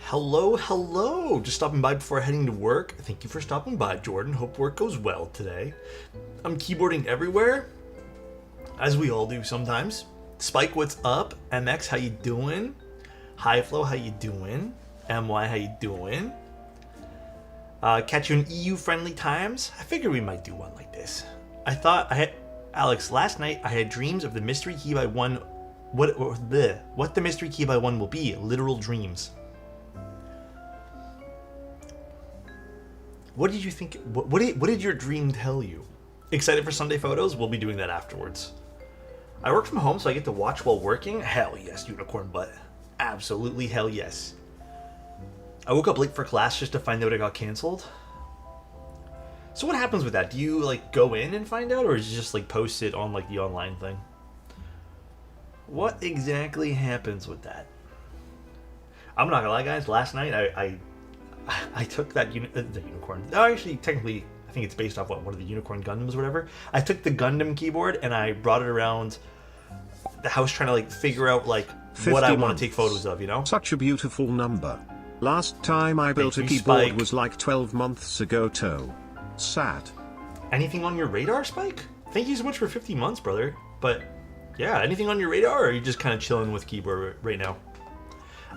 Hello, hello! Just stopping by before heading to work. Thank you for stopping by, Jordan. Hope work goes well today. I'm keyboarding everywhere, as we all do sometimes. Spike, what's up? MX, how you doing? High Flow, how you doing? MY, how you doing? Catch you in EU-friendly times? I figured we might do one like this. Alex, last night I had dreams of the mystery key by one. What the mystery key by one will be? Literal dreams. What did you think? What did your dream tell you? Excited for Sunday photos? We'll be doing that afterwards. I work from home, so I get to watch while working. Hell yes, unicorn butt. Absolutely hell yes. I woke up late for class just to find out it got canceled. So what happens with that? Do you like go in and find out, or is it just like post it on like the online thing? What exactly happens with that? I'm not gonna lie, guys. Last night I took that the unicorn. Oh, actually, technically, I think it's based off one of the unicorn Gundams or whatever. I took the Gundam keyboard and I brought it around the house trying to like figure out like what I want to take photos of, you know? Such a beautiful number. Last time I built a keyboard was like 12 months ago too. Sad. Anything on your radar, Spike? Thank you so much for 50 months, brother. But yeah, anything on your radar, or are you just kind of chilling with keyboard right now?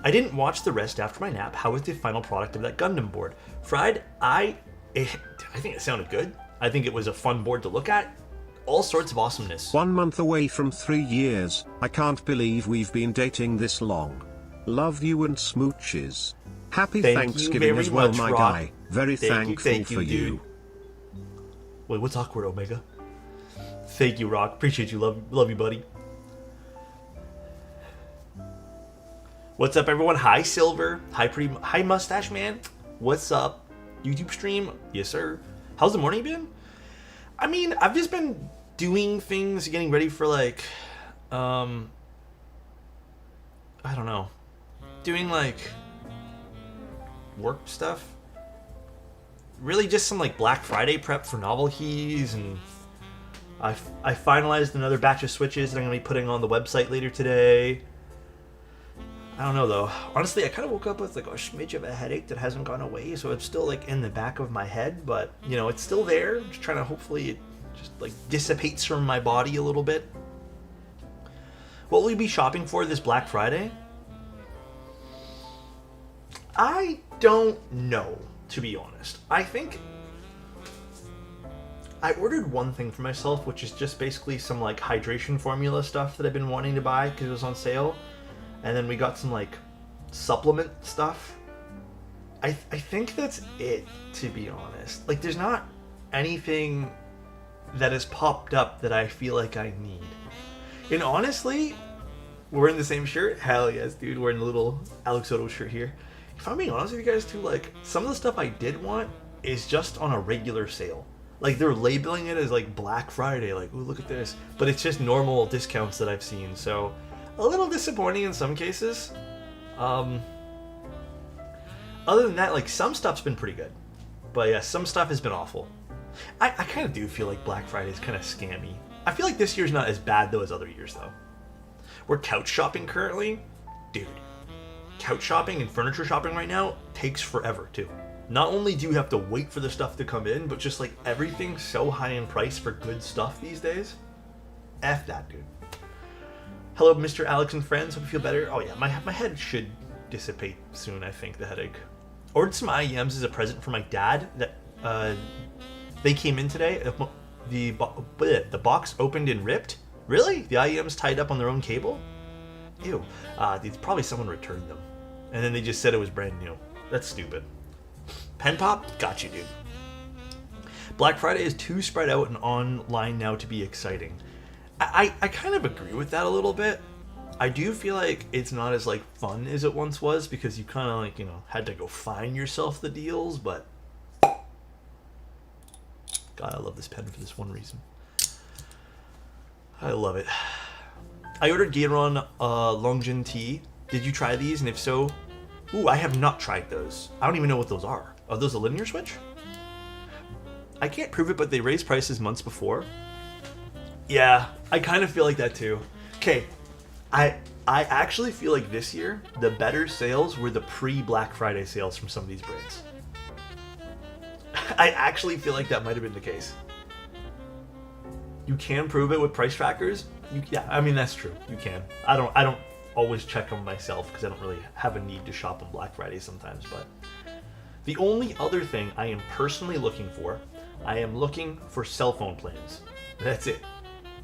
I didn't watch the rest after my nap. How was the final product of that Gundam board? Fried, I think it sounded good. I think it was a fun board to look at. All sorts of awesomeness. 1 month away from 3 years. I can't believe we've been dating this long. Love you and smooches. Happy Thanksgiving as well, my guy. Very thankful for you. Wait, what's awkward, Omega? Thank you, Rock. Appreciate you. Love you, buddy. What's up, everyone? Hi, Silver. Hi, Mustache Man. What's up? YouTube stream? Yes, sir. How's the morning been? I mean, I've just been doing things, getting ready for like, I don't know, doing like work stuff. Really, just some like Black Friday prep for novel keys, and I finalized another batch of switches that I'm gonna be putting on the website later today. I don't know though. Honestly, I kind of woke up with like a smidge of a headache that hasn't gone away, so it's still like in the back of my head, but you know, it's still there. I'm just trying to hopefully it just like dissipates from my body a little bit. What will you be shopping for this Black Friday? I don't know, to be honest. I think I ordered one thing for myself, which is just basically some like hydration formula stuff that I've been wanting to buy because it was on sale. And then we got some like supplement stuff. I think that's it, to be honest. Like there's not anything that has popped up that I feel like I need. And honestly, we're in the same shirt. Hell yes, dude. We're in a little alexotos shirt here. If I'm being honest with you guys too, like some of the stuff I did want is just on a regular sale. Like they're labeling it as like Black Friday, like, ooh, look at this. But it's just normal discounts that I've seen. So a little disappointing in some cases. Other than that, like some stuff's been pretty good, but yeah, some stuff has been awful. I kind of do feel like Black Friday is kind of scammy. I feel like this year's not as bad though as other years though. We're couch shopping currently, dude. Couch shopping and furniture shopping right now takes forever too. Not only do you have to wait for the stuff to come in, but just like everything's so high in price for good stuff these days. F that, dude. Hello, Mr. Alex and friends. Hope you feel better. Oh yeah, my head should dissipate soon, I think, the headache. Ordered some IEMs as a present for my dad. That they came in today. The box opened and ripped. Really? The IEMs tied up on their own cable? Ew. Probably someone returned them. And then they just said it was brand new. That's stupid. Pen Pop? Got you, dude. Black Friday is too spread out and online now to be exciting. I kind of agree with that a little bit. I do feel like it's not as like fun as it once was because you kind of like, you know, had to go find yourself the deals, but God, I love this pen for this one reason. I love it. I ordered Gayron Longjin tea. Did you try these? And if so, ooh, I have not tried those. I don't even know what those are. Are those a linear switch? I can't prove it, but they raised prices months before. Yeah, I kind of feel like that too. Okay, I I actually feel like this year, the better sales were the pre-Black Friday sales from some of these brands. I actually feel like that might have been the case. You can prove it with price trackers. Yeah, I mean, that's true. You can. I don't always check them myself because I don't really have a need to shop on Black Friday sometimes. But the only other thing I am personally looking for, I am looking for cell phone plans. That's it.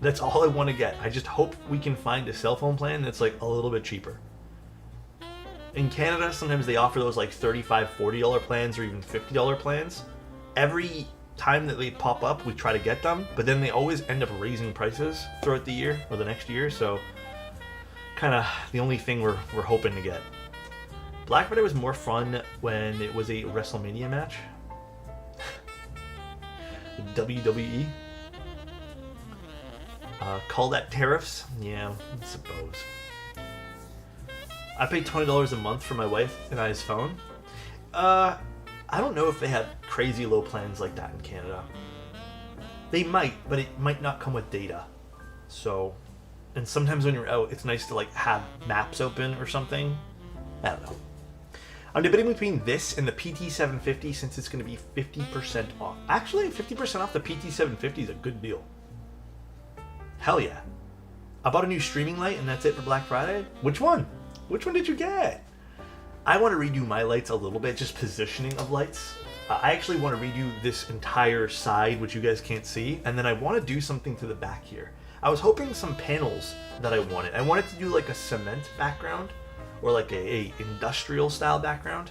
That's all I want to get. I just hope we can find a cell phone plan that's like a little bit cheaper. In Canada, sometimes they offer those like $35, $40 plans or even $50 plans. Every time that they pop up, we try to get them, but then they always end up raising prices throughout the year or the next year, so kind of the only thing we're hoping to get. Black Friday was more fun when it was a WrestleMania match. WWE. Call that tariffs? Yeah, I suppose. I paid $20 a month for my wife and I's phone. I don't know if they have crazy low plans like that in Canada. They might, but it might not come with data. So, and sometimes when you're out, it's nice to like have maps open or something. I don't know. I'm debating between this and the PT750 since it's going to be 50% off. Actually, 50% off the PT750 is a good deal. Hell yeah. I bought a new streaming light and that's it for Black Friday. Which one? Which one did you get? I want to redo my lights a little bit, just positioning of lights. I actually want to redo this entire side, which you guys can't see, and then I want to do something to the back here. I was hoping some panels that I wanted. I wanted to do like a cement background, or like a industrial style background,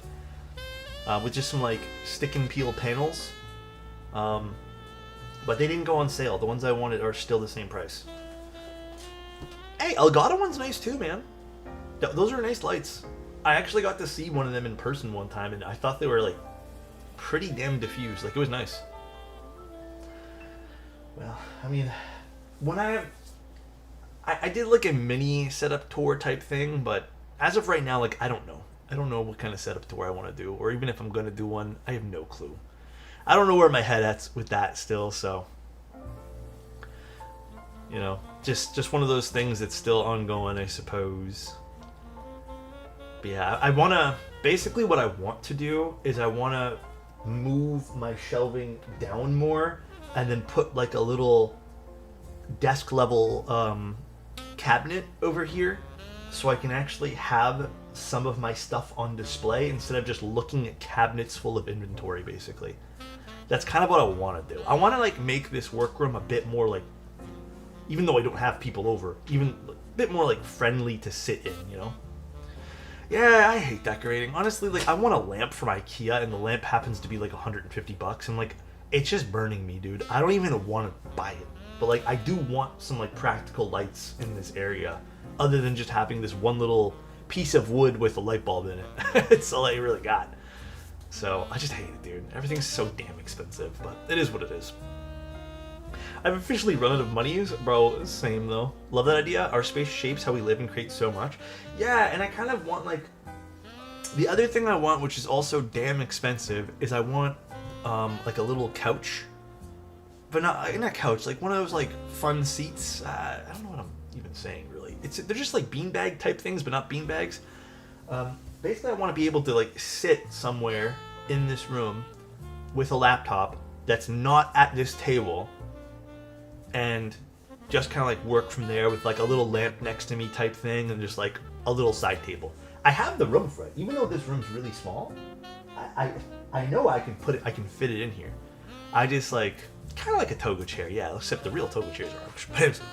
with just some like stick and peel panels. But they didn't go on sale. The ones I wanted are still the same price. Hey, Elgato one's nice too, man. Those are nice lights. I actually got to see one of them in person one time, and I thought they were like pretty damn diffused. Like, it was nice. Well, I mean, when I did like a mini setup tour type thing, but as of right now, like, I don't know. I don't know what kind of setup tour I want to do, or even if I'm going to do one, I have no clue. I don't know where my head at's with that still, so, you know, just one of those things that's still ongoing, I suppose. But yeah, I want to, basically what I want to do is I want to move my shelving down more and then put like a little desk level cabinet over here so I can actually have some of my stuff on display instead of just looking at cabinets full of inventory, basically. That's kind of what I want to do. I want to like make this workroom a bit more like, even though I don't have people over, even a bit more like friendly to sit in, you know? Yeah, I hate decorating. Honestly, like, I want a lamp from IKEA, and the lamp happens to be like $150, and like, it's just burning me, dude. I don't even want to buy it. But like, I do want some like practical lights in this area, other than just having this one little piece of wood with a light bulb in it. It's all I really got. So I just hate it, dude. Everything's so damn expensive, but it is what it is. I've officially run out of monies. Bro, same though. Love that idea. Our space shapes how we live and creates so much. Yeah, and I kind of want like... The other thing I want, which is also damn expensive, is I want like a little couch. But not a couch, like one of those like fun seats. I don't know what I'm even saying really. They're just like beanbag type things, but not beanbags. Basically I want to be able to like sit somewhere in this room with a laptop that's not at this table and just kind of like work from there with like a little lamp next to me type thing and just like a little side table. I have the room for it, even though this room's really small. I know I can fit it in here. I just like, kind of like a toga chair, yeah, except the real toga chairs are expensive.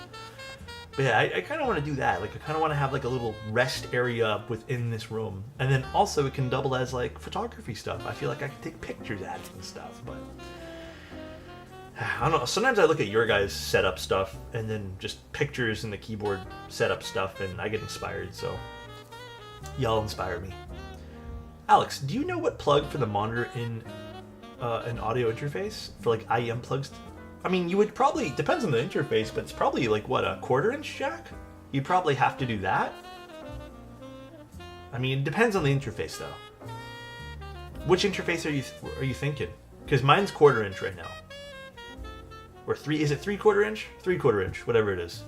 But yeah, I kind of want to do that. Like, I kind of want to have like a little rest area within this room. And then also it can double as like photography stuff. I feel like I can take pictures at it and stuff, but I don't know. Sometimes I look at your guys' setup stuff and then just pictures and the keyboard setup stuff and I get inspired, so y'all inspire me. Alex, do you know what plug for the monitor in an audio interface for like IEM plugs? I mean, you would probably, depends on the interface, but it's probably like what, a 1/4 inch jack? You probably have to do that. I mean, it depends on the interface though. Which interface are you thinking? Because mine's 1/4 inch right now. Or is it 3/4 inch? 3/4 inch, whatever it is.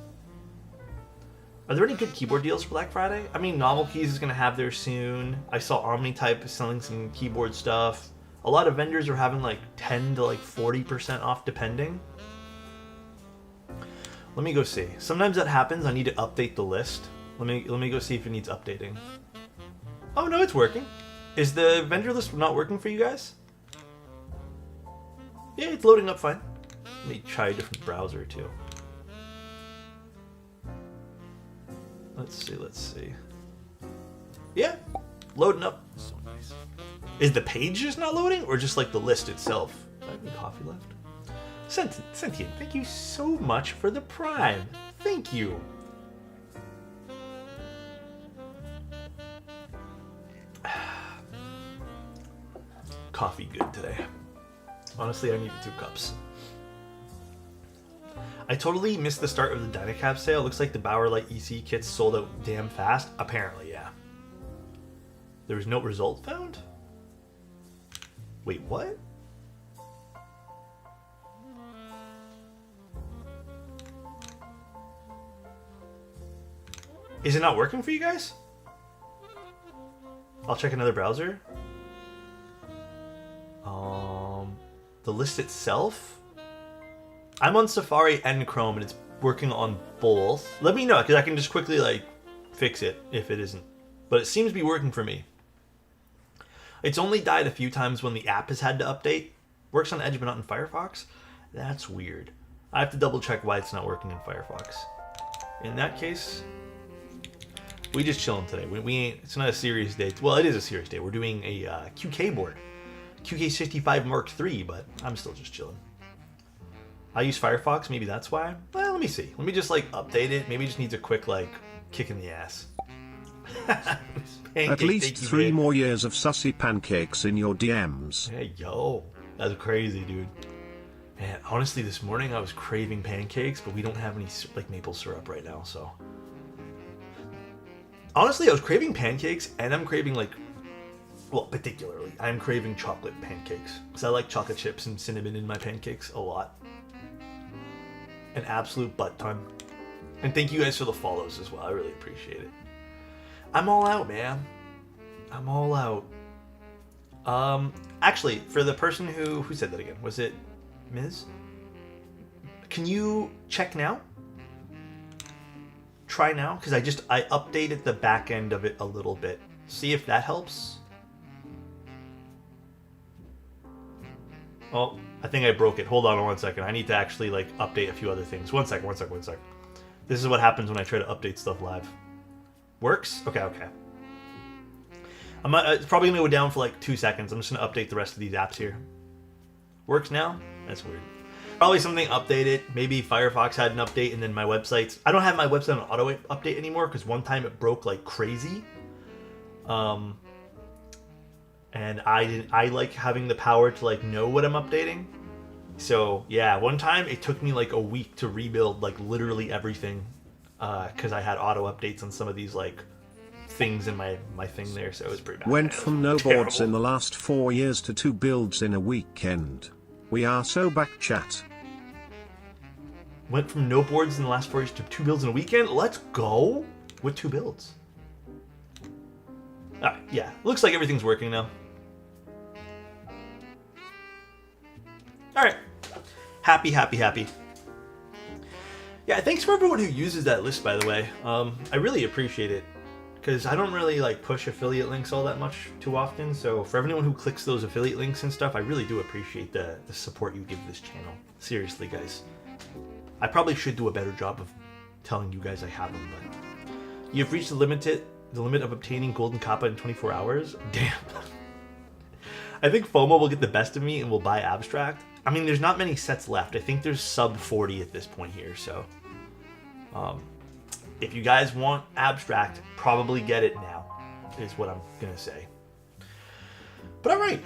Are there any good keyboard deals for Black Friday? I mean, Novel Keys is going to have theirs soon. I saw OmniType selling some keyboard stuff. A lot of vendors are having like 10 to like 40% off depending. Let me go see. Sometimes that happens. I need to update the list. Let me go see if it needs updating. Oh no, it's working. Is the vendor list not working for you guys? Yeah, it's loading up fine. Let me try a different browser too. Let's see. Yeah, loading up. So nice. Is the page just not loading, or just like the list itself? Do I have any coffee left? Sentient, thank you so much for the Prime. Thank you. Coffee good today. Honestly, I needed 2 cups. I totally missed the start of the Dynacap sale. Looks like the Bauerlight EC kits sold out damn fast. Apparently, yeah. There was no result found? Wait, what? Is it not working for you guys? I'll check another browser. The list itself? I'm on Safari and Chrome and it's working on both. Let me know, because I can just quickly like fix it if it isn't. But it seems to be working for me. It's only died a few times when the app has had to update. Works on Edge but not in Firefox? That's weird. I have to double check why it's not working in Firefox. In that case, we just chilling today. We ain't, it's not a serious day. Well, it is a serious day. We're doing a QK board. QK65 Mark III, but I'm still just chilling. I use Firefox, maybe that's why. Well, let me see. Let me just like update it. Maybe it just needs a quick like kick in the ass. At least 3 more years of sussy pancakes in your DMs. Hey, yo. That's crazy, dude. Man, honestly, this morning I was craving pancakes, but we don't have any like maple syrup right now, so. Honestly, I was craving pancakes, and I'm craving like, well, particularly, I'm craving chocolate pancakes. Because I like chocolate chips and cinnamon in my pancakes a lot. An absolute butt ton. And thank you guys for the follows as well. I really appreciate it. I'm all out, man. I'm all out. Actually, for the person who said that again, was it Ms.? Can you check now? Try now? Because I updated the back end of it a little bit. See if that helps. Oh, I think I broke it. Hold on 1 second. I need to actually like update a few other things. 1 second. This is what happens when I try to update stuff live. Works? Okay. It's probably going to go down for like 2 seconds. I'm just going to update the rest of these apps here. Works now? That's weird. Probably something updated. Maybe Firefox had an update and then my websites. I don't have my website on auto update anymore because one time it broke like crazy. And I like having the power to like know what I'm updating. So yeah, one time it took me like a week to rebuild like literally everything. Because I had auto updates on some of these like things in my thing there, so it was pretty bad. Went from no boards in the last 4 years to 2 builds in a weekend. We are so back, chat. Went from no boards in the last 4 years to 2 builds in a weekend? Let's go with 2 builds. Alright, yeah. Looks like everything's working now. Alright. Happy. Yeah, thanks for everyone who uses that list, by the way. I really appreciate it. Because I don't really like push affiliate links all that much too often. So for everyone who clicks those affiliate links and stuff, I really do appreciate the support you give this channel. Seriously, guys. I probably should do a better job of telling you guys I have them, but you've reached the limit of obtaining Golden Kappa in 24 hours? Damn. I think FOMO will get the best of me and will buy Abstract. I mean, there's not many sets left. I think there's sub 40 at this point here, so if you guys want Abstract, probably get it now, is what I'm gonna say. But alright,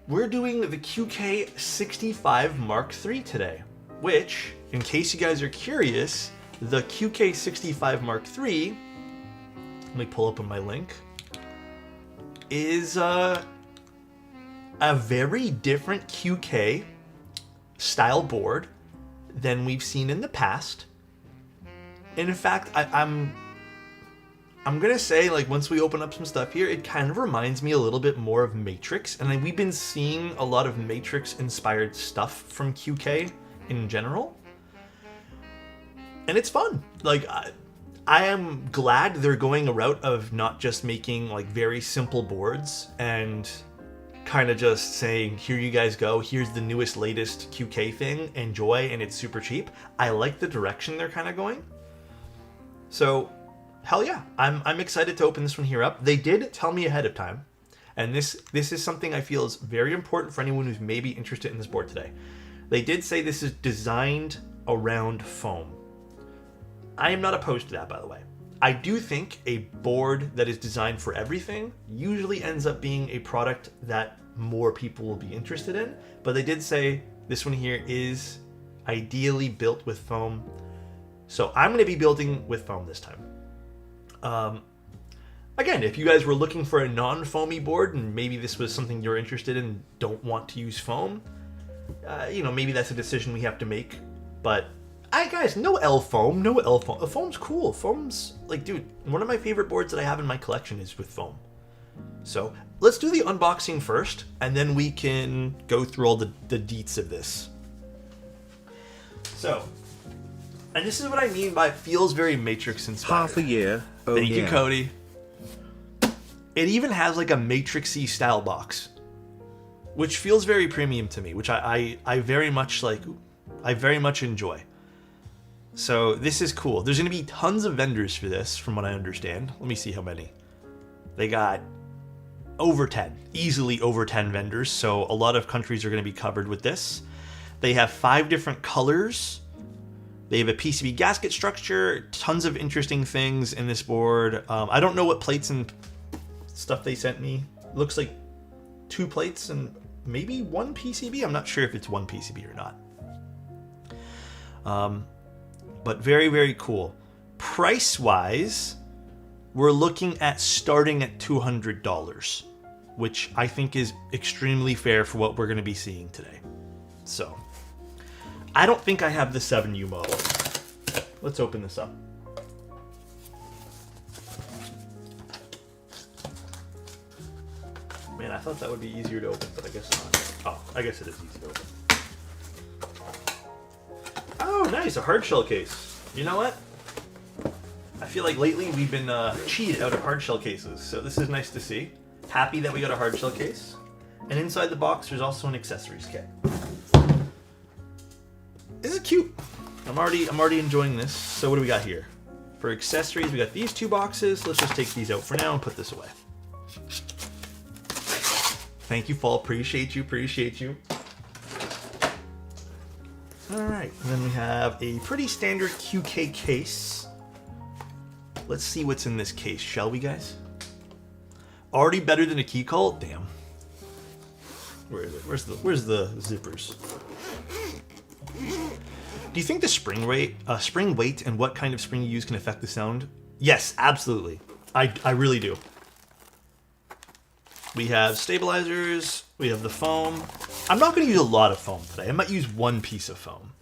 we're doing the QK65 Mark III today, which, in case you guys are curious, the QK65 Mark III, let me pull up on my link, is a very different QK style board than we've seen in the past. In fact, I'm gonna say, like, once we open up some stuff here, it kind of reminds me a little bit more of Matrix, and we've been seeing a lot of Matrix-inspired stuff from QK in general, and it's fun. Like, I am glad they're going a route of not just making, like, very simple boards and kind of just saying, here you guys go, here's the newest, latest QK thing, enjoy, and it's super cheap. I like the direction they're kind of going. So, hell yeah, I'm excited to open this one here up. They did tell me ahead of time, and this is something I feel is very important for anyone who's maybe interested in this board today. They did say this is designed around foam. I am not opposed to that, by the way. I do think a board that is designed for everything usually ends up being a product that more people will be interested in, but they did say this one here is ideally built with foam. So I'm going to be building with foam this time. Again, if you guys were looking for a non-foamy board and maybe this was something you're interested in and don't want to use foam, maybe that's a decision we have to make. But guys, no L foam, no L foam. Foam's cool. Foam's like, dude, one of my favorite boards that I have in my collection is with foam. So let's do the unboxing first, and then we can go through all the deets of this. So, and this is what I mean by it feels very Matrix inspired. Half a year. Oh, Thank you, yeah. Cody. It even has like a Matrix-y style box, which feels very premium to me, which I very much like. I very much enjoy. So this is cool. There's going to be tons of vendors for this, from what I understand. Let me see how many. They got over 10, easily over 10 vendors. So a lot of countries are going to be covered with this. They have 5 different colors. They have a PCB gasket structure, tons of interesting things in this board. I don't know what plates and stuff they sent me. It looks like 2 plates and maybe 1 PCB. I'm not sure if it's 1 PCB or not. But very, very cool. Price-wise, we're looking at starting at $200, which I think is extremely fair for what we're going to be seeing today. So, I don't think I have the 7U model. Let's open this up. Man, I thought that would be easier to open, but I guess not. Oh, I guess it is easy to open. Oh, nice, a hard shell case. You know what? I feel like lately we've been cheated out of hard shell cases, so this is nice to see. Happy that we got a hard shell case. And inside the box, there's also an accessories kit. This is cute. I'm already enjoying this. So what do we got here? For accessories, we got these 2 boxes. Let's just take these out for now and put this away. Thank you, Paul. Appreciate you. Alright, and then we have a pretty standard QK case. Let's see what's in this case, shall we, guys? Already better than a key cult? Damn. Where is it? Where's the zippers? Do you think the spring weight and what kind of spring you use can affect the sound? Yes, absolutely. I really do. We have stabilizers, we have the foam. I'm not going to use a lot of foam today. I might use 1 piece of foam.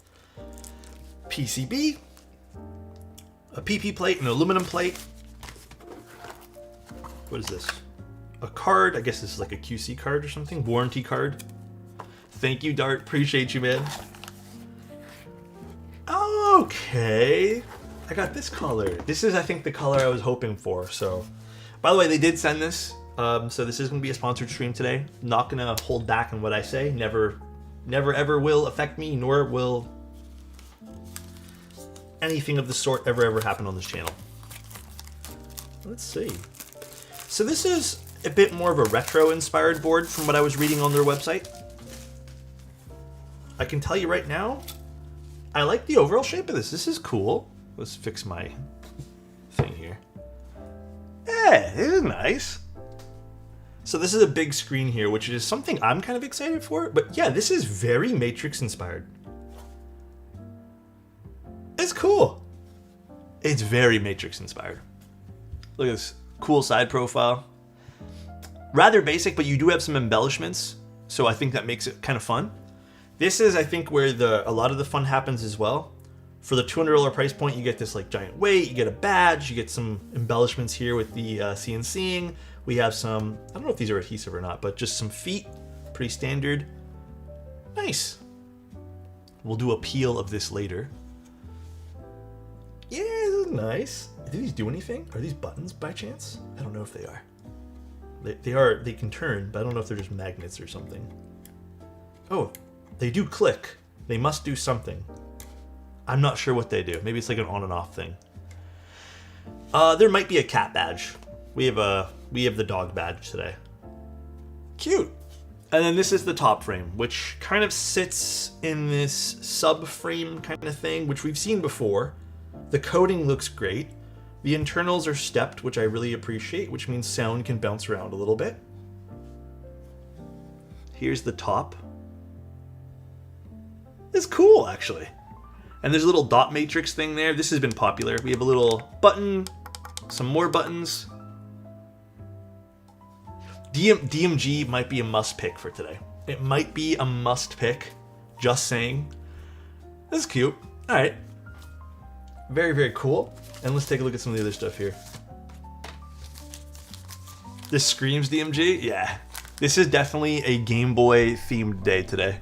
PCB, a PP plate, an aluminum plate. What is this? A card. I guess this is like a QC card or something. Warranty card. Thank you, Dart. Appreciate you, man. Okay. I got this color. This is, I think, the color I was hoping for. So, by the way, they did send this. So this is going to be a sponsored stream today. Not going to hold back on what I say. Never ever will affect me, nor will anything of the sort ever happen on this channel. Let's see. So this is a bit more of a retro-inspired board from what I was reading on their website. I can tell you right now, I like the overall shape of this. This is cool. Let's fix my thing here. Yeah, it is nice. So this is a big screen here, which is something I'm kind of excited for. But yeah, this is very Matrix inspired. It's cool. It's very Matrix inspired. Look at this cool side profile. Rather basic, but you do have some embellishments. So I think that makes it kind of fun. This is, I think, where a lot of the fun happens as well. For the $200 price point, you get this like giant weight, you get a badge, you get some embellishments here with the CNCing. We have some, I don't know if these are adhesive or not, but just some feet, pretty standard. Nice. We'll do a peel of this later. Yeah, this is nice. Do these do anything? Are these buttons by chance? I don't know if they are. They are, they can turn, but I don't know if they're just magnets or something. Oh, they do click. They must do something. I'm not sure what they do. Maybe it's like an on and off thing. There might be a cat badge. We have the dog badge today. Cute. And then this is the top frame, which kind of sits in this subframe kind of thing, which we've seen before. The coating looks great. The internals are stepped, which I really appreciate, which means sound can bounce around a little bit. Here's the top. It's cool, actually. And there's a little dot matrix thing there. This has been popular. We have a little button, some more buttons. DMG might be a must pick for today. It might be a must pick. Just saying. This is cute. All right. Very, very cool. And let's take a look at some of the other stuff here. This screams DMG. Yeah. This is definitely a Game Boy themed day today.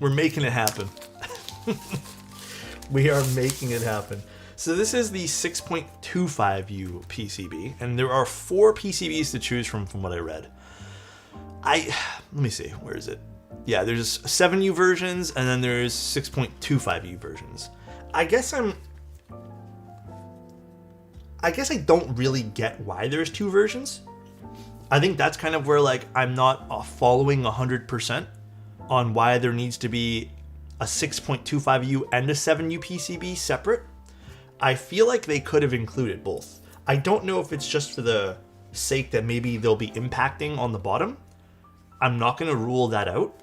We're making it happen. We are making it happen. So this is the 6.25U PCB, and there are 4 PCBs to choose from what I read. Let me see, where is it? Yeah, there's 7U versions, and then there's 6.25U versions. I guess I don't really get why there's 2 versions. I think that's kind of where like I'm not following 100% on why there needs to be a 6.25U and a 7U PCB separate. I feel like they could have included both. I don't know if it's just for the sake that maybe they'll be impacting on the bottom. I'm not going to rule that out.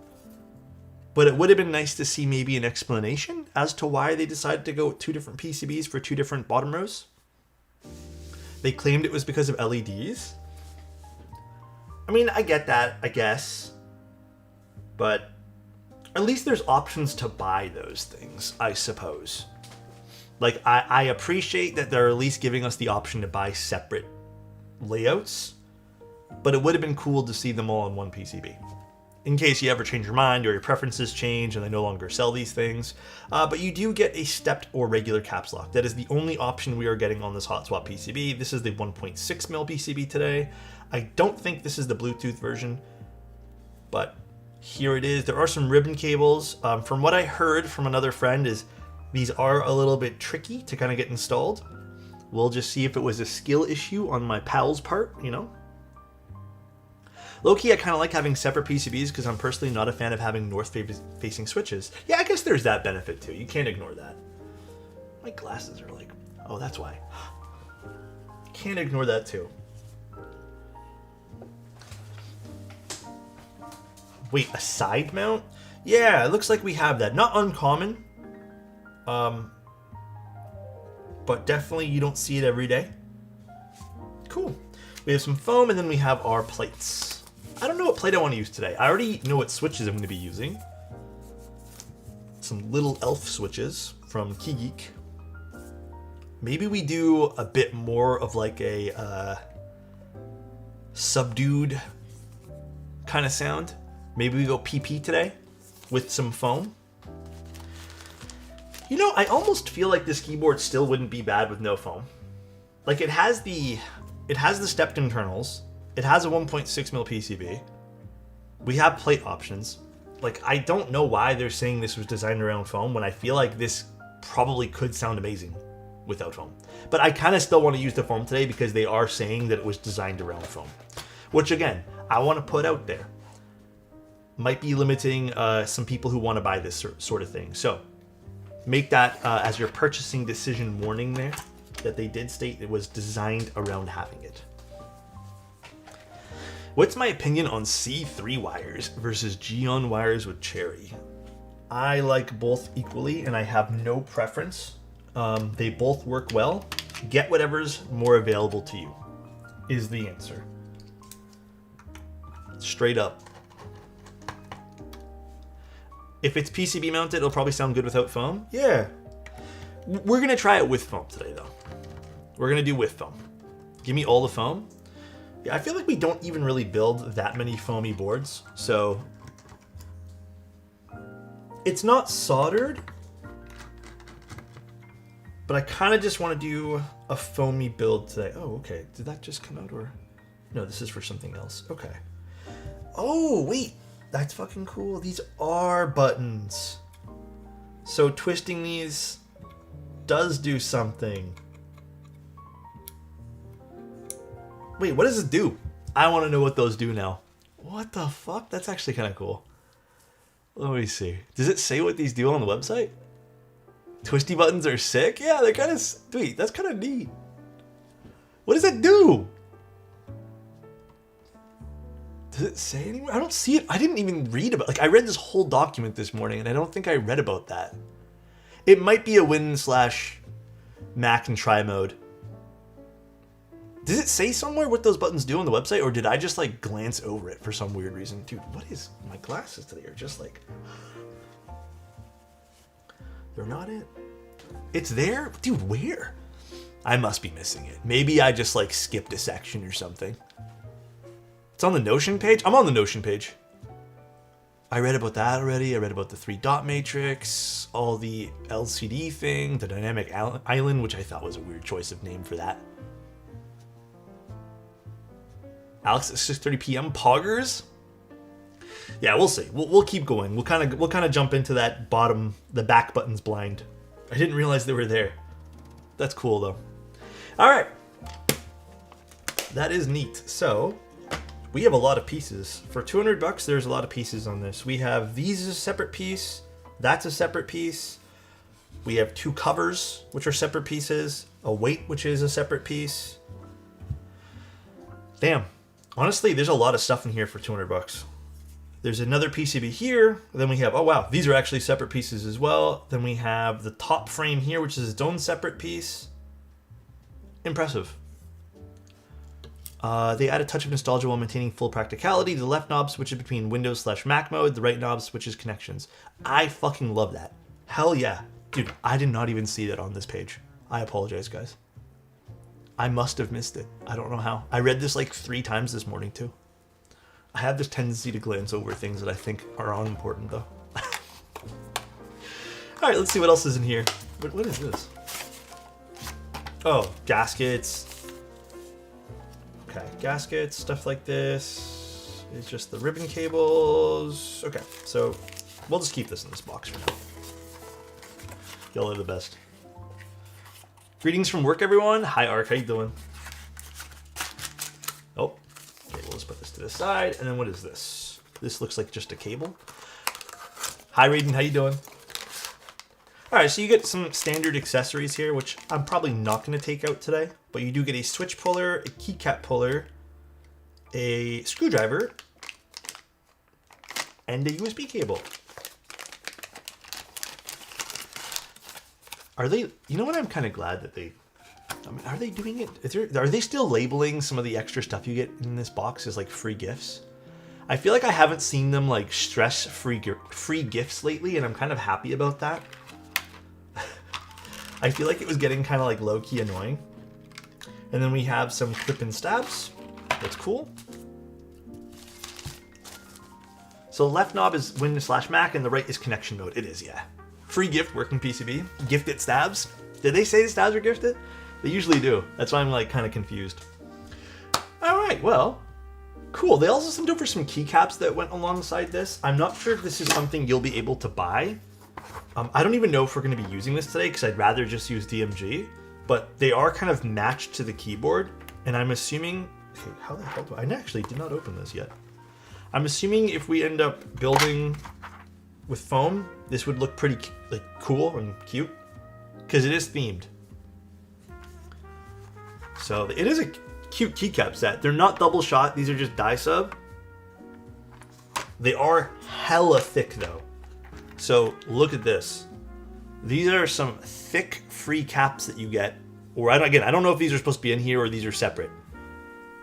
But it would have been nice to see maybe an explanation as to why they decided to go with 2 different PCBs for 2 different bottom rows. They claimed it was because of LEDs. I mean, I get that, I guess. But at least there's options to buy those things, I suppose. Like, I appreciate that they're at least giving us the option to buy separate layouts, but it would have been cool to see them all on one PCB. In case you ever change your mind or your preferences change and they no longer sell these things. But you do get a stepped or regular caps lock. That is the only option we are getting on this hot swap PCB. This is the 1.6mm PCB today. I don't think this is the Bluetooth version, but here it is. There are some ribbon cables. From what I heard from another friend is these are a little bit tricky to kind of get installed. We'll just see if it was a skill issue on my pal's part, you know. Low-key, I kind of like having separate PCBs because I'm personally not a fan of having north-facing switches. Yeah, I guess there's that benefit too. You can't ignore that. My glasses are like, oh, that's why. Can't ignore that too. Wait, a side mount? Yeah, it looks like we have that. Not uncommon. But definitely you don't see it every day. Cool. We have some foam and then we have our plates. I don't know what plate I want to use today. I already know what switches I'm going to be using. Some little elf switches from KeyGeek. Maybe we do a bit more of like a subdued kind of sound. Maybe we go PP today with some foam. You know, I almost feel like this keyboard still wouldn't be bad with no foam. Like it has the stepped internals. It has a 1.6mm PCB. We have plate options. Like, I don't know why they're saying this was designed around foam when I feel like this probably could sound amazing without foam. But I kind of still want to use the foam today because they are saying that it was designed around foam. Which again, I want to put out there. Might be limiting some people who want to buy this sort of thing. So make that as your purchasing decision warning there, that they did state it was designed around having it. What's my opinion on C3 wires versus Geon wires with Cherry? I like both equally and I have no preference. They both work well. Get whatever's more available to you is the answer. Straight up. If it's PCB mounted, it'll probably sound good without foam. Yeah. We're going to try it with foam today, though. We're going to do with foam. Give me all the foam. Yeah, I feel like we don't even really build that many foamy boards, so it's not soldered, but I kind of just want to do a foamy build today. Oh, okay. Did that just come out, or no? This is for something else. Okay. Oh, wait. That's fucking cool. These are buttons. So twisting these does do something. Wait, what does it do? I want to know what those do now. What the fuck? That's actually kind of cool. Let me see. Does it say what these do on the website? Twisty buttons are sick? Yeah, they're kind of sweet. That's kind of neat. What does that do? Does it say anywhere? I don't see it. I didn't even read about it. Like, I read this whole document this morning, and I don't think I read about that. It might be a Win/Mac and try mode. Does it say somewhere what those buttons do on the website, or did I just like glance over it for some weird reason? Dude, what is my glasses today are just like, they're not it. It's there? Dude, where? I must be missing it. Maybe I just like skipped a section or something. It's on the Notion page? I'm on the Notion page. I read about that already. I read about the 3-dot matrix, all the LCD thing, the dynamic island, which I thought was a weird choice of name for that. Alex at 6:30 p.m. Poggers? Yeah, we'll see. We'll keep going. We'll kind of jump into that bottom, the back buttons blind. I didn't realize they were there. That's cool though. All right, that is neat. So we have a lot of pieces for $200. There's a lot of pieces on this. We have these as a separate piece. That's a separate piece. We have 2 covers, which are separate pieces. A weight, which is a separate piece. Damn. Honestly, there's a lot of stuff in here for $200. There's another PCB here. Then we have, oh wow, these are actually separate pieces as well. Then we have the top frame here, which is its own separate piece. Impressive. They add a touch of nostalgia while maintaining full practicality. The left knob switches between Windows/Mac mode. The right knob switches connections. I fucking love that. Hell yeah. Dude, I did not even see that on this page. I apologize, guys. I must have missed it. I don't know how. I read this like 3 times this morning too. I have this tendency to glance over things that I think are unimportant though. All right, let's see what else is in here. What is this? Oh, gaskets. Okay, gaskets, stuff like this. It's just the ribbon cables. Okay, so we'll just keep this in this box for now. Y'all are the best. Greetings from work, everyone. Hi, Ark. How you doing? Oh, okay. We'll just put this to the side. And then what is this? This looks like just a cable. Hi, Raiden. How you doing? All right, so you get some standard accessories here, which I'm probably not going to take out today. But you do get a switch puller, a keycap puller, a screwdriver, and a USB cable. Are they, you know what, I'm kind of glad that they, I mean, are they doing it? Are they still labeling some of the extra stuff you get in this box as like free gifts? I feel like I haven't seen them like stress free gifts lately, and I'm kind of happy about that. I feel like it was getting kind of like low-key annoying. And then we have some clip-in stabs. That's cool. So the left knob is Windows/Mac and the right is connection mode. It is, yeah. Free gift, working PCB. Gifted stabs. Did they say the stabs are gifted? They usually do. That's why I'm like kind of confused. All right, well, cool. They also sent over some keycaps that went alongside this. I'm not sure if this is something you'll be able to buy. I don't even know if we're going to be using this today because I'd rather just use DMG. But they are kind of matched to the keyboard. And I'm assuming... Okay, how the hell do I actually did not open this yet. I'm assuming if we end up building with foam, this would look pretty like cool and cute because it is themed. So it is a cute keycap set. They're not double shot. These are just die sub. They are hella thick though. So look at this. These are some thick free caps that you get. Or I don't know if these are supposed to be in here or these are separate.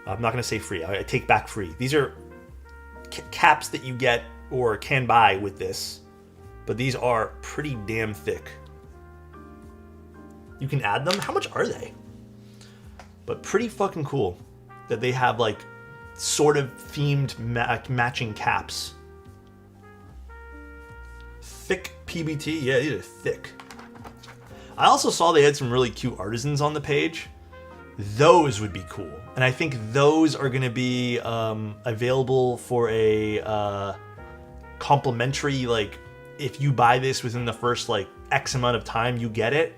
I'm not going to say free. I take back free. These are caps that you get or can buy with this. but these are pretty damn thick. You can add them. How much are they? But pretty fucking cool that they have like sort of themed matching caps. Thick PBT. Yeah, these are thick. I also saw they had some really cute artisans on the page. Those would be cool. And I think those are going to be available for a complimentary, like, if you buy this within the first, like, X amount of time, you get it.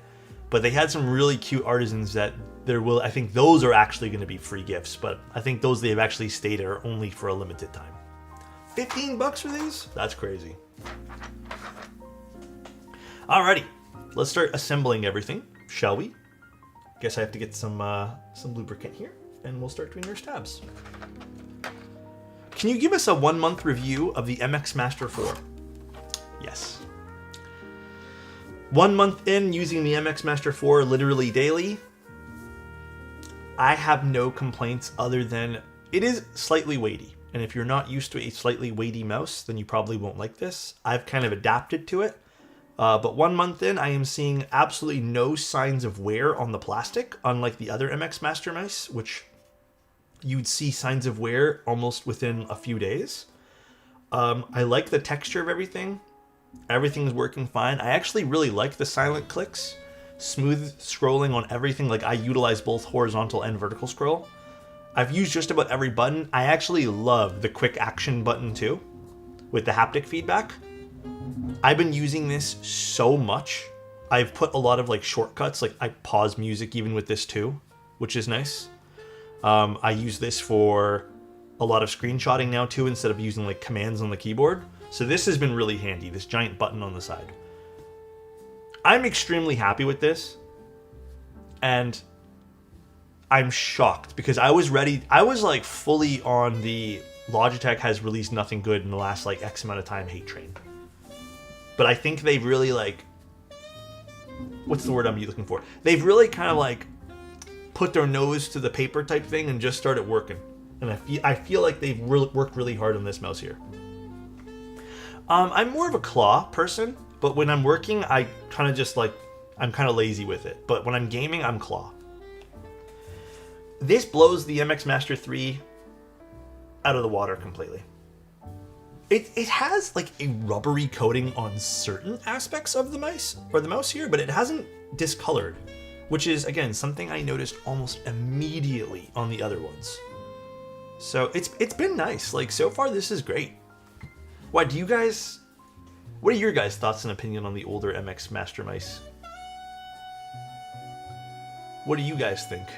But they had some really cute artisans that I think those are actually going to be free gifts. But I think those they've actually stated are only for a limited time. $15 for these? That's crazy. Alrighty. Let's start assembling everything, shall we? Guess I have to get some lubricant here, and we'll start doing our stabs. Can you give us a 1 month review of the MX Master 4? Yes. 1 month in using the MX Master 4 literally daily. I have no complaints other than it is slightly weighty. And if you're not used to a slightly weighty mouse, then you probably won't like this. I've kind of adapted to it. But 1 month in, I am seeing absolutely no signs of wear on the plastic, unlike the other MX Master mice, which you'd see signs of wear almost within a few days. I like the texture of everything. Everything's working fine. I actually really like the silent clicks. Smooth scrolling on everything. Like, I utilize both horizontal and vertical scroll. I've used just about every button. I actually love the quick action button too, with the haptic feedback. I've been using this so much. I've put a lot of like shortcuts, like I pause music even with this too, which is nice. I use this for a lot of screenshotting now too, instead of using like commands on the keyboard. So this has been really handy, this giant button on the side. I'm extremely happy with this. And I'm shocked because I was like fully on the Logitech has released nothing good in the last like X amount of time hate train. But I think they've really like, what's the word I'm looking for? They've really kind of like put their nose to the paper type thing and just started working. And I feel like they've worked really hard on this mouse here. I'm more of a claw person, but when I'm working, I kind of just like, I'm kind of lazy with it. But when I'm gaming, I'm claw. This blows the MX Master 3 out of the water completely. It has like a rubbery coating on certain aspects of the mouse here, but it hasn't discolored, which is again something I noticed almost immediately on the other ones. So it's been nice. Like so far, this is great. What are your guys' thoughts and opinion on the older MX Master mice? What do you guys think?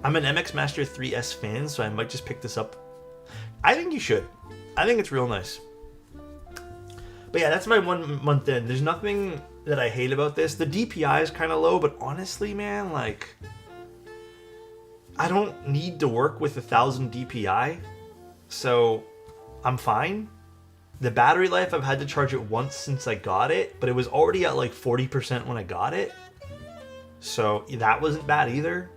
I'm an MX Master 3S fan, so I might just pick this up. I think you should. I think it's real nice. But yeah, that's my 1 month in. There's nothing that I hate about this. The DPI is kind of low, but honestly, man, like, I don't need to work with 1000 DPI, so I'm fine. The battery life, I've had to charge it once since I got it, but it was already at like 40% when I got it. So that wasn't bad either.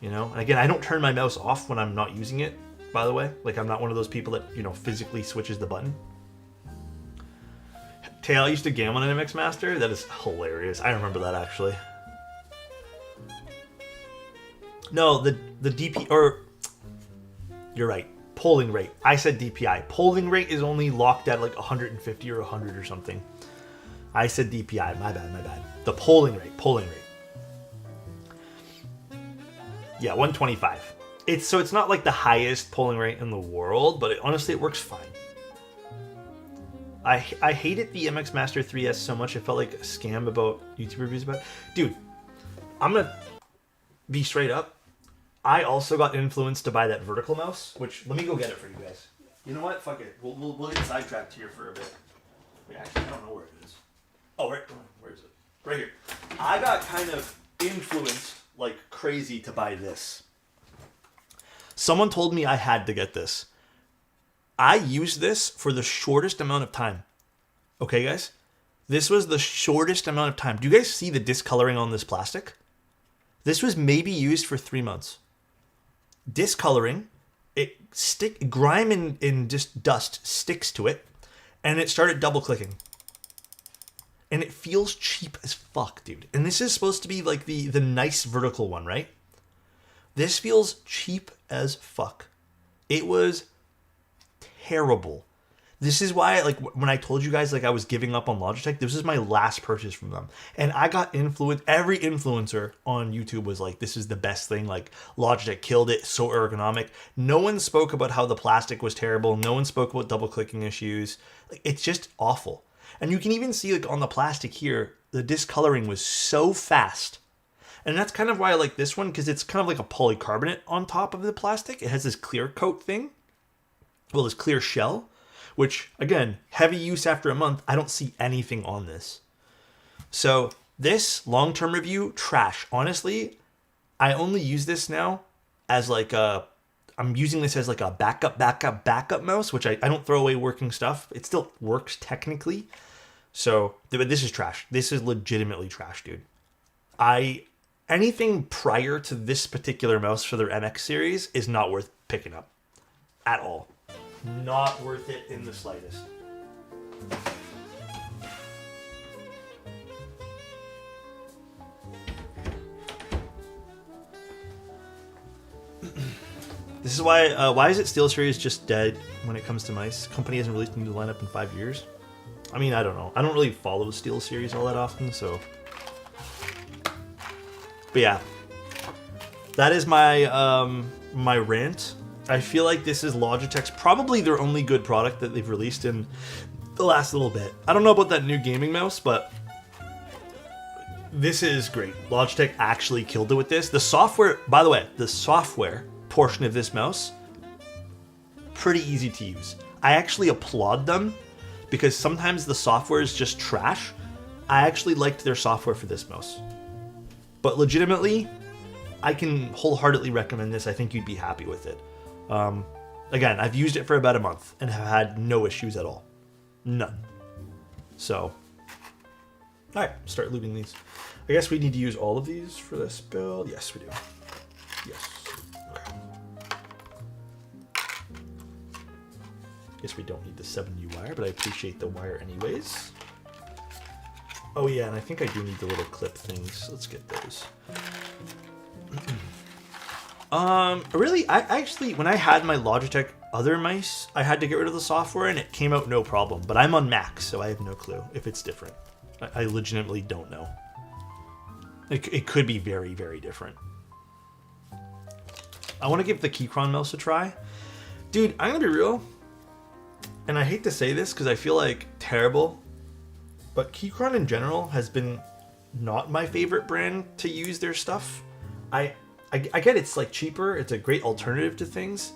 You know, and again, I don't turn my mouse off when I'm not using it, by the way. Like, I'm not one of those people that, you know, physically switches the button. Tail used to game on an MX Master? That is hilarious. I remember that, actually. No, the DP... Or... You're right. Polling rate. I said DPI. Polling rate is only locked at like 150 or 100 or something. I said DPI. My bad. The polling rate. Yeah, 125. So it's not like the highest polling rate in the world, but honestly, it works fine. I hated the MX Master 3S so much, it felt like a scam about YouTube reviews about it. Dude, I'm gonna be straight up. I also got influenced to buy that vertical mouse, which, let me go get it for you guys. You know what? Fuck it. We'll get sidetracked here for a bit. Wait, actually, I don't know where it is. Oh, right. Where is it? Right here. I got kind of influenced like crazy to buy this. Someone told me I had to get this. I used this for the shortest amount of time. Okay, guys? This was the shortest amount of time. Do you guys see the discoloring on this plastic? This was maybe used for 3 months. Discoloring, grime and just dust sticks to it, and it started double clicking. and it feels cheap as fuck, dude. And this is supposed to be like the nice vertical one, right? This feels cheap as fuck. It was terrible. This is why, like, when I told you guys, like, I was giving up on Logitech, this is my last purchase from them. And I got influenced. Every influencer on YouTube was like, this is the best thing. Like, Logitech killed it. So ergonomic. No one spoke about how the plastic was terrible. No one spoke about double clicking issues. Like, it's just awful. And you can even see, like, on the plastic here, the discoloring was so fast. And that's kind of why I like this one, because it's kind of like a polycarbonate on top of the plastic. It has this clear coat thing. Well, this clear shell. Which, again, heavy use after a month, I don't see anything on this. So, this long-term review, trash. Honestly, I only use this now as like I'm using this as like a backup mouse, which I don't throw away working stuff. It still works technically. So, but this is trash. This is legitimately trash, dude. Anything prior to this particular mouse for their MX series is not worth picking up. At all. Not worth it in the slightest. This is why is it SteelSeries just dead when it comes to mice? Company hasn't released a new lineup in 5 years. I mean, I don't know. I don't really follow the SteelSeries all that often, so. But yeah, that is my my rant. I feel like this is Logitech's probably their only good product that they've released in the last little bit. I don't know about that new gaming mouse, but this is great. Logitech actually killed it with this. The software, by the way, the software portion of this mouse, pretty easy to use. I actually applaud them because sometimes the software is just trash. I actually liked their software for this mouse. But legitimately, I can wholeheartedly recommend this. I think you'd be happy with it. Again, I've used it for about a month and have had no issues at all. None. So, alright, start lubing these. I guess we need to use all of these for this build. Yes, we do. Yes. Okay. Guess we don't need the 7U wire, but I appreciate the wire anyways. Oh yeah, and I think I do need the little clip things. Let's get those. Really, I actually, when I had my Logitech other mice, I had to get rid of the software and it came out no problem. But I'm on Mac, so I have no clue if it's different. I legitimately don't know. It could be very, very different. I want to give the Keychron mouse a try. Dude, I'm gonna be real. And I hate to say this because I feel like terrible. But Keychron in general has been not my favorite brand to use their stuff. I get it's like cheaper, it's a great alternative to things.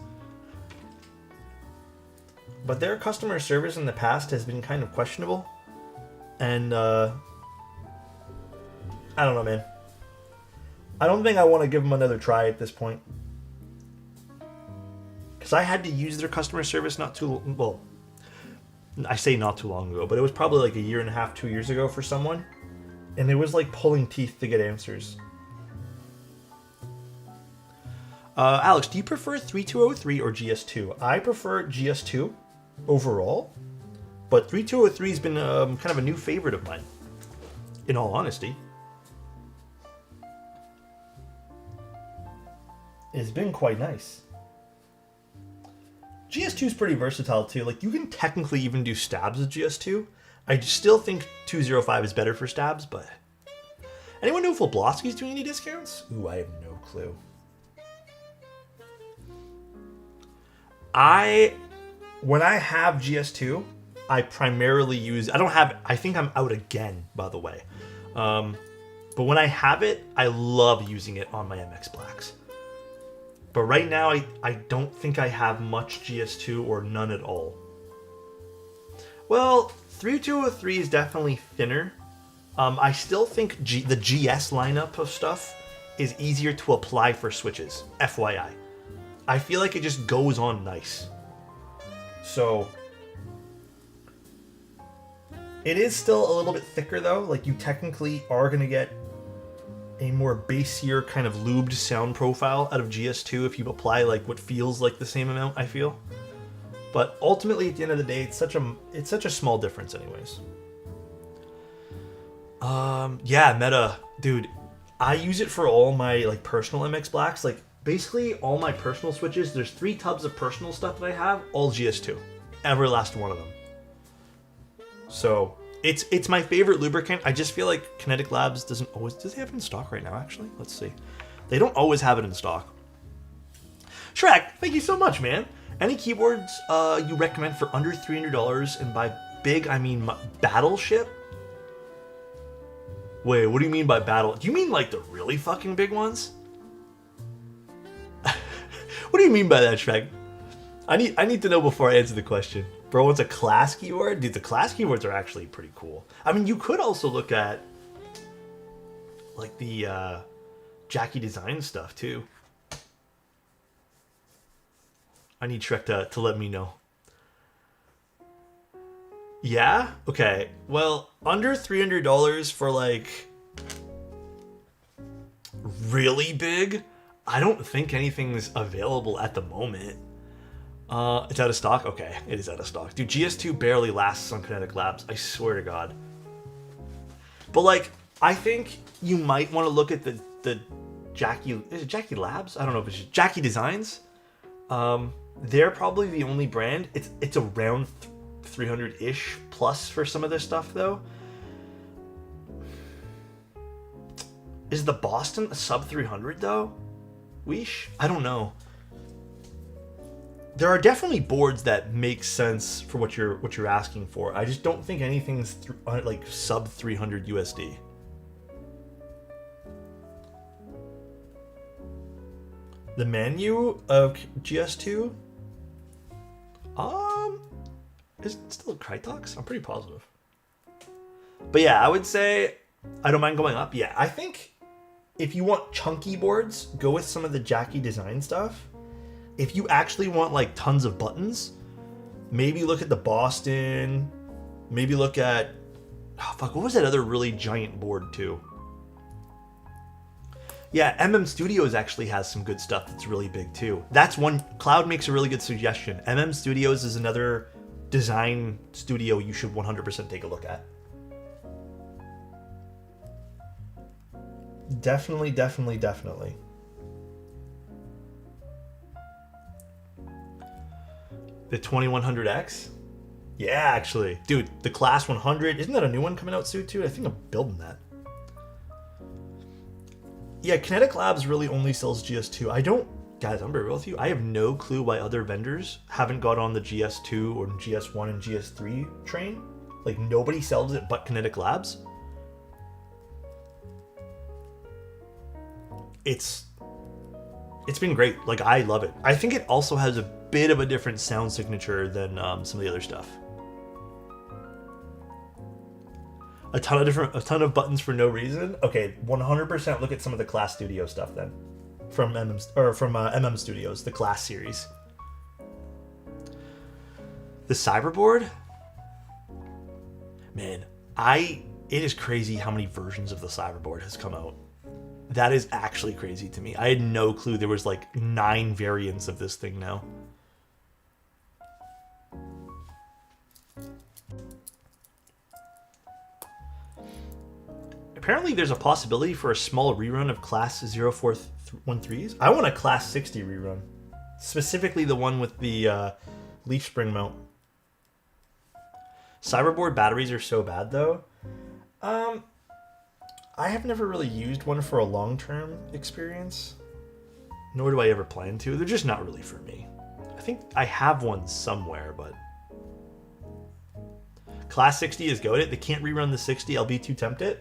But their customer service in the past has been kind of questionable. And I don't know, man. I don't think I want to give them another try at this point. Because I had to use their customer service not too, well, I say not too long ago, but it was probably like a year and a half, 2 years ago for someone. And it was like pulling teeth to get answers. Alex, do you prefer 3203 or GS2? I prefer GS2 overall, but 3203 has been kind of a new favorite of mine, in all honesty. It's been quite nice. GS2 is pretty versatile too. Like, you can technically even do stabs with GS2. I still think 205 is better for stabs, but anyone know if Obloski's doing any discounts? Ooh, I have no clue. When I have GS2, I primarily use, I think I'm out again, by the way. But when I have it, I love using it on my MX Blacks. But right now, I don't think I have much GS2 or none at all. Well, 3203 is definitely thinner. I still think the GS lineup of stuff is easier to apply for switches, FYI. I feel like it just goes on nice. So, it is still a little bit thicker though. Like, you technically are going to get a more bassier kind of lubed sound profile out of GS2 if you apply like what feels like the same amount, I feel. But ultimately, at the end of the day, it's such a small difference anyways. Yeah, Meta, dude. I use it for all my like personal MX Blacks. Like basically all my personal switches. There's 3 tubs of personal stuff that I have, all GS2, every last one of them. So it's my favorite lubricant. I just feel like Kinetic Labs doesn't always. Does they have it in stock right now? Actually, let's see. They don't always have it in stock. Shrek, thank you so much, man. Any keyboards you recommend for under $300? And by big, I mean Battleship. Wait, what do you mean by battle? Do you mean like the really fucking big ones? What do you mean by that, Shrek? I need to know before I answer the question. Bro, what's a class keyword? Dude, the class keywords are actually pretty cool. I mean, you could also look at like the Jackie Design stuff too. I need Shrek to let me know. Yeah? Okay. Well, under $300 for like really big, I don't think anything's available at the moment. It's out of stock? Okay, it is out of stock. Dude, GS2 barely lasts on Kinetic Labs. I swear to God. But like, I think you might want to look at the Jackie... Is it Jackie Labs? I don't know if it's just Jackie Designs. They're probably the only brand. It's around 300-ish plus for some of their stuff, though. Is the Boston a sub 300 though? Weesh? I don't know. There are definitely boards that make sense for what you're asking for. I just don't think anything's like sub 300 USD. The menu of GS2, is it still Krytox? I'm pretty positive. But yeah, I would say I don't mind going up. Yeah, I think if you want chunky boards, go with some of the Jackie Design stuff. If you actually want like tons of buttons, maybe look at the Boston. Maybe look at, oh fuck, what was that other really giant board too? Yeah, Studios actually has some good stuff that's really big too. That's one. Cloud makes a really good suggestion. Studios is another design studio you should 100% take a look at. Definitely. The 2100X? Yeah, actually. Dude, the Class 100. Isn't that a new one coming out soon too? I think I'm building that. Yeah, Kinetic Labs really only sells GS2. Guys, I'm very real with you. I have no clue why other vendors haven't got on the GS2 or GS1 and GS3 train. Like, nobody sells it but Kinetic Labs. It's been great. Like, I love it. I think it also has a bit of a different sound signature than some of the other stuff. A ton of buttons for no reason. Okay, 100% look at some of the Class Studio stuff then, from MM Studios, the Class series. The Cyberboard, man, it is crazy how many versions of the Cyberboard has come out. That is actually crazy to me. I had no clue there was like 9 variants of this thing now. Apparently there's a possibility for a small rerun of Class 0413s. I want a Class 60 rerun. Specifically the one with the leaf spring mount. Cyberboard batteries are so bad though. I have never really used one for a long-term experience. Nor do I ever plan to. They're just not really for me. I think I have one somewhere, but... Class 60 is goated. They can't rerun the 60. I'll be too tempted.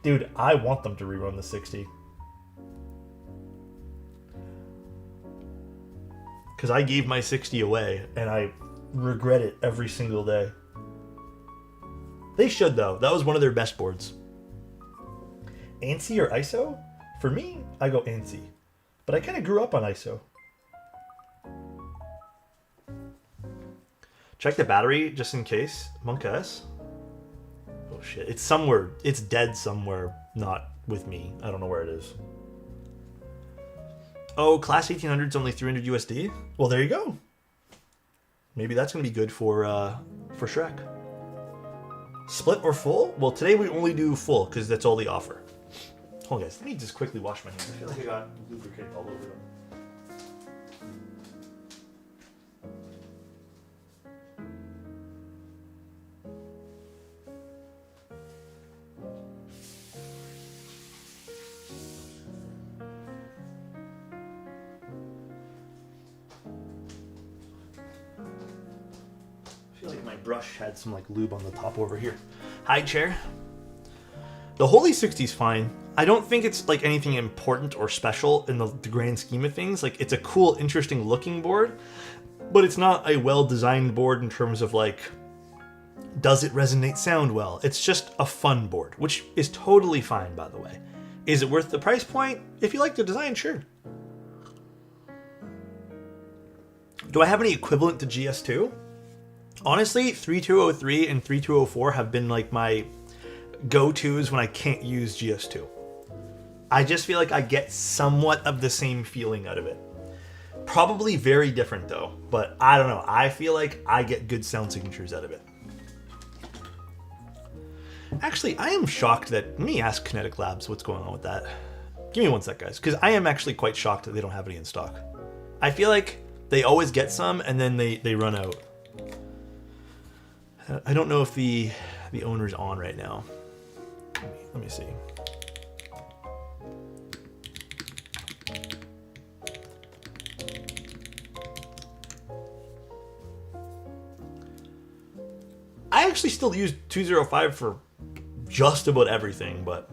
Dude, I want them to rerun the 60. Because I gave my 60 away, and I regret it every single day. They should, though. That was one of their best boards. ANSI or ISO? For me, I go ANSI. But I kind of grew up on ISO. Check the battery just in case. Monk S. Oh shit. It's somewhere. It's dead somewhere. Not with me. I don't know where it is. Oh, Class 1800 is only 300 USD? Well, there you go. Maybe that's going to be good for Shrek. Split or full? Well, today we only do full because that's all they offer. Hold on, guys. Let me just quickly wash my hands. I feel like I got lubricant all over them. I feel like my brush had some like lube on the top over here. Hi, chair. The Holy 60 is fine. I don't think it's like anything important or special in the grand scheme of things. Like, it's a cool, interesting looking board, but it's not a well-designed board in terms of like, does it resonate sound well? It's just a fun board, which is totally fine, by the way. Is it worth the price point? If you like the design, sure. Do I have any equivalent to GS2? Honestly, 3203 and 3204 have been like my go-tos when I can't use GS2. I just feel like I get somewhat of the same feeling out of it. Probably very different though, but I don't know. I feel like I get good sound signatures out of it. Actually, I am shocked that, let me ask Kinetic Labs what's going on with that. Give me one sec, guys, because I am actually quite shocked that they don't have any in stock. I feel like they always get some and then they run out. I don't know if the owner's on right now. Let me see. I actually still use 205 for just about everything, but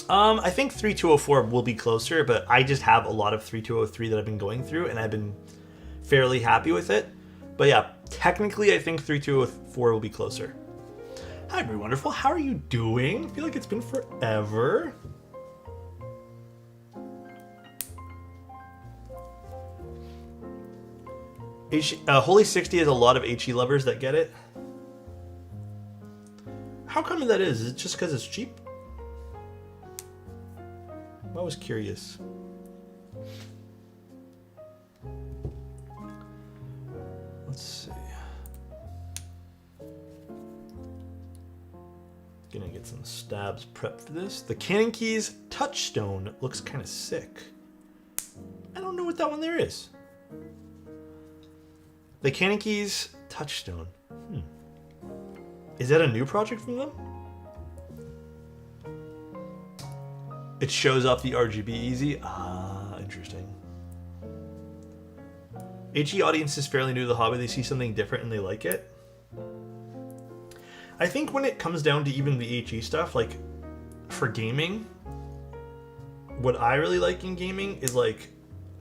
I think 3204 will be closer, but I just have a lot of 3203 that I've been going through and I've been fairly happy with it. But yeah, technically I think 3204 will be closer. Hi, very wonderful. How are you doing? I feel like it's been forever. Holy 60 has a lot of HE lovers that get it. How come that is? Is it just because it's cheap? I was curious. Let's see. Gonna get some stabs prepped for this. The Canon Keys Touchstone looks kind of sick. I don't know what that one there is. The Canon Keys Touchstone. Is that a new project from them? It shows up the RGB easy. Ah, interesting. HE audience is fairly new to the hobby. They see something different and they like it. I think when it comes down to even the HE stuff, like for gaming, what I really like in gaming is like,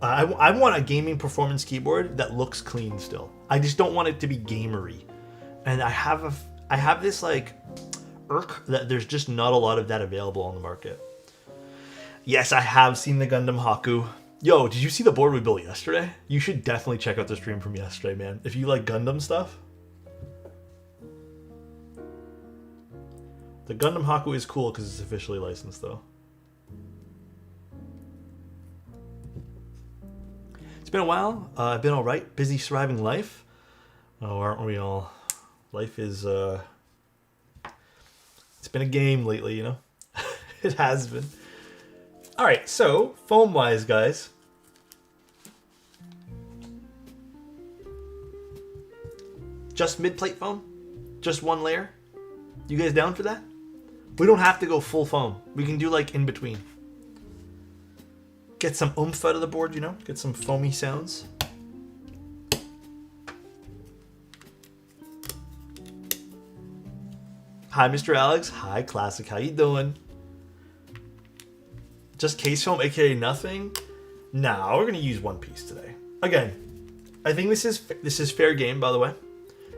I want a gaming performance keyboard that looks clean still. I just don't want it to be gamery. And I have this like irk that there's just not a lot of that available on the market. Yes, I have seen the Gundam Haku. Yo, did you see the board we built yesterday? You should definitely check out the stream from yesterday, man. If you like Gundam stuff. The Gundam Haku is cool because it's officially licensed, though. It's been a while. I've been all right. Busy surviving life. Oh, aren't we all? Life is, it's been a game lately, you know? It has been. All right, so foam-wise, guys. Just mid-plate foam? Just one layer? You guys down for that? We don't have to go full foam. We can do like in between. Get some oomph out of the board, you know? Get some foamy sounds. Hi, Mr. Alex. Hi, Classic. How you doing? Just case foam, aka nothing? Nah, we're gonna use one piece today. Again, I think this is fair game, by the way.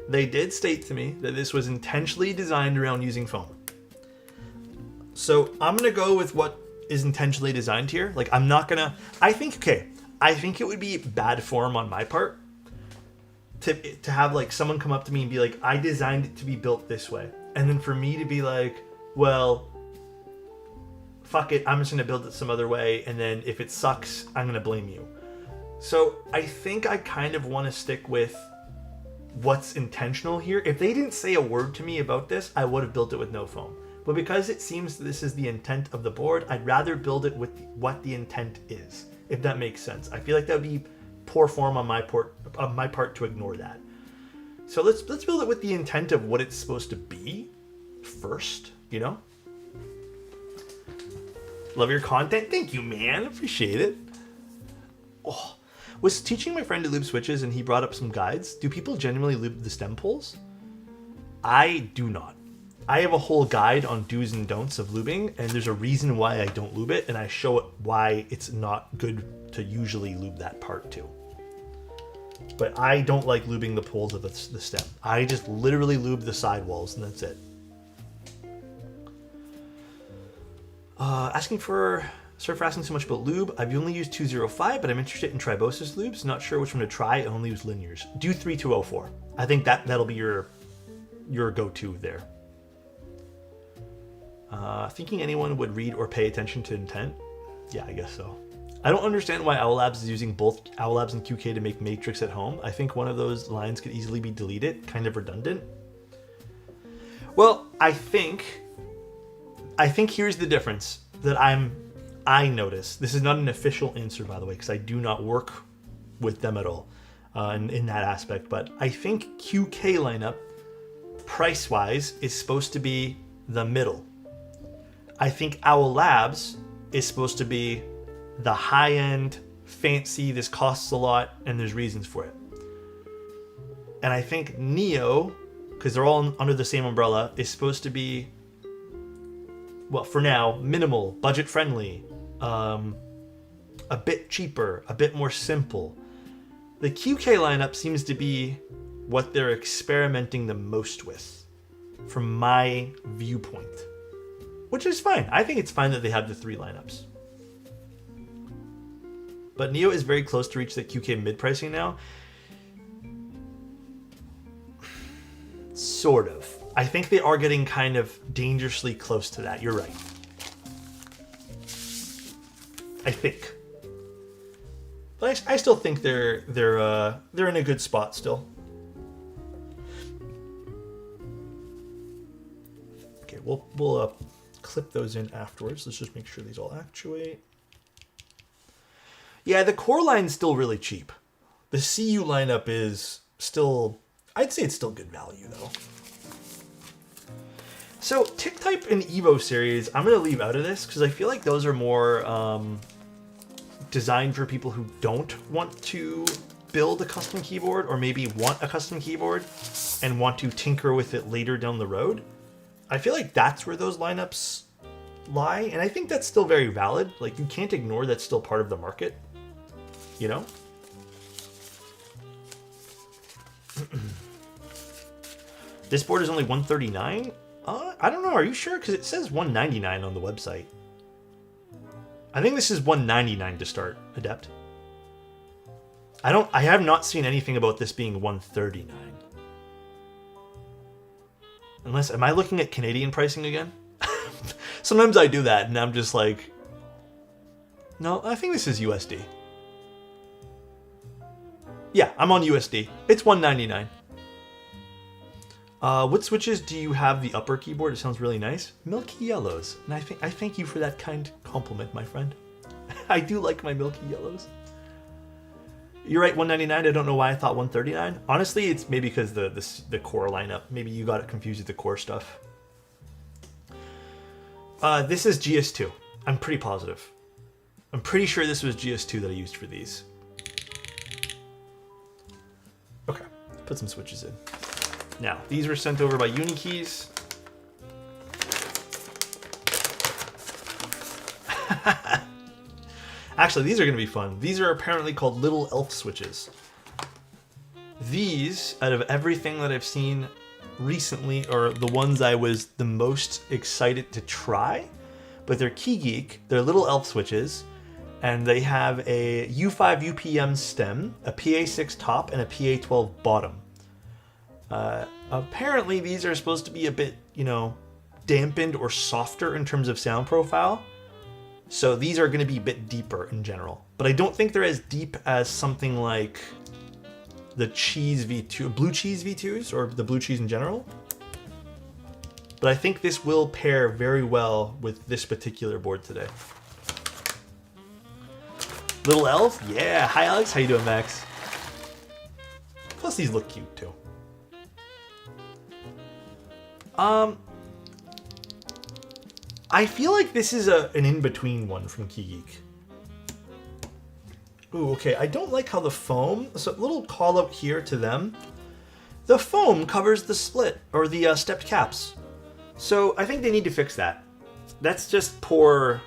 They did state to me that this was intentionally designed around using foam. So I'm gonna go with what is intentionally designed here. Like, I'm not gonna, I think it would be bad form on my part to have like someone come up to me and be like, I designed it to be built this way. And then for me to be like, well, fuck it, I'm just gonna build it some other way, and then if it sucks, I'm gonna blame you. So I think I kind of want to stick with what's intentional here. If they didn't say a word to me about this, I would have built it with no foam. But because it seems this is the intent of the board, I'd rather build it with what the intent is, if that makes sense. I feel like that would be poor form on my part to ignore that. So let's build it with the intent of what it's supposed to be first, you know? Love your content. Thank you, man. Appreciate it. Oh, was teaching my friend to lube switches and he brought up some guides. Do people genuinely lube the stem poles? I do not. I have a whole guide on do's and don'ts of lubing, and there's a reason why I don't lube it, and I show it why it's not good to usually lube that part too. But I don't like lubing the poles of the stem. I just literally lube the sidewalls, and that's it. Sorry for asking so much about lube. I've only used 205, but I'm interested in tribosis lubes. Not sure which one to try. I only use linears. Do 3204. I think that'll be your go-to there. Thinking anyone would read or pay attention to intent? Yeah, I guess so. I don't understand why Owl Labs is using both Owl Labs and QK to make Matrix at home. I think one of those lines could easily be deleted, kind of redundant. Well, I think here's the difference that I notice. This is not an official answer, by the way, because I do not work with them at all in that aspect. But I think QK lineup, price-wise, is supposed to be the middle. I think Owl Labs is supposed to be the high-end, fancy, this costs a lot, and there's reasons for it. And I think Neo, because they're all under the same umbrella, is supposed to be, well, for now, minimal, budget-friendly, a bit cheaper, a bit more simple. The QK lineup seems to be what they're experimenting the most with, from my viewpoint. Which is fine. I think it's fine that they have the 3 lineups. But Neo is very close to reach the QK mid-pricing now. Sort of. I think they are getting kind of dangerously close to that. You're right. I think. But I still think they're in a good spot still. Okay, we'll clip those in afterwards. Let's just make sure these all actuate. Yeah, the core line's still really cheap. The CU lineup is still, I'd say it's still good value though. So Tick Type and Evo series, I'm gonna leave out of this because I feel like those are more designed for people who don't want to build a custom keyboard or maybe want a custom keyboard and want to tinker with it later down the road. I feel like that's where those lineups lie, and I think that's still very valid. Like, you can't ignore that's still part of the market, you know? This board is only $139? I don't know, are you sure? Because it says $199 on the website. I think this is $199 to start, Adept. I have not seen anything about this being $139. Unless, am I looking at Canadian pricing again? Sometimes I do that and I'm just like, no, I think this is USD. Yeah, I'm on USD. It's $199. What switches do you have the upper keyboard? It sounds really nice. Milky yellows. And I thank you for that kind compliment, my friend. I do like my milky yellows. You're right, $199. I don't know why I thought $139. Honestly, it's maybe because the core lineup. Maybe you got it confused with the core stuff. This is GS2. I'm pretty positive. I'm pretty sure this was GS2 that I used for these. Okay, put some switches in. Now, these were sent over by Unikeys. Actually, these are going to be fun. These are apparently called Little Elf switches. These, out of everything that I've seen recently, are the ones I was the most excited to try. But they're Key Geek, they're Little Elf switches, and they have a U5 UPM stem, a PA6 top, and a PA12 bottom. Apparently these are supposed to be a bit, you know, dampened or softer in terms of sound profile. So these are going to be a bit deeper in general. But I don't think they're as deep as something like the cheese V2, blue cheese V2s, or the blue cheese in general. But I think this will pair very well with this particular board today. Little elf, yeah. Hi Alex, how you doing, Max? Plus these look cute too. I feel like this is an in-between one from KeyGeek. Ooh, okay, I don't like how the foam, so a little call out here to them. The foam covers the split, or the stepped caps. So I think they need to fix that. That's just poor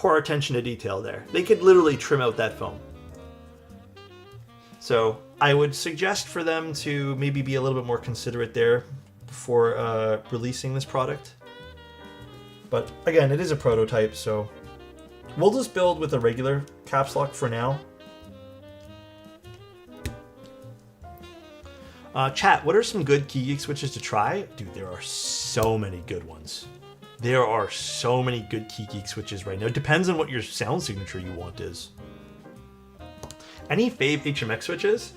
attention to detail there. They could literally trim out that foam. So I would suggest for them to maybe be a little bit more considerate there before releasing this product. But again, it is a prototype, so we'll just build with a regular caps lock for now. Chat, what are some good KeyGeek switches to try? Dude, there are so many good ones. There are so many good KeyGeek switches right now. It depends on what your sound signature you want is. Any fave HMX switches?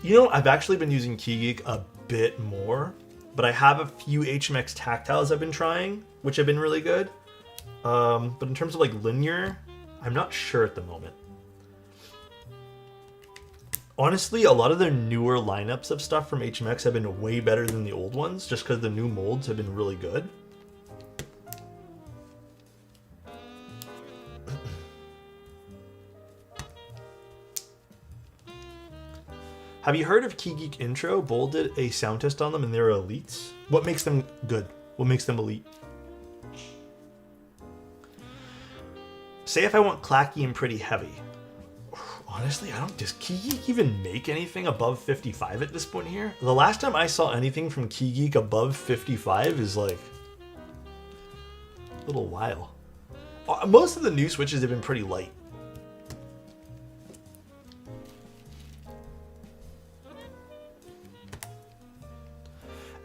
You know, I've actually been using KeyGeek a bit more, but I have a few HMX tactiles I've been trying, which have been really good. But in terms of like linear, I'm not sure at the moment. Honestly, a lot of their newer lineups of stuff from HMX have been way better than the old ones, just because the new molds have been really good. Have you heard of KeyGeek Intro? Bull did a sound test on them and they're elites. What makes them good? What makes them elite? Say if I want clacky and pretty heavy. Honestly, does KeyGeek even make anything above 55 at this point here? The last time I saw anything from KeyGeek above 55 is like a little while. Most of the new switches have been pretty light.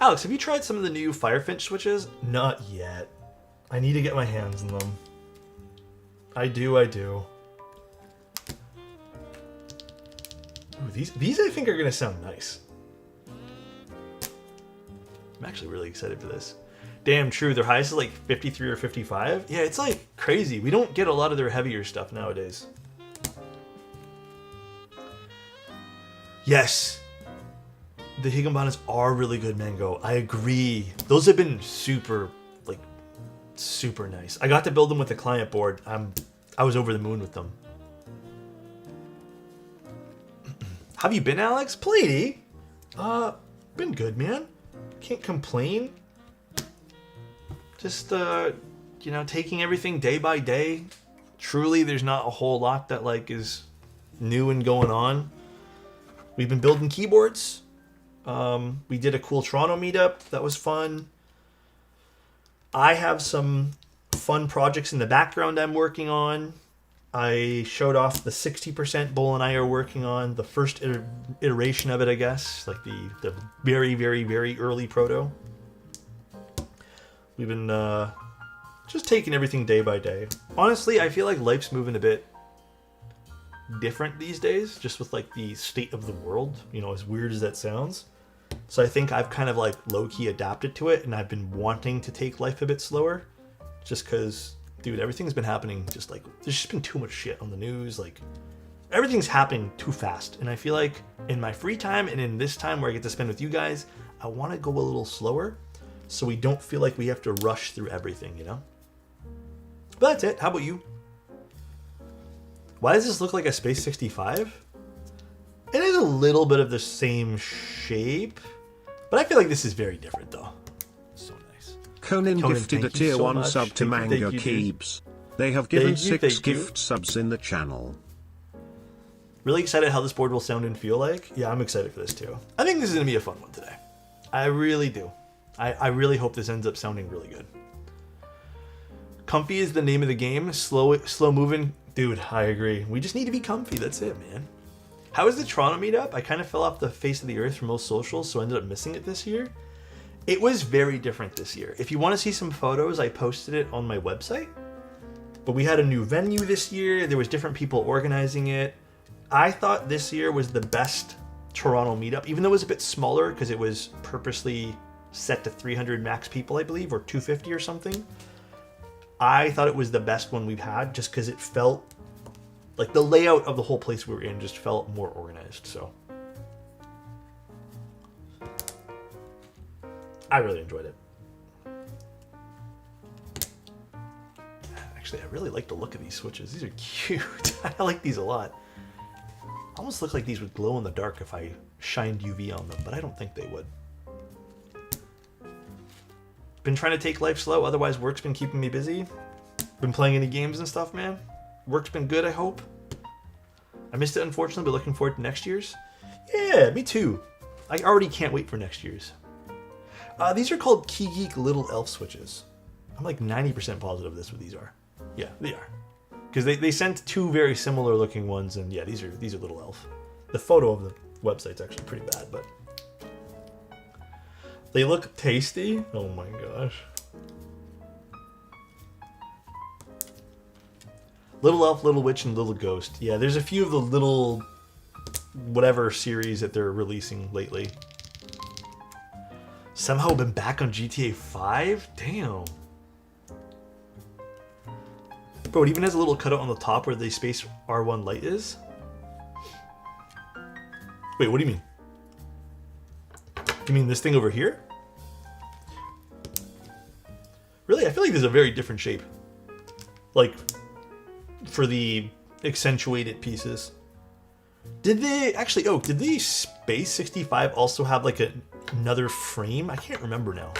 Alex, have you tried some of the new Firefinch switches? Not yet. I need to get my hands on them. I do. Ooh, these I think are gonna sound nice. I'm actually really excited for this. Damn true, their highest is like 53 or 55. Yeah, it's like crazy. We don't get a lot of their heavier stuff nowadays. Yes. The Higginbonas are really good, Mango. I agree. Those have been super nice. I got to build them with a client board. I was over the moon with them. Have you been, Alex? Plenty. Been good, man. Can't complain. Just, you know, taking everything day by day. Truly, there's not a whole lot that, like, is new and going on. We've been building keyboards. We did a cool Toronto meetup. That was fun. I have some fun projects in the background I'm working on. I showed off the 60% Bull and I are working on, the first iteration of it, I guess, like the very, very, very early proto. We've been just taking everything day by day. Honestly, I feel like life's moving a bit different these days, just with like the state of the world, you know, as weird as that sounds. So I think I've kind of like low-key adapted to it, and I've been wanting to take life a bit slower, just because, dude, everything's been happening just like, there's just been too much shit on the news, like, everything's happening too fast, and I feel like in my free time and in this time where I get to spend with you guys, I want to go a little slower, so we don't feel like we have to rush through everything, you know? But that's it. How about you? Why does this look like a Space 65? It is a little bit of the same shape, but I feel like this is very different, though. So nice. Conan gifted a tier 1 sub to Mango Keeps. They have given 6 gift subs in the channel. Really excited how this board will sound and feel like. Yeah, I'm excited for this too. I think this is going to be a fun one today. I really do. I really hope this ends up sounding really good. Comfy is the name of the game. Slow moving. Dude, I agree. We just need to be comfy. That's it, man. How was the Toronto meetup? I kind of fell off the face of the earth for most socials, so I ended up missing it this year. It was very different this year. If you want to see some photos, I posted it on my website. But we had a new venue this year. There was different people organizing it. I thought this year was the best Toronto meetup, even though it was a bit smaller because it was purposely set to 300 max people, I believe, or 250 or something. I thought it was the best one we've had just because it felt like the layout of the whole place we were in just felt more organized. So I really enjoyed it. Actually, I really like the look of these switches. These are cute. I like these a lot. Almost look like these would glow in the dark if I shined UV on them, but I don't think they would. Been trying to take life slow, otherwise work's been keeping me busy. Been playing any games and stuff, man. Work's been good, I hope. I missed it, unfortunately, but looking forward to next year's. Yeah, me too. I already can't wait for next year's. These are called Key Geek Little Elf switches. I'm like 90% positive this what these are. Yeah, they are. Because they sent two very similar looking ones, and yeah, these are Little Elf. The photo of the website's actually pretty bad, but they look tasty. Oh my gosh. Little Elf, Little Witch, and Little Ghost. Yeah, there's a few of the little whatever series that they're releasing lately. Somehow been back on GTA 5? Damn. Bro, it even has a little cutout on the top where the space R1 light is. Wait, what do you mean? You mean this thing over here? Really? I feel like there's a very different shape. Like, for the accentuated pieces. Did they, actually, oh, did the Space 65 also have like another frame? I can't remember now.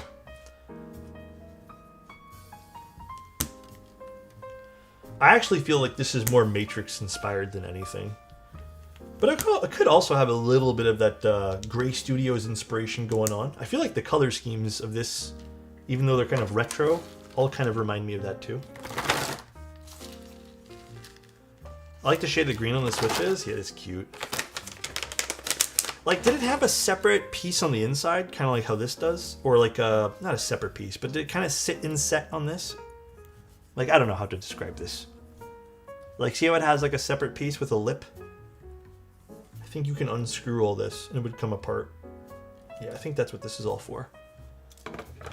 I actually feel like this is more Matrix inspired than anything. But it could also have a little bit of that Gray Studios inspiration going on. I feel like the color schemes of this, even though they're kind of retro, all kind of remind me of that too. I like the shade of green on the switches. Yeah, it's cute. Like, did it have a separate piece on the inside? Kind of like how this does? Or like a, not a separate piece, but did it kind of sit inset on this? Like, I don't know how to describe this. Like, see how it has like a separate piece with a lip? I think you can unscrew all this and it would come apart. Yeah, I think that's what this is all for.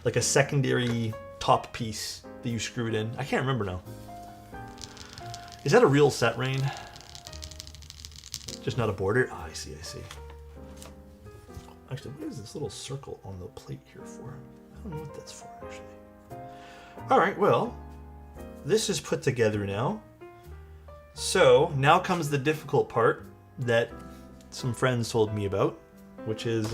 Like a secondary top piece that you screwed in. I can't remember now. Is that a real set, Rain? Just not a border? Oh, I see, I see. Actually, what is this little circle on the plate here for? I don't know what that's for, actually. All right, well, this is put together now. So now comes the difficult part that some friends told me about, which is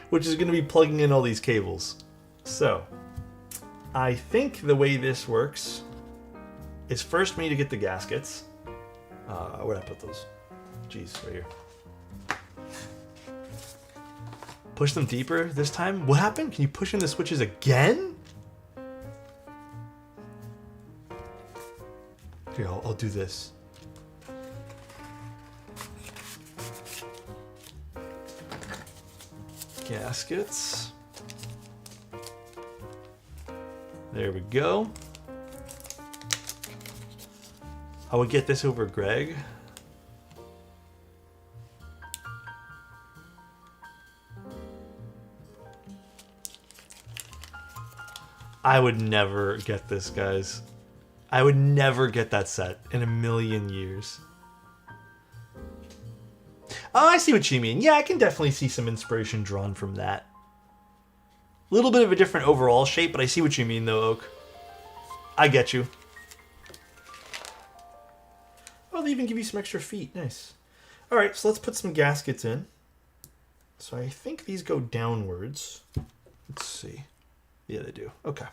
which is going to be plugging in all these cables. So I think the way this works is first we need to get the gaskets. Where'd I put those? Jeez, right here. Push them deeper this time. What happened? Can you push in the switches again? Here, I'll do this. Gaskets. There we go. I would get this over Greg. I would never get this, guys. I would never get that set in a million years. Oh, I see what you mean. Yeah, I can definitely see some inspiration drawn from that. A little bit of a different overall shape, but I see what you mean, though, Oak. I get you. Oh, they even give you some extra feet. Nice. All right, so let's put some gaskets in. So I think these go downwards. Let's see. Yeah, they do. Okay.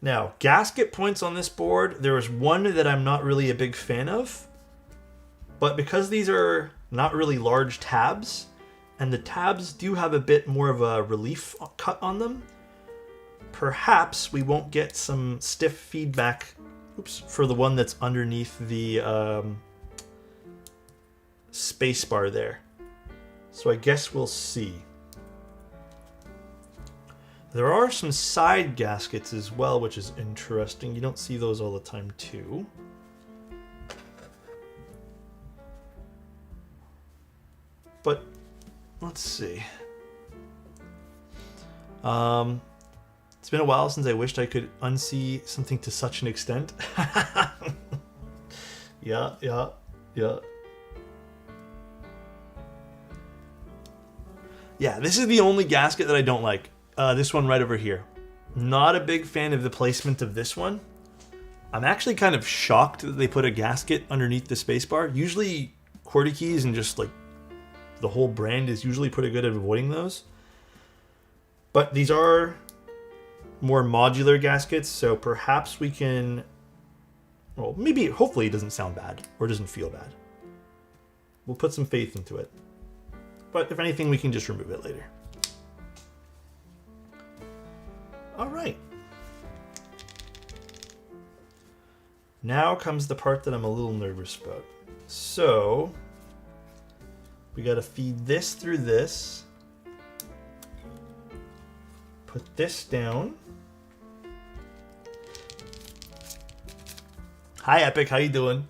Now, gasket points on this board, there is one that I'm not really a big fan of. But because these are not really large tabs, and the tabs do have a bit more of a relief cut on them, perhaps we won't get some stiff feedback, for the one that's underneath the space bar there. So I guess we'll see. There are some side gaskets as well, which is interesting. You don't see those all the time too. But let's see. It's been a while since I wished I could unsee something to such an extent. Yeah. Yeah, this is the only gasket that I don't like. This one right over here. Not a big fan of the placement of this one. I'm actually kind of shocked that they put a gasket underneath the spacebar. Usually QWERTY keys and just like the whole brand is usually pretty good at avoiding those. But these are more modular gaskets, so perhaps we can... Well, maybe, hopefully it doesn't sound bad or doesn't feel bad. We'll put some faith into it. But if anything, we can just remove it later. All right. Now comes the part that I'm a little nervous about. So, we got to feed this through this. Put this down. Hi, Epic. How you doing?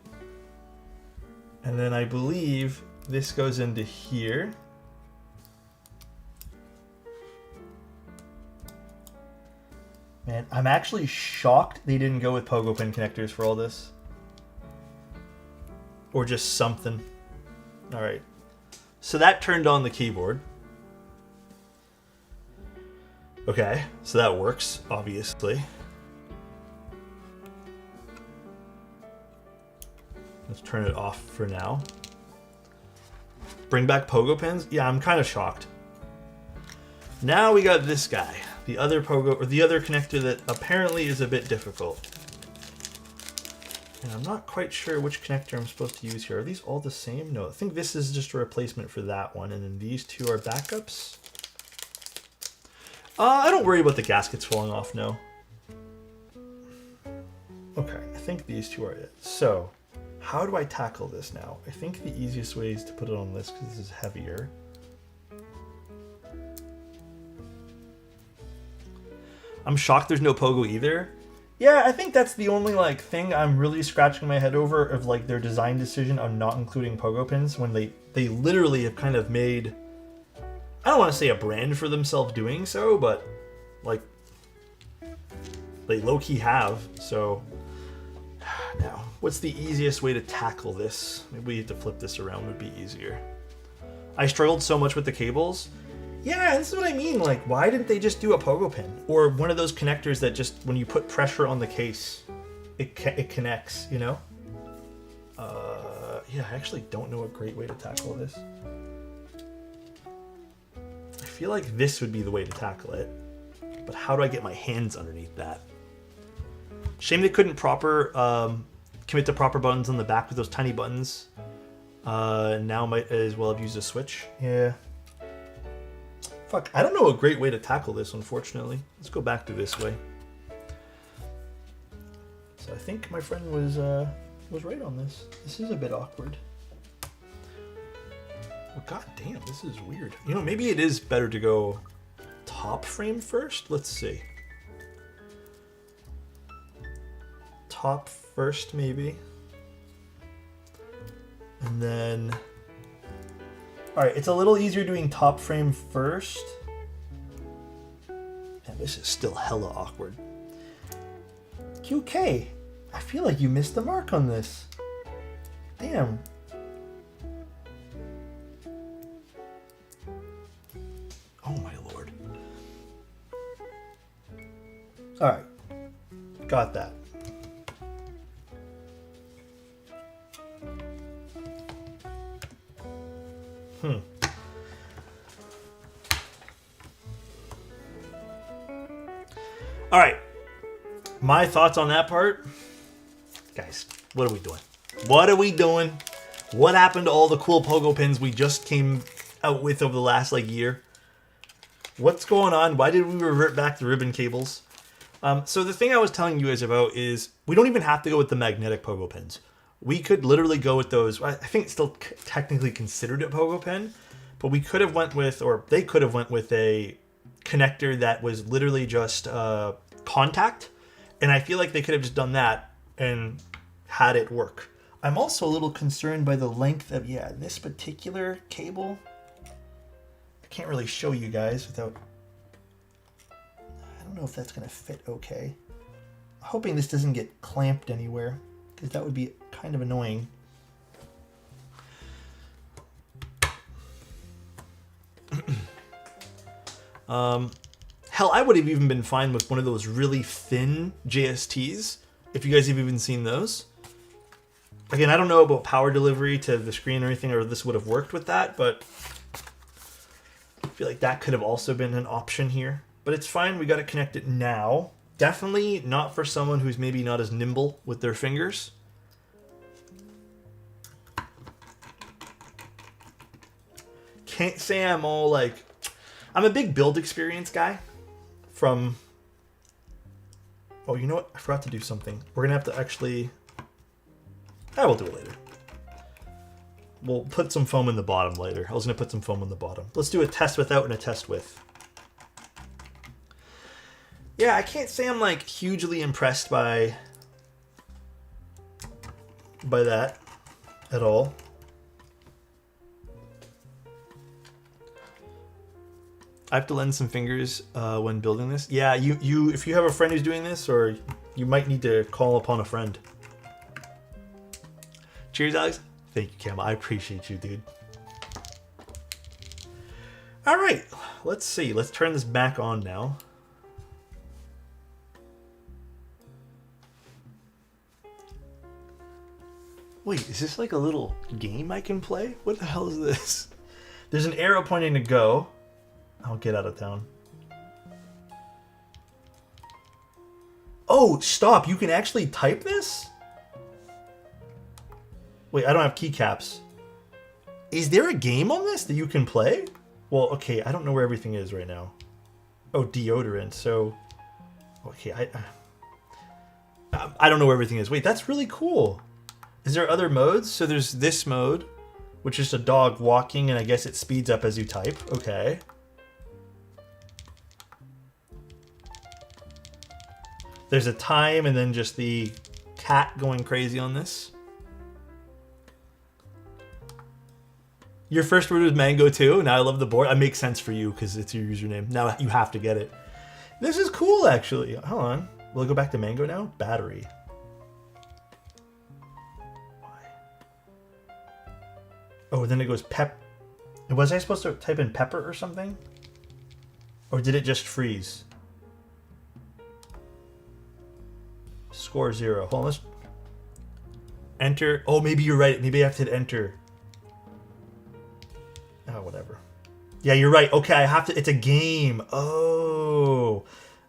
And then I believe this goes into here. Man, I'm actually shocked they didn't go with pogo pin connectors for all this. Or just something. All right. So that turned on the keyboard. Okay, so that works, obviously. Let's turn it off for now. Bring back pogo pins? Yeah, I'm kind of shocked. Now we got this guy. The other pogo, or the other connector that apparently is a bit difficult. And I'm not quite sure which connector I'm supposed to use here. Are these all the same? No, I think this is just a replacement for that one. And then these two are backups. I don't worry about the gaskets falling off, no. Okay, I think these two are it. So, how do I tackle this now? I think the easiest way is to put it on this because this is heavier. I'm shocked there's no pogo either. Yeah, I think that's the only like thing I'm really scratching my head over of like their design decision on not including pogo pins when they literally have kind of made, I don't want to say a brand for themselves doing so, but like they low-key have. So now, what's the easiest way to tackle this? Maybe we have to flip this around, would be easier. I struggled so much with the cables. Yeah, this is what I mean. Like, why didn't they just do a pogo pin? Or one of those connectors that just, when you put pressure on the case, it connects, you know? Yeah, I actually don't know a great way to tackle this. I feel like this would be the way to tackle it. But how do I get my hands underneath that? Shame they couldn't commit to proper buttons on the back with those tiny buttons. Now might as well have used a switch. Yeah. Fuck, I don't know a great way to tackle this, unfortunately. Let's go back to this way. So I think my friend was right on this. This is a bit awkward. Well, god damn, this is weird. You know, maybe it is better to go top frame first. Let's see. Top first, maybe. And then... Alright, it's a little easier doing top frame first. And this is still hella awkward. QK, I feel like you missed the mark on this. Damn. Oh my lord. Alright. Got that. All right, my thoughts on that part. Guys, what are we doing? What are we doing? What happened to all the cool pogo pins we just came out with over the last like year? What's going on? Why did we revert back to ribbon cables? So the thing I was telling you guys about is we don't even have to go with the magnetic pogo pins. We could literally go with those. I think it's still technically considered a pogo pin, but we could have went with, or they could have went with a connector that was literally just contact, and I feel like they could have just done that and had it work. I'm also a little concerned by the length of, this particular cable. I can't really show you guys without... I don't know if that's going to fit okay. I'm hoping this doesn't get clamped anywhere, because that would be kind of annoying. Hell, I would have even been fine with one of those really thin JSTs, if you guys have even seen those. Again, I don't know about power delivery to the screen or anything, or this would have worked with that, but I feel like that could have also been an option here. But it's fine, we got to connect it now. Definitely not for someone who's maybe not as nimble with their fingers. Can't say I'm all like... I'm a big build experience guy from... Oh, you know what? I forgot to do something. We're going to have to actually... we'll do it later. We'll put some foam in the bottom later. I was going to put some foam in the bottom. Let's do a test without and a test with. Yeah, I can't say I'm like hugely impressed by that at all. I have to lend some fingers when building this. Yeah, you if you have a friend who's doing this, or you might need to call upon a friend. Cheers, Alex. Thank you, Cam. I appreciate you, dude. All right, let's see. Let's turn this back on now. Wait, is this like a little game I can play? What the hell is this? There's an arrow pointing to go. I'll get out of town. Oh, stop. You can actually type this? Wait, I don't have keycaps. Is there a game on this that you can play? Well, okay, I don't know where everything is right now. Oh, deodorant. So, okay, I don't know where everything is. Wait, that's really cool. Is there other modes? So there's this mode, which is a dog walking, and I guess it speeds up as you type. Okay. There's a time, and then just the cat going crazy on this. Your first word was mango too. Now I love the board. It makes sense for you because it's your username. Now you have to get it. This is cool, actually. Hold on. Will I go back to mango now? Battery. Why? Oh, then it goes pep. Was I supposed to type in pepper or something? Or did it just freeze? Score 0. Hold on, let's enter. Oh, maybe you're right. Maybe I have to hit enter. Oh, whatever. Yeah, you're right. Okay, I have to. It's a game. Oh.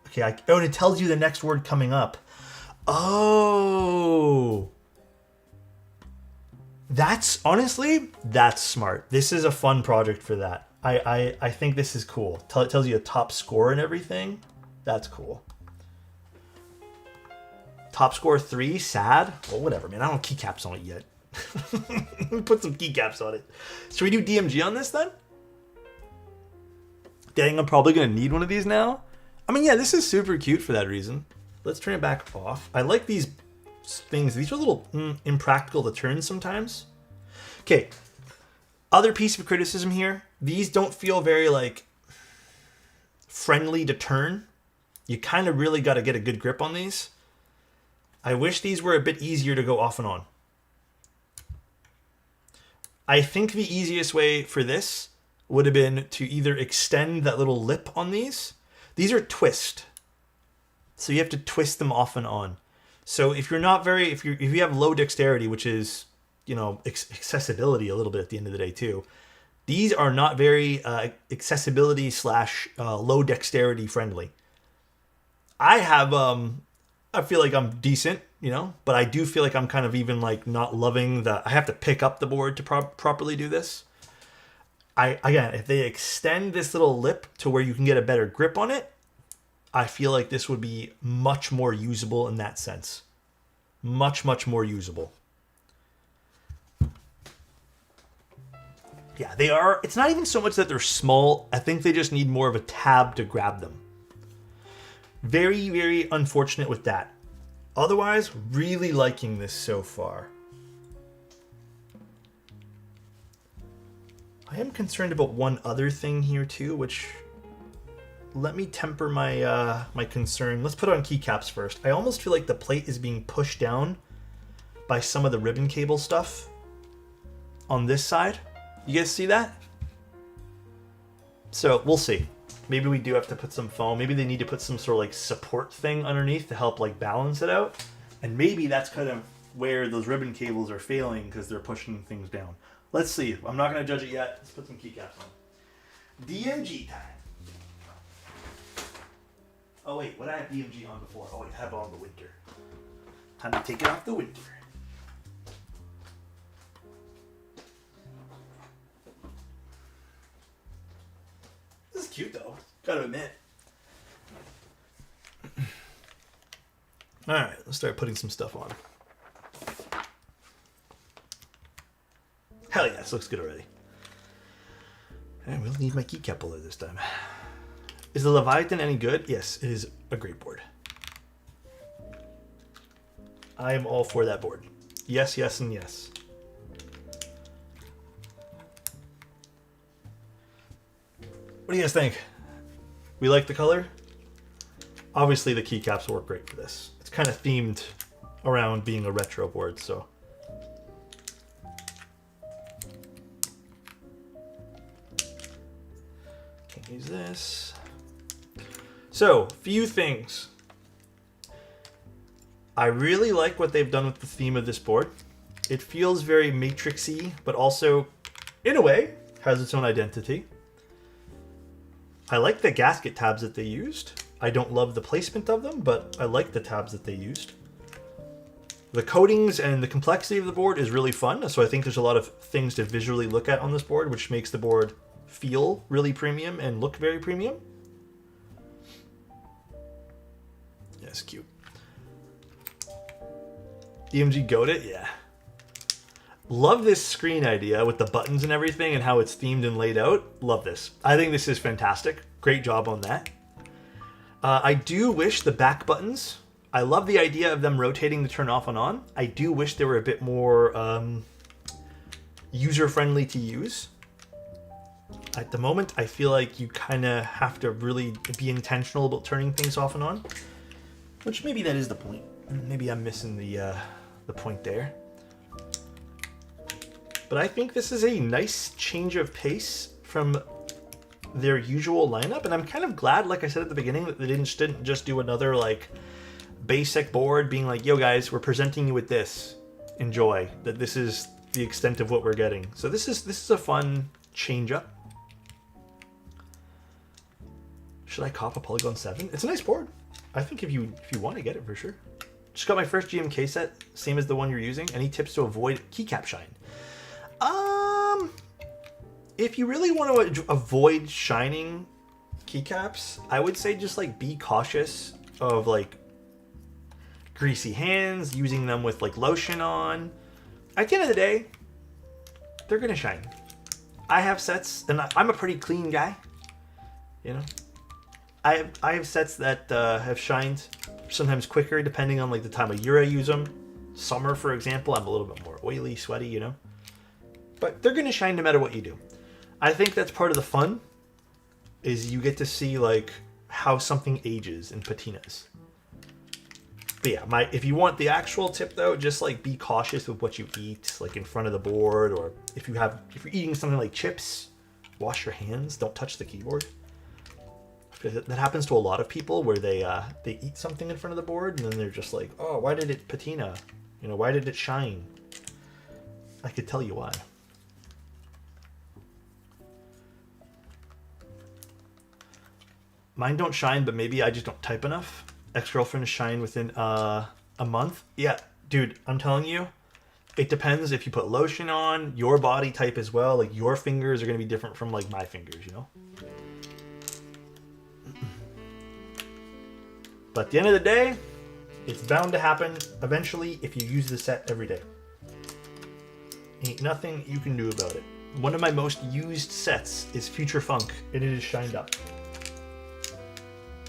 Okay. Oh, and it tells you the next word coming up. Oh. That's honestly, that's smart. This is a fun project for that. I think this is cool. It tells you a top score and everything. That's cool. Top score 3, sad. Well, whatever, man. I don't have keycaps on it yet. Let me put some keycaps on it. Should we do DMG on this then? Dang, I'm probably going to need one of these now. I mean, yeah, this is super cute for that reason. Let's turn it back off. I like these things. These are a little impractical to turn sometimes. Okay. Other piece of criticism here. These don't feel very, like, friendly to turn. You kind of really got to get a good grip on these. I wish these were a bit easier to go off and on. I think the easiest way for this would have been to either extend that little lip on these. These are twist. So you have to twist them off and on. So if you're not very, if you have low dexterity, which is, you know, accessibility a little bit at the end of the day too, these are not very accessibility / low dexterity friendly. I have, I feel like I'm decent, you know, but I do feel like I'm kind of even like not loving I have to pick up the board to properly do this. Again, if they extend this little lip to where you can get a better grip on it, I feel like this would be much more usable in that sense. Much, much more usable. Yeah, they are. It's not even so much that they're small. I think they just need more of a tab to grab them. Very, very unfortunate with that. Otherwise, really liking this so far. I am concerned about one other thing here too, which let me temper my my concern. Let's put on keycaps first. I almost feel like the plate is being pushed down by some of the ribbon cable stuff on this side. You guys see that? So we'll see. Maybe we do have to put some foam. Maybe they need to put some sort of like support thing underneath to help like balance it out. And maybe that's kind of where those ribbon cables are failing because they're pushing things down. Let's see. I'm not going to judge it yet. Let's put some keycaps on. DMG time. Oh wait, what did I have DMG on before? Oh, I have it on the winter. Time to take it off the winter. This is cute though, gotta admit. Alright, let's start putting some stuff on. Hell yeah, this looks good already. And we'll need my keycap puller this time. Is the Leviathan any good? Yes, it is a great board. I am all for that board. Yes, yes, and yes. What do you guys think? We like the color? Obviously the keycaps work great for this. It's kind of themed around being a retro board, so. Can't use this. So, few things. I really like what they've done with the theme of this board. It feels very matrixy, but also, in a way, has its own identity. I like the gasket tabs that they used. I don't love the placement of them, but I like the tabs that they used. The coatings and the complexity of the board is really fun, so I think there's a lot of things to visually look at on this board, which makes the board feel really premium and look very premium. Yeah, it's cute. DMG goated, yeah. Love this screen idea with the buttons and everything and how it's themed and laid out. Love this. I think this is fantastic. Great job on that. I do wish the back buttons, I love the idea of them rotating to turn off and on. I do wish they were a bit more user-friendly to use. At the moment, I feel like you kind of have to really be intentional about turning things off and on, which maybe that is the point. Maybe I'm missing the point there. But I think this is a nice change of pace from their usual lineup, and I'm kind of glad, like I said at the beginning, that they didn't just do another like basic board being like, yo guys, we're presenting you with this. Enjoy. That this is the extent of what we're getting. So this is a fun change up. Should I cop a Polygon 7? It's a nice board. I think if you want to get it for sure. Just got my first GMK set, same as the one you're using. Any tips to avoid keycap shine? If you really want to avoid shining keycaps, I would say just like be cautious of like greasy hands, using them with like lotion on. At the end of the day, they're gonna shine. I have sets, and I'm a pretty clean guy. You know, I have sets that have shined sometimes quicker depending on like the time of year I use them. Summer, for example, I'm a little bit more oily, sweaty, you know. But they're gonna shine no matter what you do. I think that's part of the fun, is you get to see like how something ages in patinas. But yeah, if you want the actual tip though, just like be cautious with what you eat, like in front of the board, or if you're eating something like chips, wash your hands. Don't touch the keyboard. That happens to a lot of people where they eat something in front of the board and then they're just like, oh, why did it patina? You know, why did it shine? I could tell you why. Mine don't shine, but maybe I just don't type enough. Ex-girlfriend shine within a month. Yeah, dude, I'm telling you, it depends if you put lotion on, your body type as well. Like your fingers are going to be different from like my fingers, you know? But at the end of the day, it's bound to happen eventually if you use the set every day. Ain't nothing you can do about it. One of my most used sets is Future Funk, and it is shined up.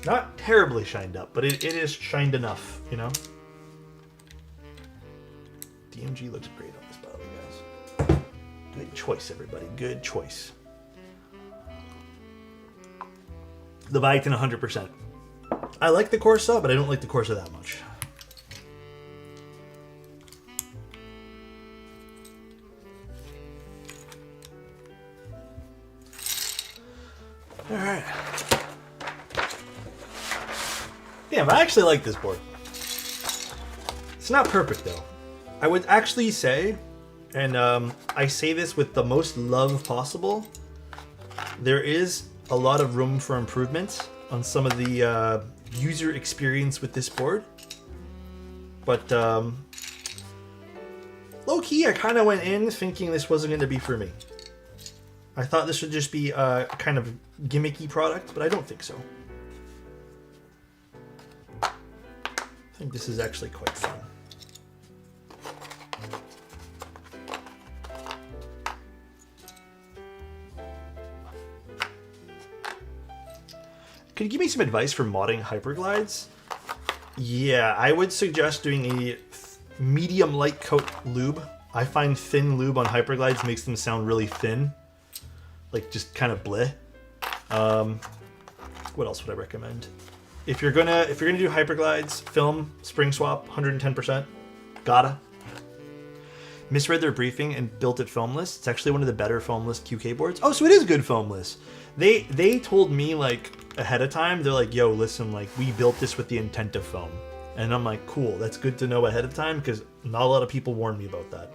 Not terribly shined up, but it is shined enough, you know? DMG looks great on this, by the way, guys. Good choice, everybody. Good choice. Leviathan 100%. I like the Corsa, but I don't like the Corsa that much. Alright. Damn, I actually like this board. It's not perfect, though. I would actually say, and I say this with the most love possible, there is a lot of room for improvement on some of the user experience with this board. But low-key, I kind of went in thinking this wasn't going to be for me. I thought this would just be a kind of gimmicky product, but I don't think so. I think this is actually quite fun. Could you give me some advice for modding hyperglides? Yeah, I would suggest doing a medium light coat lube. I find thin lube on hyperglides makes them sound really thin. Like just kind of bleh. What else would I recommend? If you're gonna do hyperglides, film, spring swap, 110%. Gotta. Misread their briefing and built it foamless. It's actually one of the better foamless QK boards. Oh, so it is good foamless. They told me like ahead of time, they're like, yo, listen, like we built this with the intent of foam. And I'm like, cool, that's good to know ahead of time because not a lot of people warned me about that.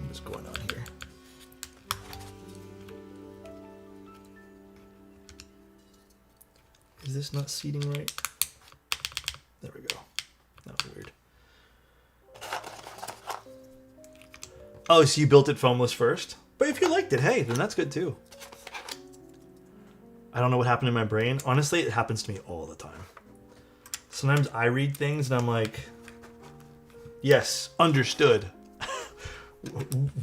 What's going on here? Is this not seating right? There we go. That was weird. Oh, so you built it foamless first? But if you liked it, hey, then that's good too. I don't know what happened in my brain. Honestly, it happens to me all the time. Sometimes I read things and I'm like, yes, understood.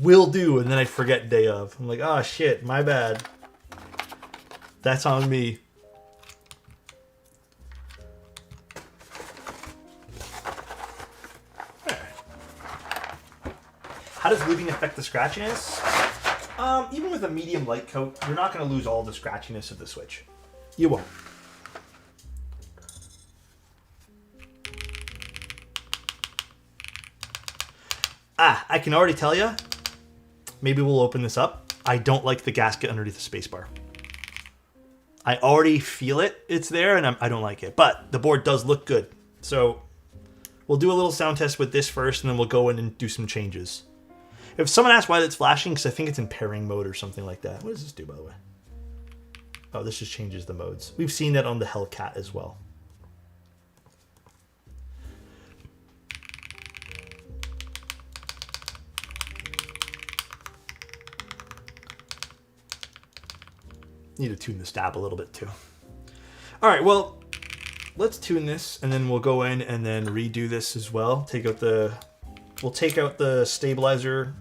Will do, and then I forget day of. I'm like, oh shit, my bad. That's on me. How does lubing affect the scratchiness? Even with a medium light coat, you're not going to lose all the scratchiness of the Switch. You won't. I can already tell you. Maybe we'll open this up. I don't like the gasket underneath the spacebar. I already feel it. It's there, and I don't like it. But the board does look good. So we'll do a little sound test with this first, and then we'll go in and do some changes. If someone asks why it's flashing, because I think it's in pairing mode or something like that. What does this do, by the way? Oh, this just changes the modes. We've seen that on the Hellcat as well. Need to tune the stab a little bit too. All right, well, let's tune this, and then we'll go in and then redo this as well. We'll take out the stabilizer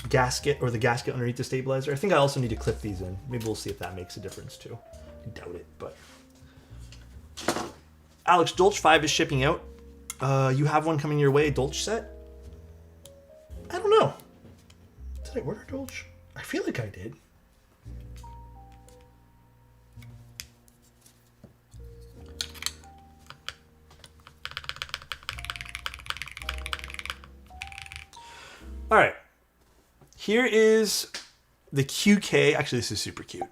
gasket, or the gasket underneath the stabilizer. I think I also need to clip these in. Maybe we'll see if that makes a difference too. I doubt it, but. Alex, Dolch 5 is shipping out. You have one coming your way, Dolch set? I don't know. Did I order Dolch? I feel like I did. All right, here is the QK. Actually, this is super cute.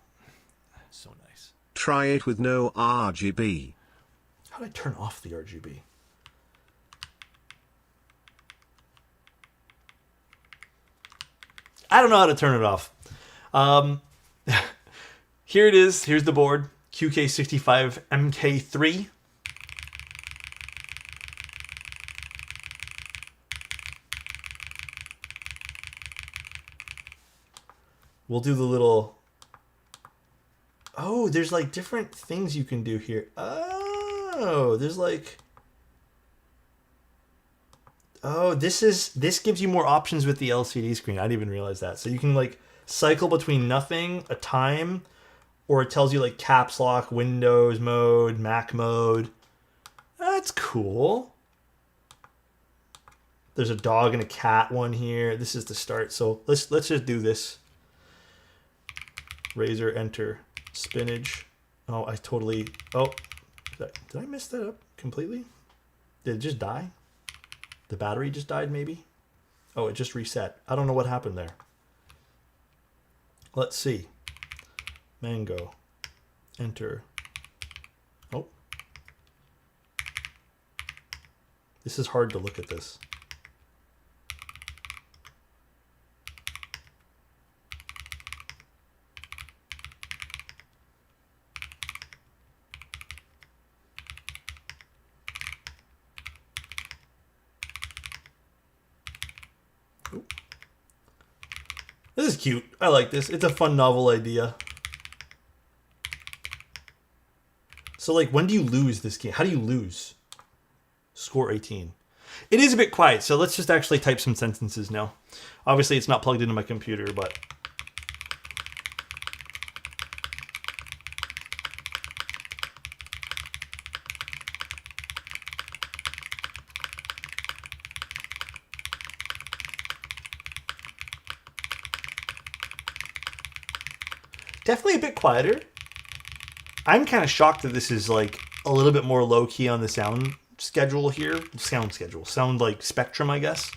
So nice. Try it with no RGB. How do I turn off the RGB? I don't know how to turn it off. Here it is. Here's the board. QK65 Mk3. We'll do the little... Oh, there's like different things you can do here. Oh, there's like... Oh, this gives you more options with the LCD screen. I didn't even realize that. So you can like cycle between nothing, a time, or it tells you like caps lock, Windows mode, Mac mode. That's cool. There's a dog and a cat one here. This is the start. So let's just do this. Razor, enter, spinach. Oh, I totally... Oh, did I mess that up completely? Did it just die? The battery just died, maybe? Oh, it just reset. I don't know what happened there. Let's see. Mango. Enter. Oh. This is hard to look at this. This is cute. I like this. It's a fun novel idea. So, like, when do you lose this game? How do you lose? Score 18. It is a bit quiet, so let's just actually type some sentences now. Obviously, it's not plugged into my computer, but... Definitely a bit quieter. I'm kind of shocked that this is like a little bit more low key on the sound schedule here. Sound like spectrum, I guess.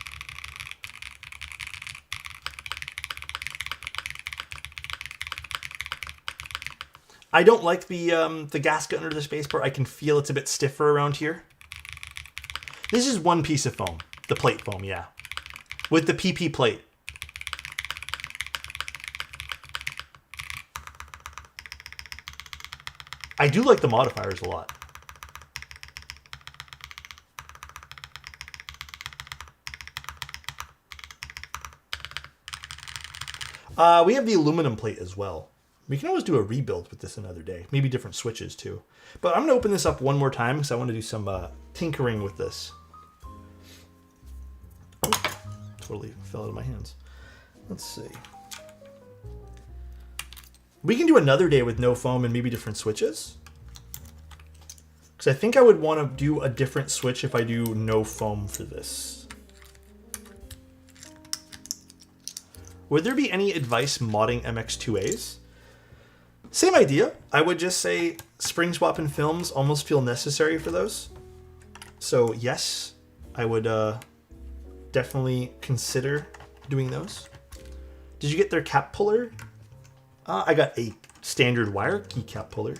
I don't like the gasket under the spacebar. I can feel it's a bit stiffer around here. This is one piece of foam. The plate foam, yeah. With the PP plate. I do like the modifiers a lot. We have the aluminum plate as well. We can always do a rebuild with this another day. Maybe different switches too. But I'm going to open this up one more time because I want to do some tinkering with this. Totally fell out of my hands. Let's see. We can do another day with no foam and maybe different switches. Because I think I would want to do a different switch if I do no foam for this. Would there be any advice modding MX2As? Same idea. I would just say spring swap and films almost feel necessary for those. So yes, I would definitely consider doing those. Did you get their cap puller? I got a standard wire keycap puller.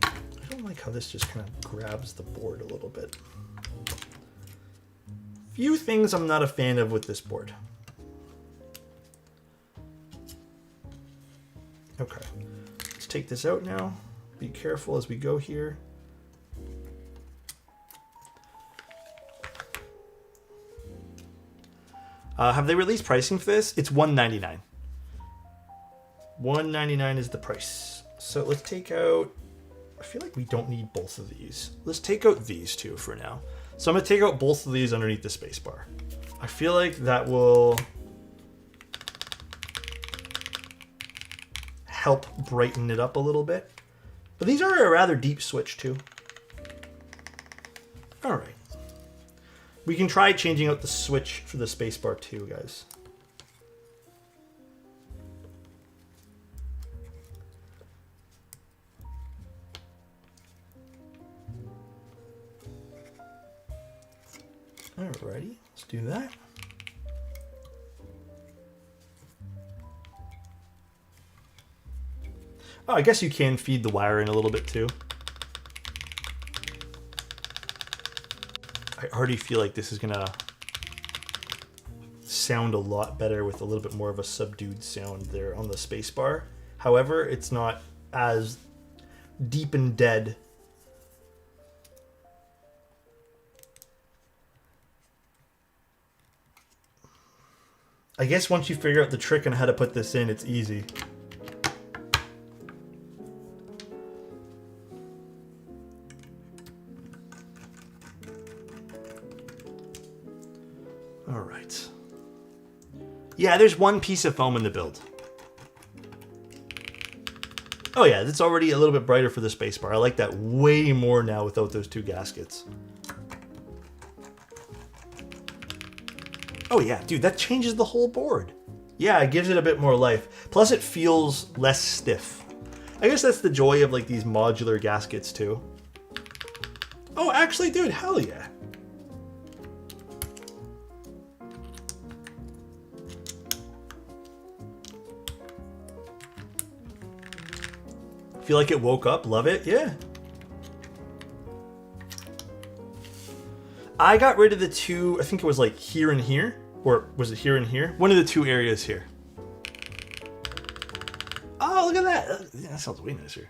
I don't like how this just kind of grabs the board a little bit. Few things I'm not a fan of with this board. Okay, let's take this out now. Be careful as we go here. Have they released pricing for this? It's $199. $199 is the price. So let's take out... I feel like we don't need both of these. Let's take out these two for now. So I'm going to take out both of these underneath the spacebar. I feel like that will help brighten it up a little bit. But these are a rather deep switch too. All right. We can try changing out the switch for the spacebar too, guys. Alrighty, let's do that. Oh, I guess you can feed the wire in a little bit too. I already feel like this is gonna sound a lot better with a little bit more of a subdued sound there on the spacebar. However, it's not as deep and dead. I guess once you figure out the trick on how to put this in, it's easy. All right. Yeah, there's one piece of foam in the build. Oh yeah, it's already a little bit brighter for the spacebar. I like that way more now without those two gaskets. Oh yeah, dude, that changes the whole board. Yeah, it gives it a bit more life. Plus it feels less stiff. I guess that's the joy of like these modular gaskets too. Oh, actually, dude, hell yeah. Feel like it woke up, love it, yeah. I got rid of the two, I think it was like here and here, or was it here and here? One of the two areas here. Oh, look at that. That sounds way nicer.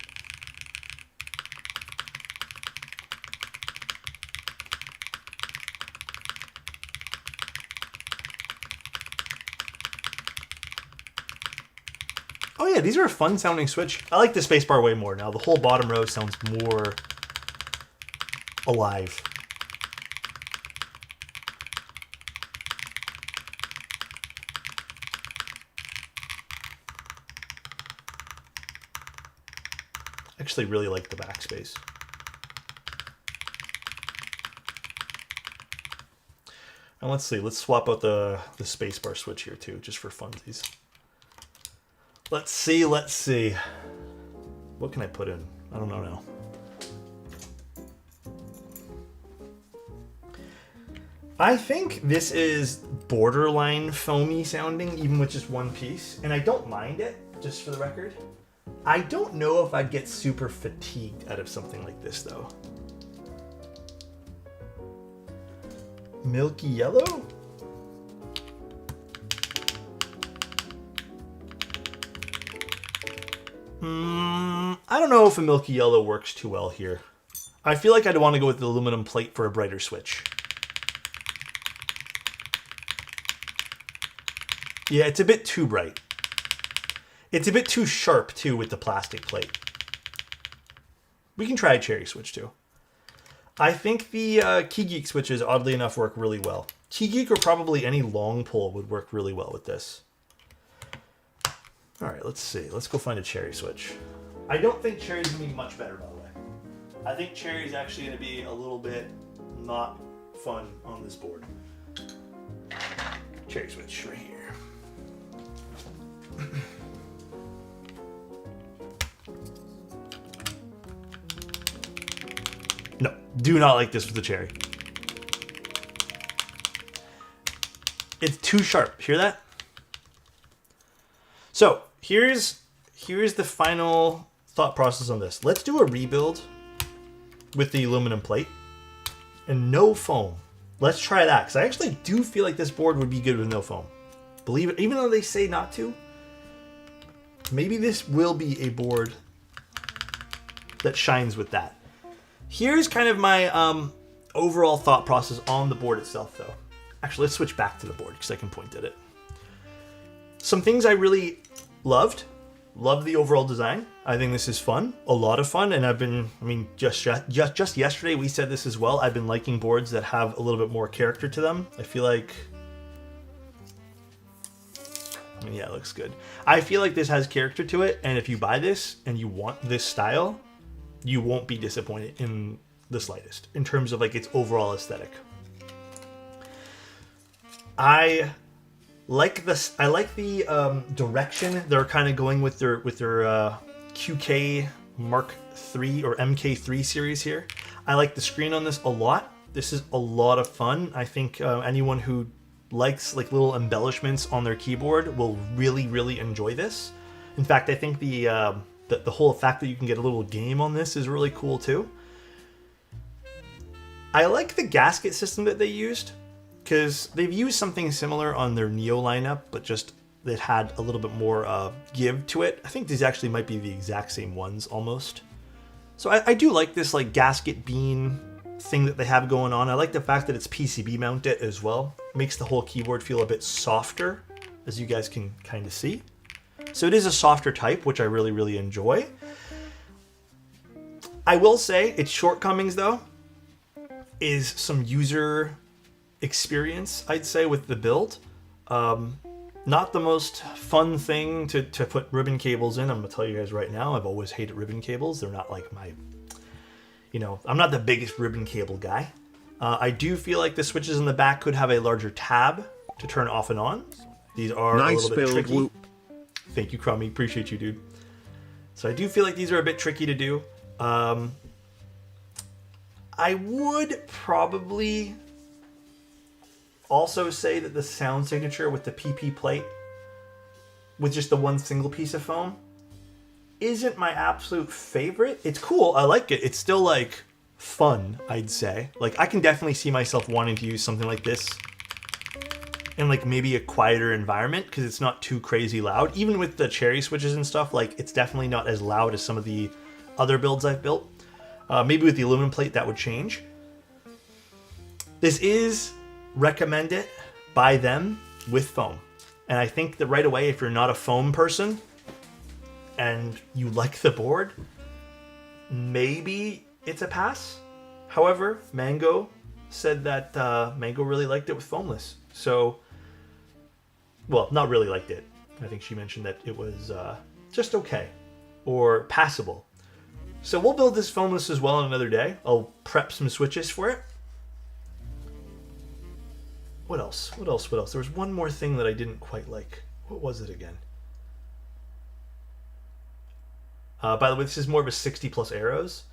Oh yeah, these are a fun sounding switch. I like the spacebar way more now. The whole bottom row sounds more alive. I actually really like the backspace. And let's see, let's swap out the spacebar switch here too, just for funsies. Let's see. What can I put in? I don't know now. I think this is borderline foamy sounding, even with just one piece. And I don't mind it, just for the record. I don't know if I'd get super fatigued out of something like this, though. Milky yellow? I don't know if a milky yellow works too well here. I feel like I'd want to go with the aluminum plate for a brighter switch. Yeah, it's a bit too bright. It's a bit too sharp, too, with the plastic plate. We can try a cherry switch, too. I think the KeyGeek switches, oddly enough, work really well. KeyGeek or probably any long pole would work really well with this. All right, let's see. Let's go find a cherry switch. I don't think cherry's gonna be much better, by the way. I think cherry's actually gonna be a little bit not fun on this board. Cherry switch right here. No, do not like this with the cherry. It's too sharp. Hear that? So here's the final thought process on this. Let's do a rebuild with the aluminum plate and no foam. Let's try that, because I actually do feel like this board would be good with no foam. Believe it, even though they say not to, maybe this will be a board that shines with that. Here's kind of my overall thought process on the board itself, though. Actually, let's switch back to the board, because I can point at it. Some things I really loved. Love the overall design. I think this is fun, a lot of fun, and I've been, I mean, just yesterday we said this as well. I've been liking boards that have a little bit more character to them. I feel like, yeah, it looks good. I feel like this has character to it, and if you buy this and you want this style, you won't be disappointed in the slightest in terms of like its overall aesthetic. I like this. I like the direction they're kind of going with their QK Mark III or Mk3 series here. I like the screen on this a lot. This is a lot of fun. I think anyone who likes like little embellishments on their keyboard will really enjoy this. In fact, I think the whole fact that you can get a little game on this is really cool too. I like the gasket system that they used, because they've used something similar on their Neo lineup, but just it had a little bit more give to it. I think these actually might be the exact same ones almost. So I do like this like gasket bean thing that they have going on. I like the fact that it's PCB mounted as well. Makes the whole keyboard feel a bit softer as you guys can kind of see. So it is a softer type, which I really, really enjoy. I will say its shortcomings, though, is some user experience, I'd say, with the build. Not the most fun thing to put ribbon cables in. I'm going to tell you guys right now, I've always hated ribbon cables. They're not like my, I'm not the biggest ribbon cable guy. I do feel like the switches in the back could have a larger tab to turn off and on. These are nice a little bit tricky. Whoop. Thank you, Crummy. Appreciate you, dude. So I do feel like these are a bit tricky to do. I would probably also say that the sound signature with the PP plate, with just the one single piece of foam, isn't my absolute favorite. It's cool. I like it. It's still like fun, I'd say. Like I can definitely see myself wanting to use something like this in like maybe a quieter environment because it's not too crazy loud. Even with the cherry switches and stuff, like it's definitely not as loud as some of the other builds I've built. Maybe with the aluminum plate that would change. This is recommended by them with foam. And I think that right away, if you're not a foam person and you like the board, maybe it's a pass. However, Mango said that Mango really liked it with foamless. So, well, not really liked it. I think she mentioned that it was just okay or passable. So we'll build this foamless as well on another day. I'll prep some switches for it. What else? What else? What else? There was one more thing that I didn't quite like. What was it again? By the way, this is more of a 60 plus arrows.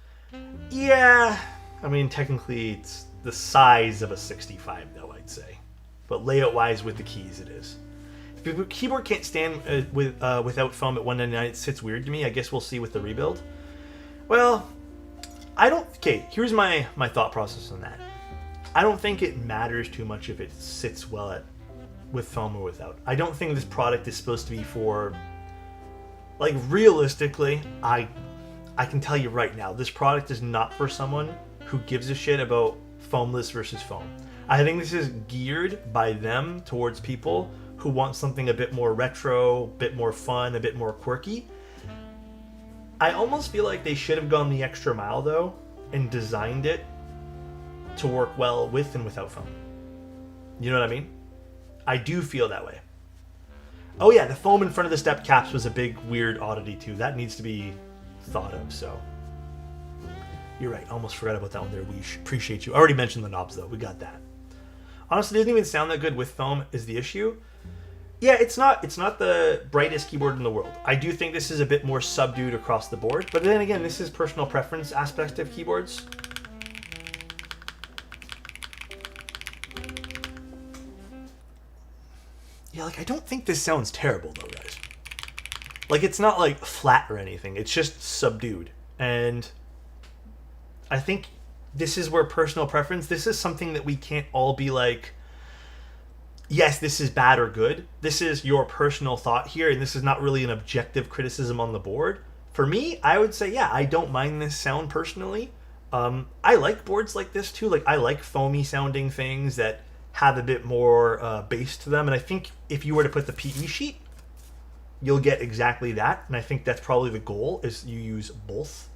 Yeah, I mean, technically it's the size of a 65 though, I'd say. But layout wise with the keys it is. If the keyboard can't stand without foam at 199, it sits weird to me. I guess we'll see with the rebuild. Well, okay, here's my thought process on that. I don't think it matters too much if it sits well with foam or without. I don't think this product is supposed to be for, like, realistically, I can tell you right now, this product is not for someone who gives a shit about foamless versus foam. I think this is geared by them towards people who want something a bit more retro, a bit more fun, a bit more quirky. I almost feel like they should have gone the extra mile, though, and designed it to work well with and without foam. You know what I mean? I do feel that way. Oh yeah, the foam in front of the step caps was a big weird oddity too. That needs to be thought of, so. You're right, almost forgot about that one there. We appreciate you. I already mentioned the knobs though, we got that. Honestly, it doesn't even sound that good with foam is the issue. Yeah, it's not the brightest keyboard in the world. I do think this is a bit more subdued across the board, but then again, this is personal preference aspect of keyboards. Yeah, like I don't think this sounds terrible though, guys. Like it's not like flat or anything. It's just subdued. And I think this is where personal preference, this is something that we can't all be like, yes, this is bad or good. This is your personal thought here, and this is not really an objective criticism on the board. For me, I would say, yeah, I don't mind this sound personally. I like boards like this too. Like I like foamy sounding things that have a bit more bass to them. And I think if you were to put the PE sheet, you'll get exactly that. And I think that's probably the goal, is you use both.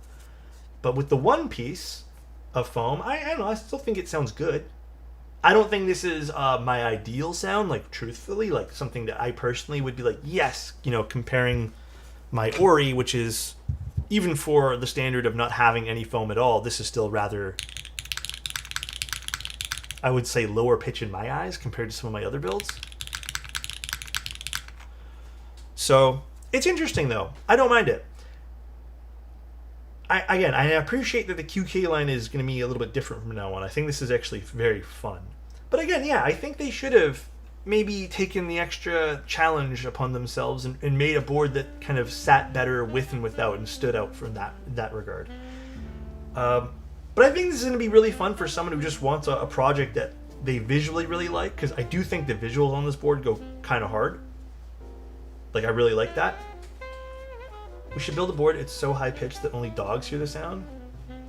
But with the one piece of foam, I don't know, I still think it sounds good. I don't think this is my ideal sound, like truthfully, like something that I personally would be like, yes, comparing my Ori, which is, even for the standard of not having any foam at all, this is still rather, I would say, lower pitch in my eyes compared to some of my other builds. So it's interesting though. I don't mind it. I appreciate that the QK line is going to be a little bit different from now on. I think this is actually very fun. But again, yeah, I think they should have maybe taken the extra challenge upon themselves and made a board that kind of sat better with and without and stood out from that regard. But I think this is going to be really fun for someone who just wants a project that they visually really like, because I do think the visuals on this board go kind of hard. Like, I really like that. We should build a board. It's so high-pitched that only dogs hear the sound.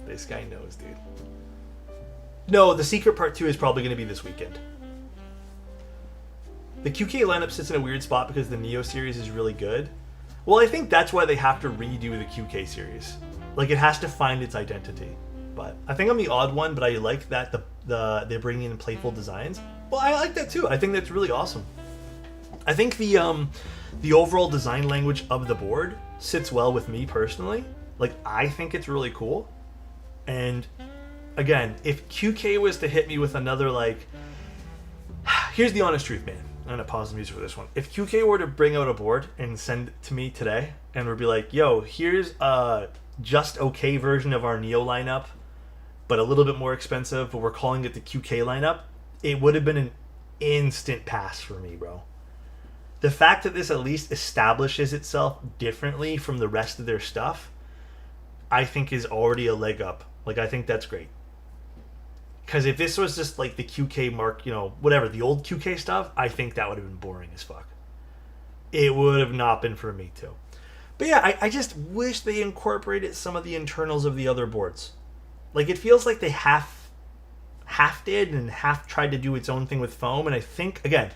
This guy knows, dude. No, the secret part 2 is probably going to be this weekend. The QK lineup sits in a weird spot because the Neo series is really good. Well, I think that's why they have to redo the QK series. Like, it has to find its identity. But I think I'm the odd one, but I like that they're bringing in playful designs. Well, I like that too. I think that's really awesome. I think the overall design language of the board sits well with me personally. Like, I think it's really cool. And again, if QK was to hit me with another, like, here's the honest truth, man. I'm gonna pause the music for this one. If QK were to bring out a board and send it to me today, and would be like, yo, here's a just okay version of our Neo lineup, but a little bit more expensive, but we're calling it the QK lineup, it would have been an instant pass for me, bro. The fact that this at least establishes itself differently from the rest of their stuff, I think is already a leg up. Like, I think that's great. Because if this was just like the QK Mark, you know, whatever, the old QK stuff, I think that would have been boring as fuck. It would have not been for me too. But yeah, I just wish they incorporated some of the internals of the other boards. Like, it feels like they half did and half tried to do its own thing with foam. And I think, again,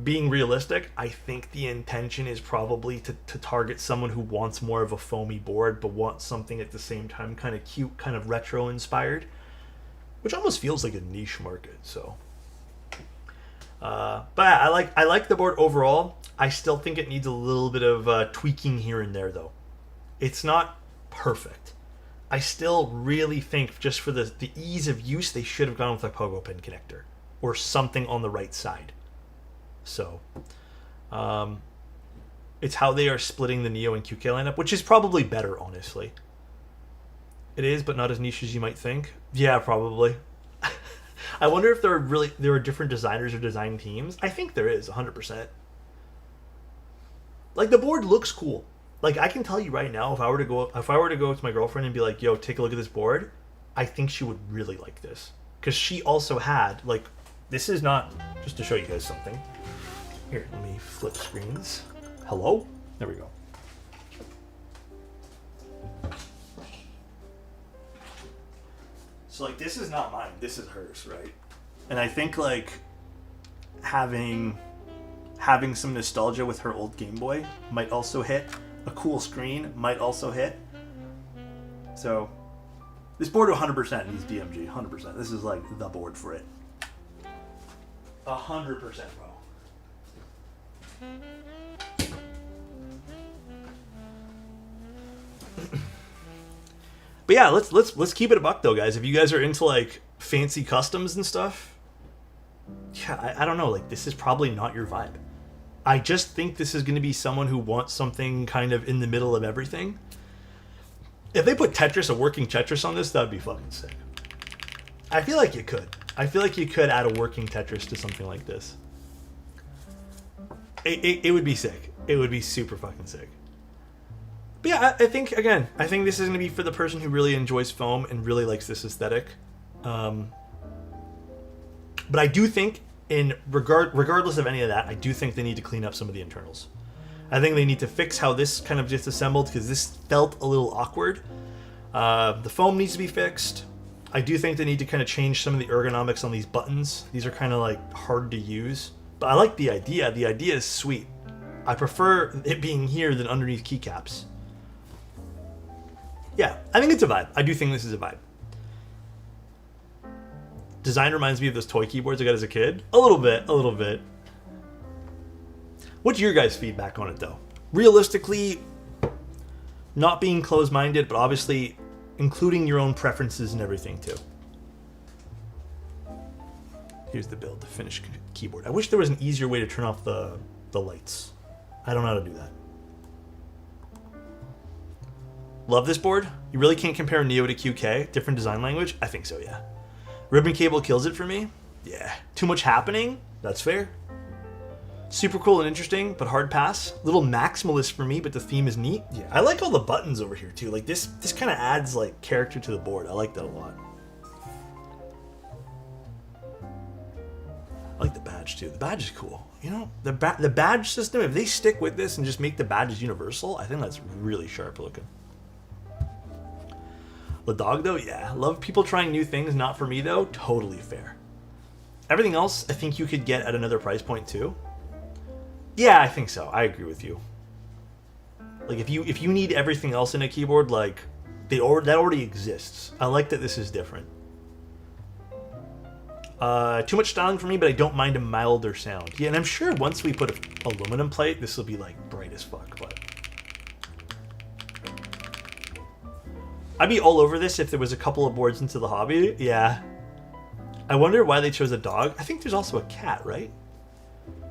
being realistic, I think the intention is probably to target someone who wants more of a foamy board, but wants something at the same time kind of cute, kind of retro inspired. Which almost feels like a niche market. So, but I like the board overall. I still think it needs a little bit of tweaking here and there, though. It's not perfect. I still really think just for the ease of use, they should have gone with a pogo pin connector or something on the right side. So, it's how they are splitting the Neo and QK lineup, which is probably better, honestly. It is, but not as niche as you might think. Yeah, probably. I wonder if there are different designers or design teams. I think there is, 100%. Like, the board looks cool. Like, I can tell you right now, if I were to go to my girlfriend and be like, "Yo, take a look at this board," I think she would really like this, because she also had, like, this is not just to show you guys something. Here, let me flip screens. Hello? There we go. So, like, this is not mine. This is hers, right? And I think, like, having some nostalgia with her old Game Boy might also hit. A cool screen might also hit. So, this board 100% needs DMG. 100%. This is, like, the board for it. 100%, bro. But yeah, let's keep it a buck though, guys. If you guys are into like fancy customs and stuff, yeah, I don't know. Like, this is probably not your vibe. I just think this is going to be someone who wants something kind of in the middle of everything. If they put Tetris, a working Tetris on this, that'd be fucking sick. I feel like you could. I feel like you could add a working Tetris to something like this. It would be sick. It would be super fucking sick. But yeah, I think this is going to be for the person who really enjoys foam and really likes this aesthetic. But I do think, regardless of any of that, I do think they need to clean up some of the internals. I think they need to fix how this kind of disassembled, because this felt a little awkward. The foam needs to be fixed. I do think they need to kind of change some of the ergonomics on these buttons. These are kind of like hard to use. But I like the idea. The idea is sweet. I prefer it being here than underneath keycaps. Yeah, I think it's a vibe. I do think this is a vibe. Design reminds me of those toy keyboards I got as a kid. A little bit. What's your guys' feedback on it, though? Realistically, not being closed-minded, but obviously including your own preferences and everything, too. Here's the build, the finished keyboard. I wish there was an easier way to turn off the lights. I don't know how to do that. Love this board. You really can't compare Neo to QK. Different design language? I think so, yeah. Ribbon cable kills it for me? Yeah. Too much happening? That's fair. Super cool and interesting, but hard pass. Little maximalist for me, but the theme is neat. Yeah, I like all the buttons over here, too. Like, this kind of adds, like, character to the board. I like that a lot. I like the badge, too. The badge is cool. You know, the badge system, if they stick with this and just make the badges universal, I think that's really sharp looking. The dog, though, yeah. Love people trying new things. Not for me, though. Totally fair. Everything else, I think you could get at another price point, too. Yeah, I think so. I agree with you. Like if you need everything else in a keyboard, like that already exists. I like that this is different. Too much styling for me, but I don't mind a milder sound. Yeah, and I'm sure once we put a aluminum plate, this will be like bright as fuck. But I'd be all over this if there was a couple of boards into the hobby. Yeah. I wonder why they chose a dog. I think there's also a cat, right?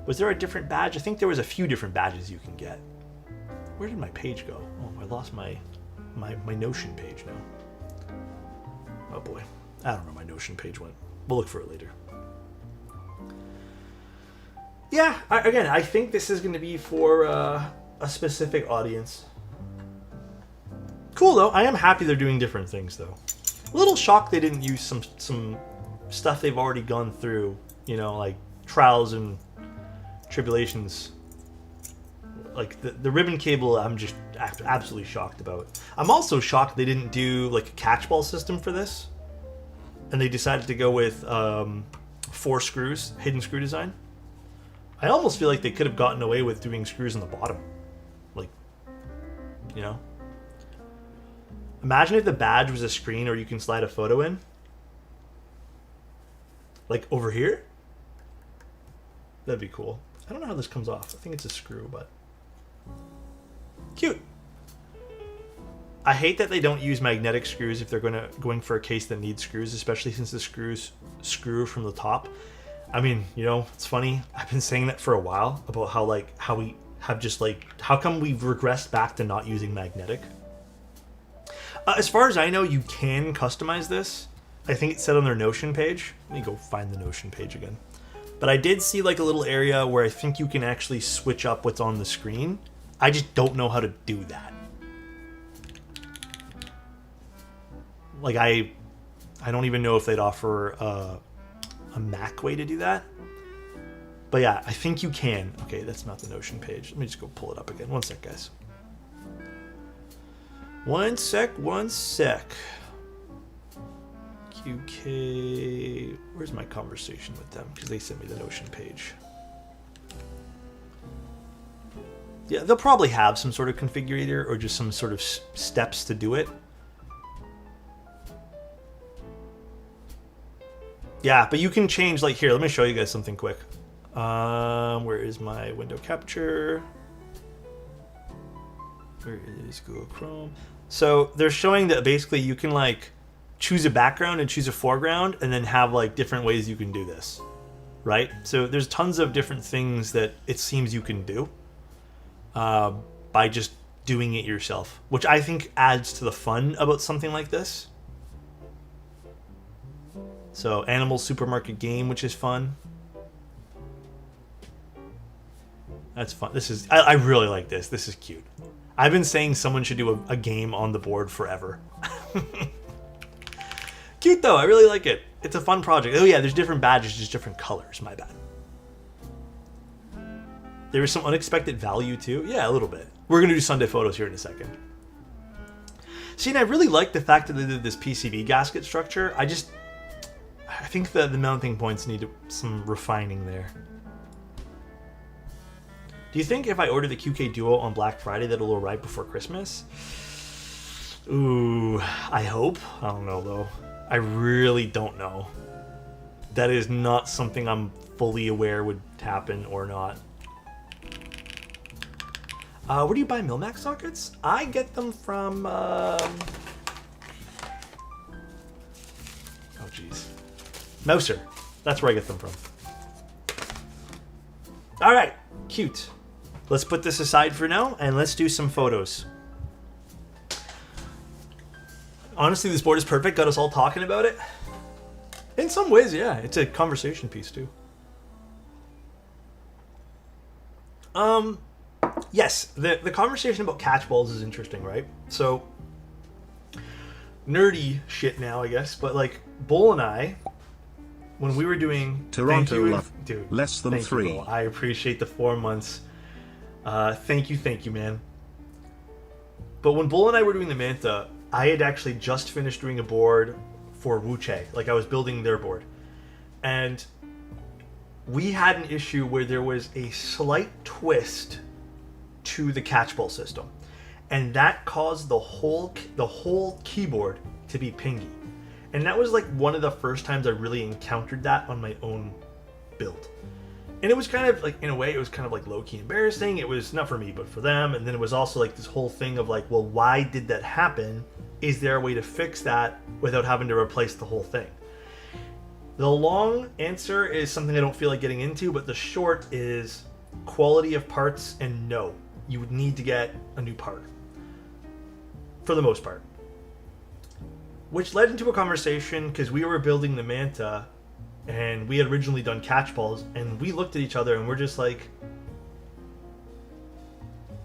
Was there a different badge? I think there was a few different badges you can get. Where did my page go? Oh, I lost my Notion page now. Oh boy. I don't know where my Notion page went. We'll look for it later. Yeah, again, I think this is going to be for a specific audience. Cool, though. I am happy they're doing different things, though. A little shocked they didn't use some stuff they've already gone through, you know, like trials and tribulations. Like the ribbon cable, I'm just absolutely shocked about. I'm also shocked they didn't do like a catchball system for this, and they decided to go with 4 screws, hidden screw design. I almost feel like they could have gotten away with doing screws on the bottom, like, you know. Imagine if the badge was a screen or you can slide a photo in, like over here. That'd be cool. I don't know how this comes off. I think it's a screw, but cute. I hate that they don't use magnetic screws if they're going for a case that needs screws, especially since the screws screw from the top. I mean, you know, it's funny. I've been saying that for a while about how we have just how come we've regressed back to not using magnetic. As far as I know, you can customize this. I think it said on their Notion page. Let me go find the Notion page again. But I did see like a little area where I think you can actually switch up what's on the screen. I just don't know how to do that. Like I don't even know if they'd offer a Mac way to do that. But yeah, I think you can. Okay, that's not the Notion page. Let me just go pull it up again. One sec, guys. One sec. QK... Where's my conversation with them? Because they sent me the Notion page. Yeah, they'll probably have some sort of configurator or just some sort of steps to do it. Yeah, but you can change, like, here, let me show you guys something quick. Where is my window capture? Where is Google Chrome? So they're showing that basically you can like choose a background and choose a foreground and then have like different ways you can do this, right? So there's tons of different things that it seems you can do by just doing it yourself, which I think adds to the fun about something like this. So Animal Supermarket Game, which is fun. That's fun. This is, I really like this. This is cute. I've been saying someone should do a game on the board forever. Cute though, I really like it. It's a fun project. Oh yeah, there's different badges, just different colors, my bad. There is some unexpected value too. Yeah, a little bit. We're gonna do Sunday photos here in a second. See, and I really like the fact that they did this PCB gasket structure. I think the mounting points need some refining there. Do you think if I order the QK Duo on Black Friday that it'll arrive before Christmas? Ooh, I hope. I don't know though. I really don't know. That is not something I'm fully aware would happen or not. Where do you buy Milmax sockets? I get them from... Oh jeez. Mouser. That's where I get them from. Alright, cute. Let's put this aside for now, and let's do some photos. Honestly, this board is perfect. Got us all talking about it. In some ways, yeah. It's a conversation piece, too. Yes, the conversation about catchballs is interesting, right? So, nerdy shit now, I guess, but, like, Bull and I, when we were doing... Toronto love. Dude, less than 3. You, I appreciate the 4 months. Thank you, man. But when Bull and I were doing the Manta, I had actually just finished doing a board for Wuche. Like, I was building their board. And we had an issue where there was a slight twist to the catchball system, and that caused the whole keyboard to be pingy. And that was like one of the first times I really encountered that on my own build. And it was kind of like, in a way, it was kind of like low-key embarrassing. It was not for me, but for them. And then it was also like this whole thing of like, well, why did that happen? Is there a way to fix that without having to replace the whole thing? The long answer is something I don't feel like getting into, but the short is quality of parts, and no, you would need to get a new part. For the most part. Which led into a conversation, because we were building the Manta, and we had originally done catchballs, and we looked at each other and we're just like,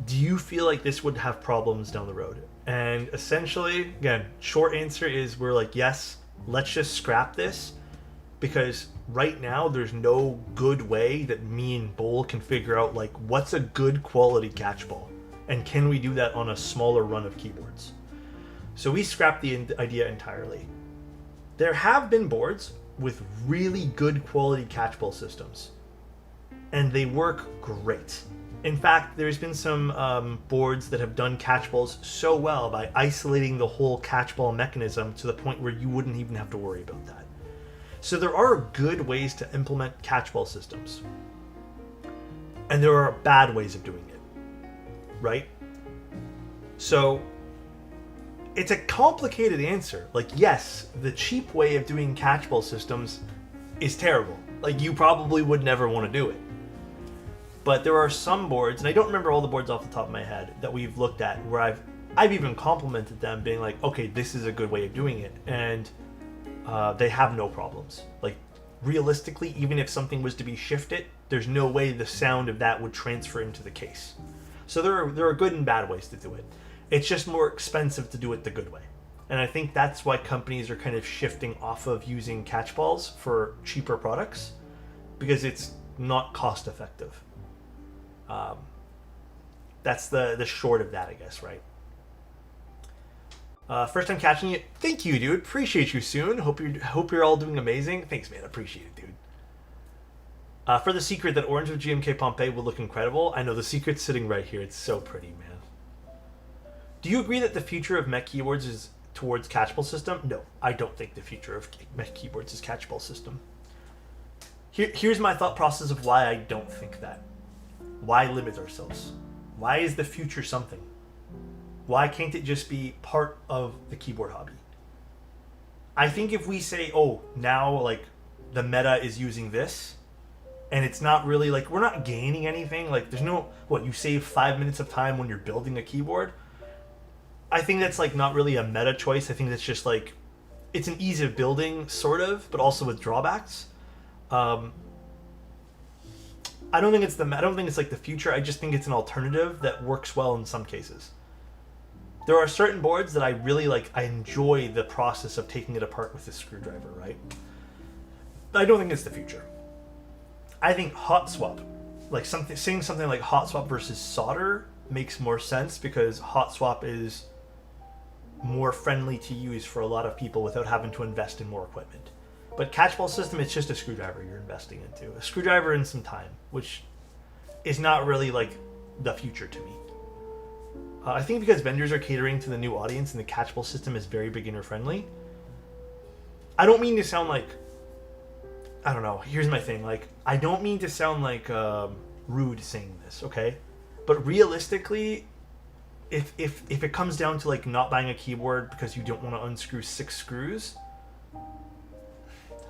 do you feel like this would have problems down the road? And essentially, again, short answer is we're like, yes, let's just scrap this, because right now there's no good way that me and Bull can figure out like what's a good quality catchball, and can we do that on a smaller run of keyboards. So we scrapped the idea entirely. There have been boards with really good quality catchball systems, and they work great. In fact, there's been some boards that have done catchballs so well by isolating the whole catchball mechanism to the point where you wouldn't even have to worry about that. So there are good ways to implement catchball systems, and there are bad ways of doing it, right? So it's a complicated answer. Like, yes, the cheap way of doing catchball systems is terrible. Like, you probably would never want to do it. But there are some boards, and I don't remember all the boards off the top of my head, that we've looked at where I've even complimented them, being like, okay, this is a good way of doing it, and they have no problems. Like, realistically, even if something was to be shifted, there's no way the sound of that would transfer into the case. So there are good and bad ways to do it. It's just more expensive to do it the good way. And I think that's why companies are kind of shifting off of using catchballs for cheaper products, because it's not cost effective. That's the short of that, I guess, right? First time catching you. Thank you, dude. Appreciate you soon. Hope you're all doing amazing. Thanks, man. Appreciate it, dude. For the secret that orange with GMK Pompeii will look incredible. I know the secret's sitting right here. It's so pretty, man. Do you agree that the future of mech keyboards is towards catchball system? No, I don't think the future of mech keyboards is catchball system. Here's my thought process of why I don't think that. Why limit ourselves? Why is the future something? Why can't it just be part of the keyboard hobby? I think if we say, oh, now like the meta is using this, and it's not really like, we're not gaining anything. Like there's no, you save 5 minutes of time when you're building a keyboard. I think that's like not really a meta choice. I think that's just like, it's an ease of building sort of, but also with drawbacks. I don't think it's like the future. I just think it's an alternative that works well in some cases. There are certain boards that I really like. I enjoy the process of taking it apart with a screwdriver, right? But I don't think it's the future. I think hot swap, like saying something like hot swap versus solder makes more sense, because hot swap is more friendly to use for a lot of people without having to invest in more equipment. But catchball system, it's just a screwdriver you're investing into. A screwdriver and some time, which is not really like the future to me. I think because vendors are catering to the new audience and the catchball system is very beginner friendly. I don't mean to sound like, I don't know, here's my thing. Like, I don't mean to sound like rude saying this, okay? But realistically, if it comes down to like not buying a keyboard because you don't want to unscrew 6 screws,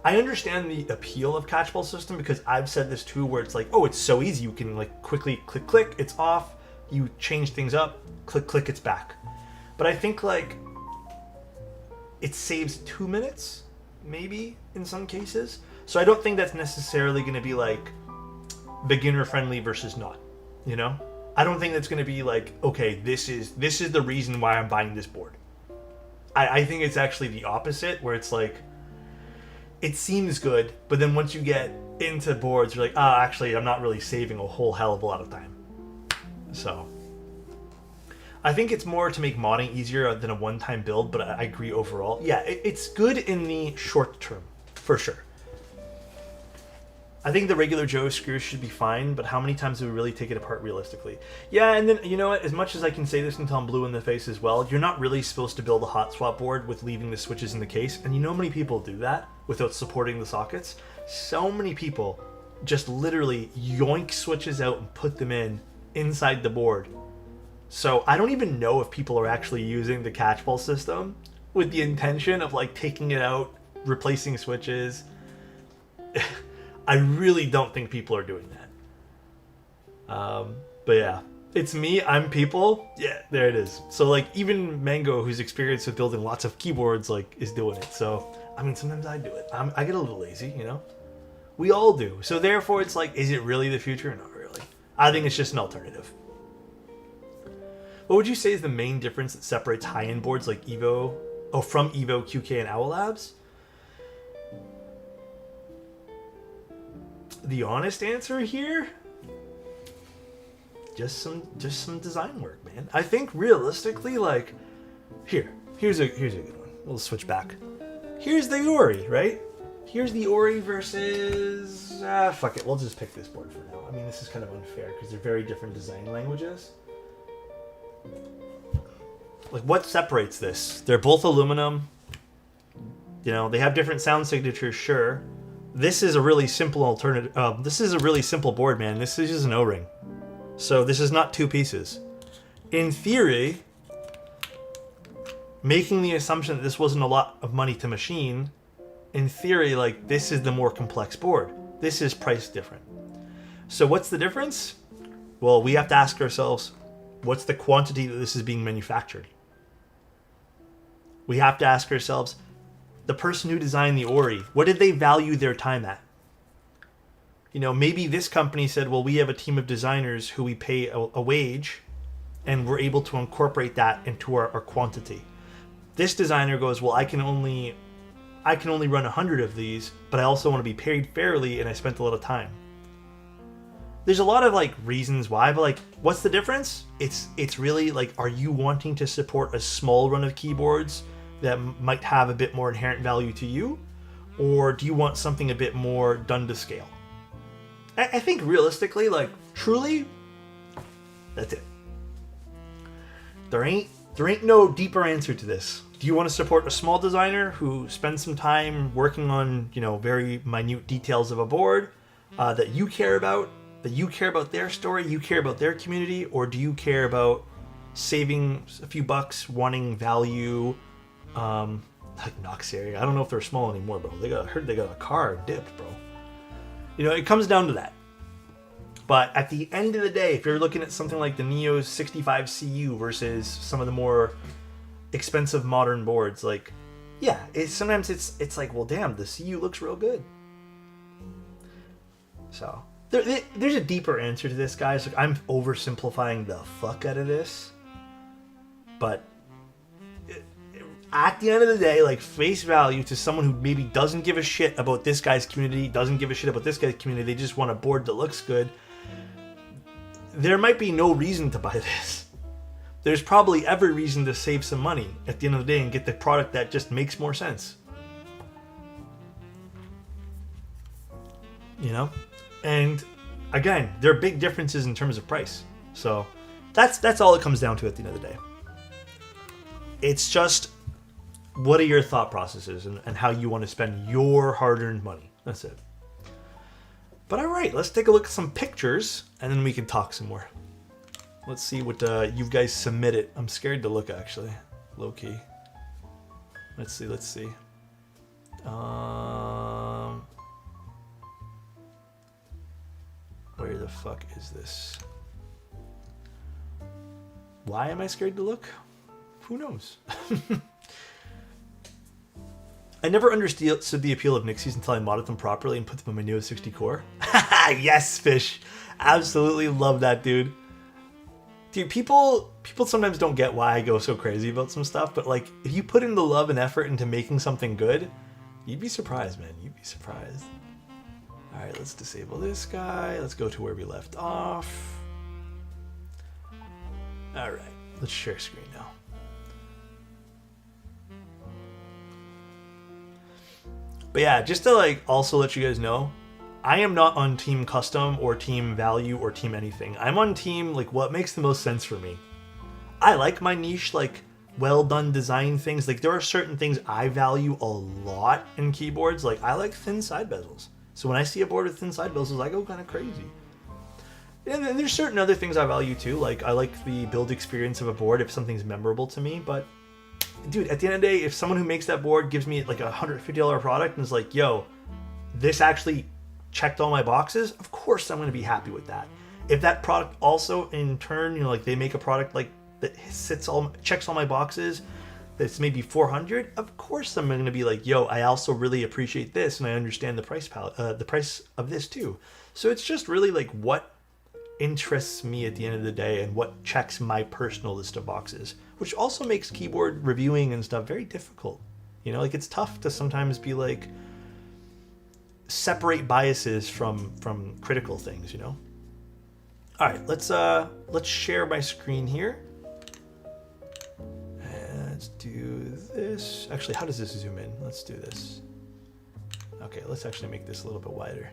I understand the appeal of catchball system, because I've said this too, where it's like, oh, it's so easy. You can like quickly click, it's off. You change things up, click, it's back. But I think like it saves 2 minutes, maybe in some cases. So I don't think that's necessarily going to be like beginner friendly versus not, you know? I don't think that's going to be like, okay, this is the reason why I'm buying this board. I think it's actually the opposite, where it's like, it seems good, but then once you get into boards, you're like, actually, I'm not really saving a whole hell of a lot of time. So I think it's more to make modding easier than a one-time build, but I agree overall. Yeah, it's good in the short term, for sure. I think the regular Joe screw should be fine, but how many times do we really take it apart realistically? Yeah, and then, you know what, as much as I can say this until I'm blue in the face as well, you're not really supposed to build a hot swap board with leaving the switches in the case, and you know how many people do that without supporting the sockets? So many people just literally yoink switches out and put them inside the board. So I don't even know if people are actually using the catchball system with the intention of like taking it out, replacing switches. I really don't think people are doing that. But yeah, it's me, I'm people. Yeah, there it is. So like even Mango, who's experienced with building lots of keyboards, like is doing it. So I mean, sometimes I do it. I get a little lazy, you know? We all do. So therefore it's like, is it really the future? Not really. I think it's just an alternative. What would you say is the main difference that separates high-end boards like from Evo, QK, and Owl Labs? The honest answer here, just some design work, man. I think realistically, like, here's a good one. We'll switch back. Here's the Ori, right? Here's the Ori versus fuck it. We'll just pick this board for now. I mean, this is kind of unfair because they're very different design languages. Like, what separates this? They're both aluminum. You know, they have different sound signatures, sure. This is a really simple alternative. This is a really simple board, man. This is just an O-ring. So this is not two pieces. In theory, making the assumption that this wasn't a lot of money to machine, in theory, like, this is the more complex board. This is priced different. So what's the difference? Well, we have to ask ourselves, what's the quantity that this is being manufactured? We have to ask ourselves, the person who designed the Ori, what did they value their time at? You know, maybe this company said, well, we have a team of designers who we pay a wage, and we're able to incorporate that into our quantity. This designer goes, well, I can only run 100 of these, but I also want to be paid fairly, and I spent a lot of time. There's a lot of like reasons why, but like, what's the difference? It's really like, are you wanting to support a small run of keyboards that might have a bit more inherent value to you, or do you want something a bit more done to scale? I think realistically, like, truly, that's it. There ain't no deeper answer to this. Do you want to support a small designer who spends some time working on, you know, very minute details of a board that you care about their story, you care about their community, or do you care about saving a few bucks, wanting value? Like Knox area, I don't know if they're small anymore, bro. I heard they got a car dipped, bro. You know, it comes down to that. But at the end of the day, if you're looking at something like the Neo's 65 CU versus some of the more expensive modern boards, like, yeah, sometimes it's like, well, damn, the CU looks real good. So there's a deeper answer to this, guys. Like, I'm oversimplifying the fuck out of this, but at the end of the day, like, face value to someone who maybe doesn't give a shit about this guy's community, doesn't give a shit about this guy's community, they just want a board that looks good, there might be no reason to buy this. There's probably every reason to save some money at the end of the day and get the product that just makes more sense. You know? And again, there are big differences in terms of price. So that's all it comes down to at the end of the day. It's just, what are your thought processes and how you want to spend your hard-earned money? That's it. But all right, let's take a look at some pictures, and then we can talk some more. Let's see what you guys submitted. I'm scared to look, actually. Low-key. Let's see. Where the fuck is this? Why am I scared to look? Who knows? I never understood the appeal of Nixies until I modded them properly and put them in my Neo 60 core. Yes, Fish. Absolutely love that, dude. Dude, people sometimes don't get why I go so crazy about some stuff, but like, if you put in the love and effort into making something good, you'd be surprised, man. You'd be surprised. All right, let's disable this guy. Let's go to where we left off. All right, let's share screen now. But yeah, just to like also let you guys know, I am not on team custom or team value or team anything. I'm on team like what makes the most sense for me. I like my niche, like well done design things. Like there are certain things I value a lot in keyboards. Like I like thin side bezels. So when I see a board with thin side bezels, I go kind of crazy. And then there's certain other things I value too. Like I like the build experience of a board if something's memorable to me. But dude, at the end of the day, if someone who makes that board gives me like a $150 product and is like, yo, this actually checked all my boxes, of course I'm going to be happy with that. If that product also in turn, you know, like they make a product like that checks all my boxes, that's maybe 400, of course I'm going to be like, yo, I also really appreciate this and I understand the price of this too. So it's just really like what interests me at the end of the day and what checks my personal list of boxes, which also makes keyboard reviewing and stuff very difficult. You know, like it's tough to sometimes be like separate biases from critical things, you know. All right, let's share my screen here. And let's do this. Actually, how does this zoom in? Let's do this. Okay, let's actually make this a little bit wider.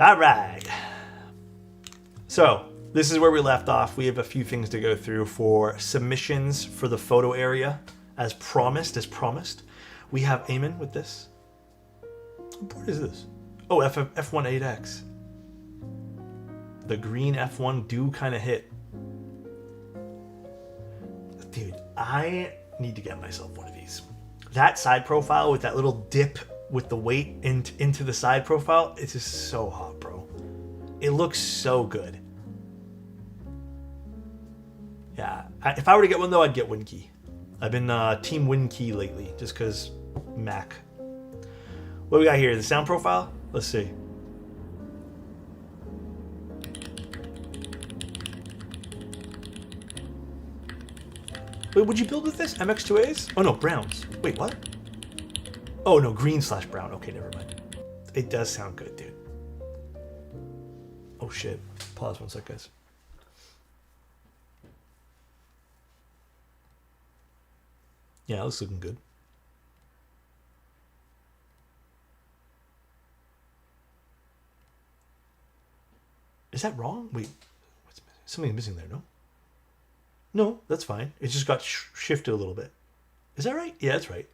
All right. So this is where we left off. We have a few things to go through for submissions for the photo area, as promised. We have Eamon with this. What board is this? Oh, F18X. The green F1 do kind of hit. Dude, I need to get myself one of these. That side profile with that little dip with the weight into the side profile, it's just so hot, bro. It looks so good. Yeah, if I were to get one though, I'd get Winkey. I've been team Winkey lately, just because Mac. What we got here? The sound profile? Let's see. Wait, would you build with this? MX2As? Oh no, browns. Wait, what? Oh no, green/brown. Okay, never mind. It does sound good, dude. Oh shit. Pause one sec, guys. Yeah, that's looking good. Is that wrong? Wait, something's missing there, no? No, that's fine. It just got shifted a little bit. Is that right? Yeah, that's right.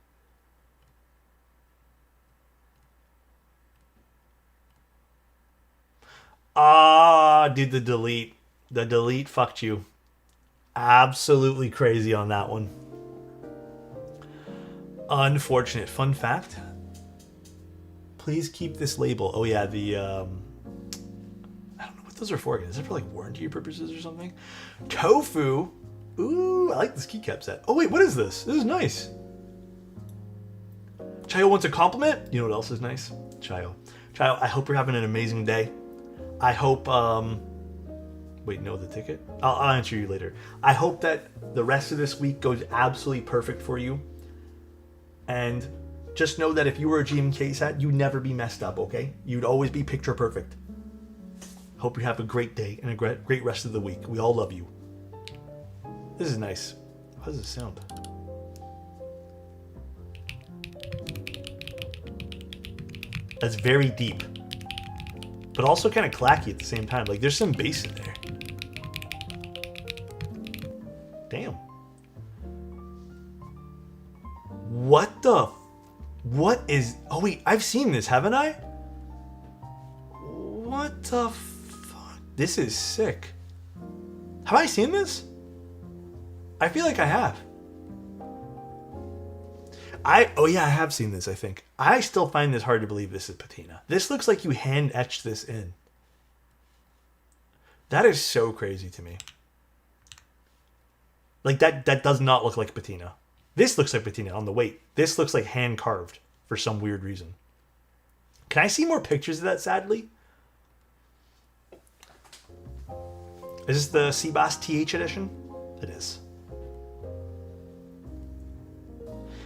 Ah, dude, the delete fucked you. Absolutely crazy on that one. Unfortunate. Fun fact. Please keep this label. Oh yeah, the I don't know what those are for again. Is it for like warranty purposes or something? Tofu. Ooh, I like this keycap set. Oh wait, what is this? This is nice. Chayo wants a compliment. You know what else is nice? Chayo, I hope you're having an amazing day. I hope, wait, no, the ticket? I'll answer you later. I hope that the rest of this week goes absolutely perfect for you. And just know that if you were a GMK set, you'd never be messed up, okay? You'd always be picture perfect. Hope you have a great day and a great rest of the week. We all love you. This is nice. How does it sound? That's very deep, but also kind of clacky at the same time. Like there's some bass in there. Damn. What is, oh wait, I've seen this, haven't I? What the fuck? This is sick. Have I seen this? I feel like I have. Oh yeah, I have seen this, I think. I still find this hard to believe this is patina. This looks like you hand etched this in. That is so crazy to me. Like that does not look like patina. This looks like patina on the weight. This looks like hand carved for some weird reason. Can I see more pictures of that, sadly? Is this the Seabass TH edition? It is.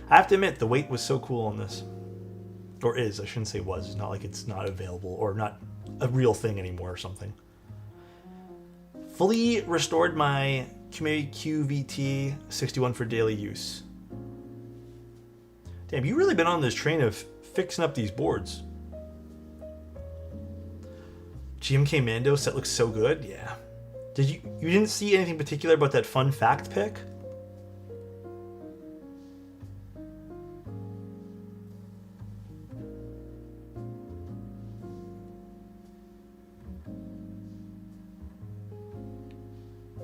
I have to admit, the weight was so cool on this. Or is, I shouldn't say was. It's not like it's not available or not a real thing anymore or something. Fully restored my QVT61 for daily use. Damn, you've really been on this train of fixing up these boards. GMK Mando set looks so good. Yeah. You didn't see anything particular about that fun fact pick?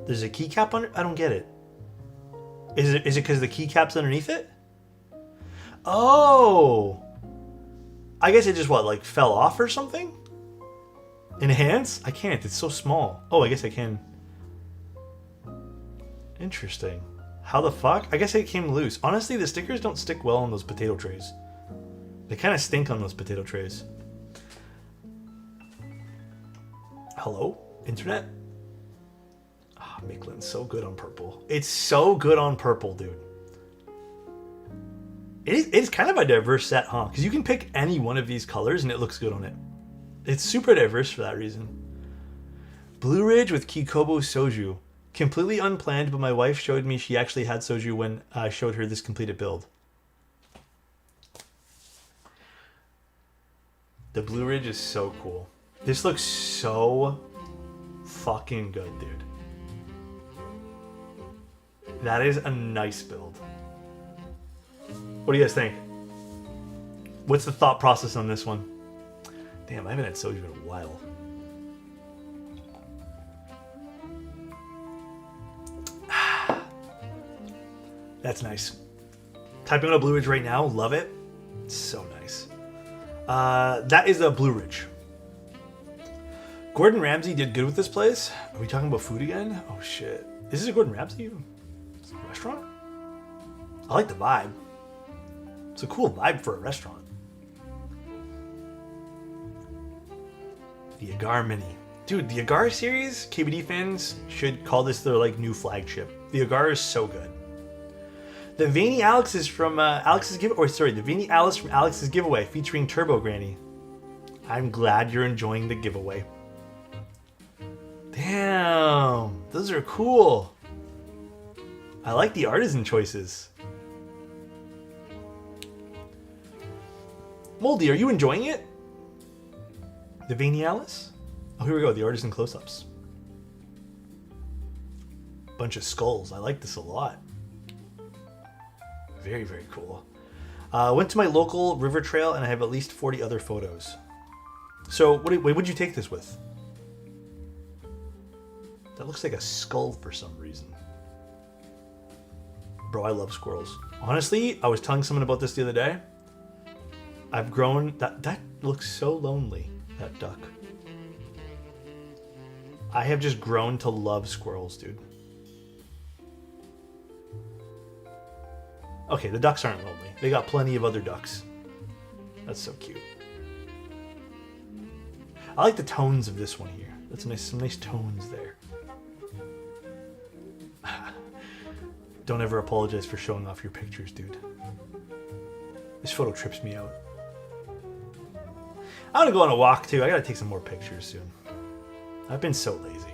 There's a keycap under. I don't get it. Is it because the keycap's underneath it? Oh, I guess it just like fell off or something. Enhance? I can't. It's so small. Oh, I guess I can. Interesting. How the fuck? I guess it came loose. Honestly, the stickers don't stick well on those potato trays. They kind of stink on those potato trays. Hello, internet? Ah, oh, Micklin's so good on purple. It's so good on purple, dude. It's kind of a diverse set, huh? Because you can pick any one of these colors and it looks good on it. It's super diverse for that reason. Blue Ridge with Kikobo Soju. Completely unplanned, but my wife showed me she actually had soju when I showed her this completed build. The Blue Ridge is so cool. This looks so fucking good, dude. That is a nice build. What do you guys think? What's the thought process on this one? Damn, I haven't had soju in a while. That's nice. Typing on a Blue Ridge right now. Love it. It's so nice. That is a Blue Ridge. Gordon Ramsay did good with this place. Are we talking about food again? Oh shit. Is this a Gordon Ramsay restaurant? I like the vibe. It's a cool vibe for a restaurant. The Agar Mini. Dude, the Agar series, KBD fans should call this their new flagship. The Agar is so good. The Veiny Alex is from Alex's giveaway. The Veiny Alice from Alex's giveaway featuring Turbo Granny. I'm glad you're enjoying the giveaway. Damn, those are cool. I like the artisan choices. Moldy, are you enjoying it? The Veiny Alice? Oh, here we go, the artisan close-ups. Bunch of skulls. I like this a lot. Very, very cool. Went to my local river trail and I have at least 40 other photos. So, what would you take this with? That looks like a skull for some reason. Bro, I love squirrels. Honestly, I was telling someone about this the other day. I've grown... That looks so lonely, that duck. I have just grown to love squirrels, dude. Okay, the ducks aren't lonely. They got plenty of other ducks. That's so cute. I like the tones of this one here. That's nice, some nice tones there. Don't ever apologize for showing off your pictures, dude. This photo trips me out. I'm gonna go on a walk too. I gotta take some more pictures soon. I've been so lazy.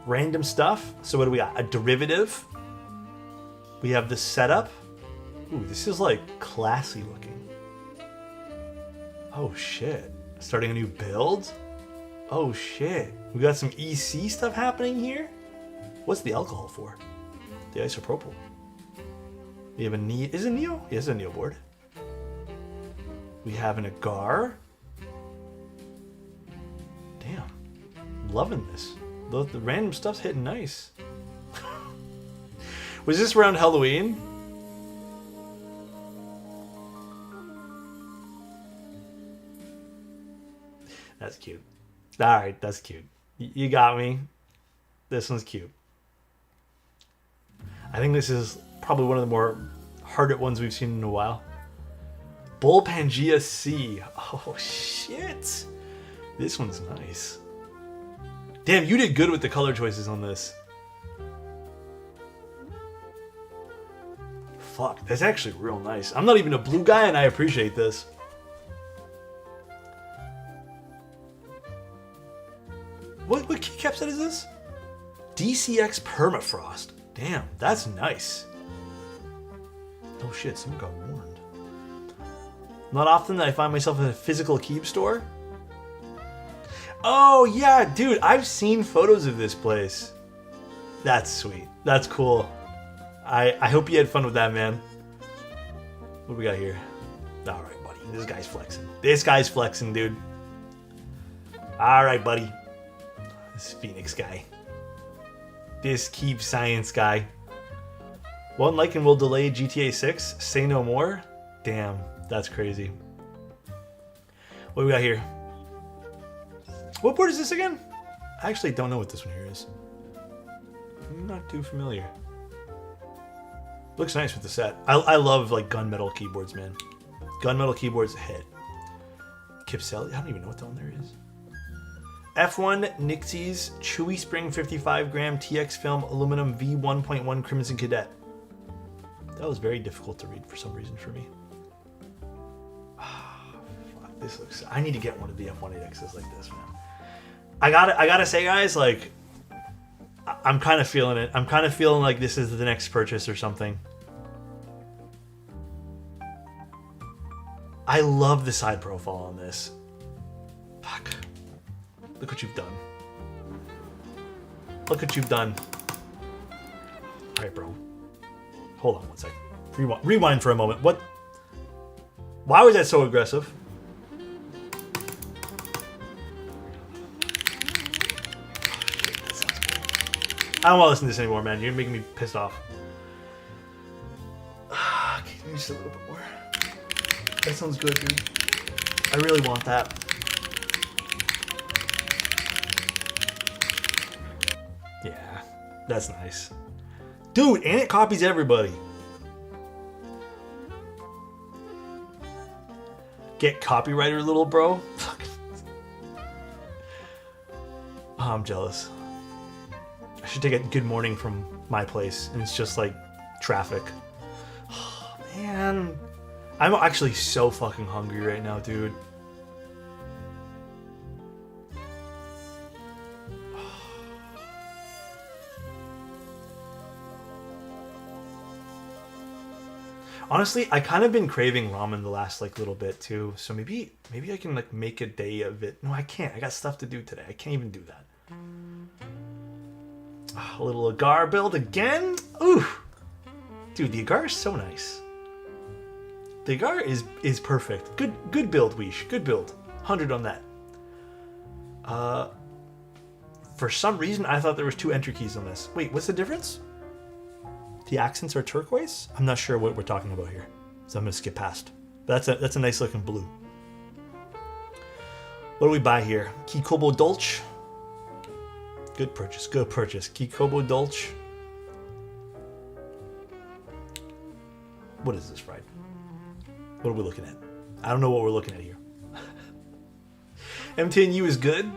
Random stuff. So what do we got? A derivative. We have the setup. Ooh, this is classy looking. Oh shit. Starting a new build? Oh shit. We got some EC stuff happening here? What's the alcohol for? The isopropyl. We have a Neo. Is it Neo? Yeah, it's a Neo board. We have an Agar. Damn. Loving this. The random stuff's hitting nice. Was this around Halloween? That's cute. Alright, that's cute. You got me. This one's cute. I think this is probably one of the more hard-hit ones we've seen in a while. Bull Pangea C. Oh, shit. This one's nice. Damn, you did good with the color choices on this. Fuck, that's actually real nice. I'm not even a blue guy and I appreciate this. What keycap set is this? DCX Permafrost. Damn, that's nice. Oh shit, someone got warned. Not often that I find myself in a physical Keeb store. Oh, yeah, dude, I've seen photos of this place. That's sweet. That's cool. I hope you had fun with that, man. What do we got here? All right, buddy. This guy's flexing. This guy's flexing, dude. All right, buddy. This Phoenix guy. This Keep Science guy. One like and will delay GTA 6. Say no more. Damn, that's crazy. What do we got here? What board is this again? I actually don't know what this one here is. I'm not too familiar. Looks nice with the set. I love like gunmetal keyboards, man. Gunmetal keyboards hit. Kipseli, I don't even know what the one there is. F1 Nixies Chewy Spring 55 gram TX film aluminum V1.1 Crimson Cadet. That was very difficult to read for some reason for me. Oh, fuck, this looks. I need to get one of the F1.8Xs like this, man. I gotta say, guys, like, I'm kind of feeling it. I'm kind of feeling like this is the next purchase or something. I love the side profile on this. Fuck. Look what you've done. Look what you've done. Alright, bro. Hold on one sec. Rewind for a moment. What? Why was that so aggressive? I don't want to listen to this anymore, man. You're making me pissed off. Can you just a little bit more? That sounds good, dude. I really want that. Yeah, that's nice. Dude, and it copies everybody. Get copywriter, little bro. Oh, I'm jealous. I should take a good morning from my place, and it's just like traffic. Oh, man. I'm actually so fucking hungry right now, dude. Honestly, I kind of been craving ramen the last like little bit too, so maybe I can like make a day of it. No, I can't. I got stuff to do today. I can't even do that. Oh, a little agar build again. Ooh, dude, the agar is so nice. The agar is perfect. Good build, Weesh. Good build. 100 on that. For some reason, I thought there was 2 entry keys on this. Wait, what's the difference? The accents are turquoise? I'm not sure what we're talking about here, so I'm gonna skip past. But that's a nice looking blue. What do we buy here? Kikobo Dolce. Good purchase, good purchase. Kikobo Dolce. What is this, Fried? What are we looking at? I don't know what we're looking at here. M10U is good.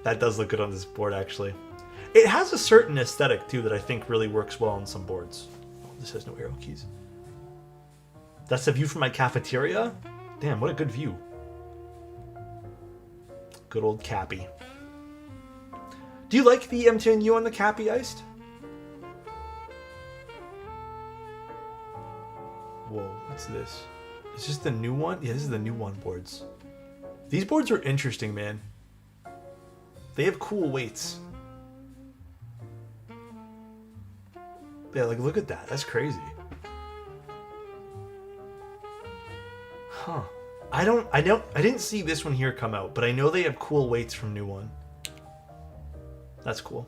That does look good on this board, actually. It has a certain aesthetic, too, that I think really works well on some boards. Oh, this has no arrow keys. That's the view from my cafeteria? Damn, what a good view. Good old Cappy. Do you like the M10U on the Cappy, Iced? Whoa, what's this? Is this the new one? Yeah, this is the new one boards. These boards are interesting, man. They have cool weights. Yeah, like look at that. That's crazy. Huh. I didn't see this one here come out, but I know they have cool weights from new one. That's cool.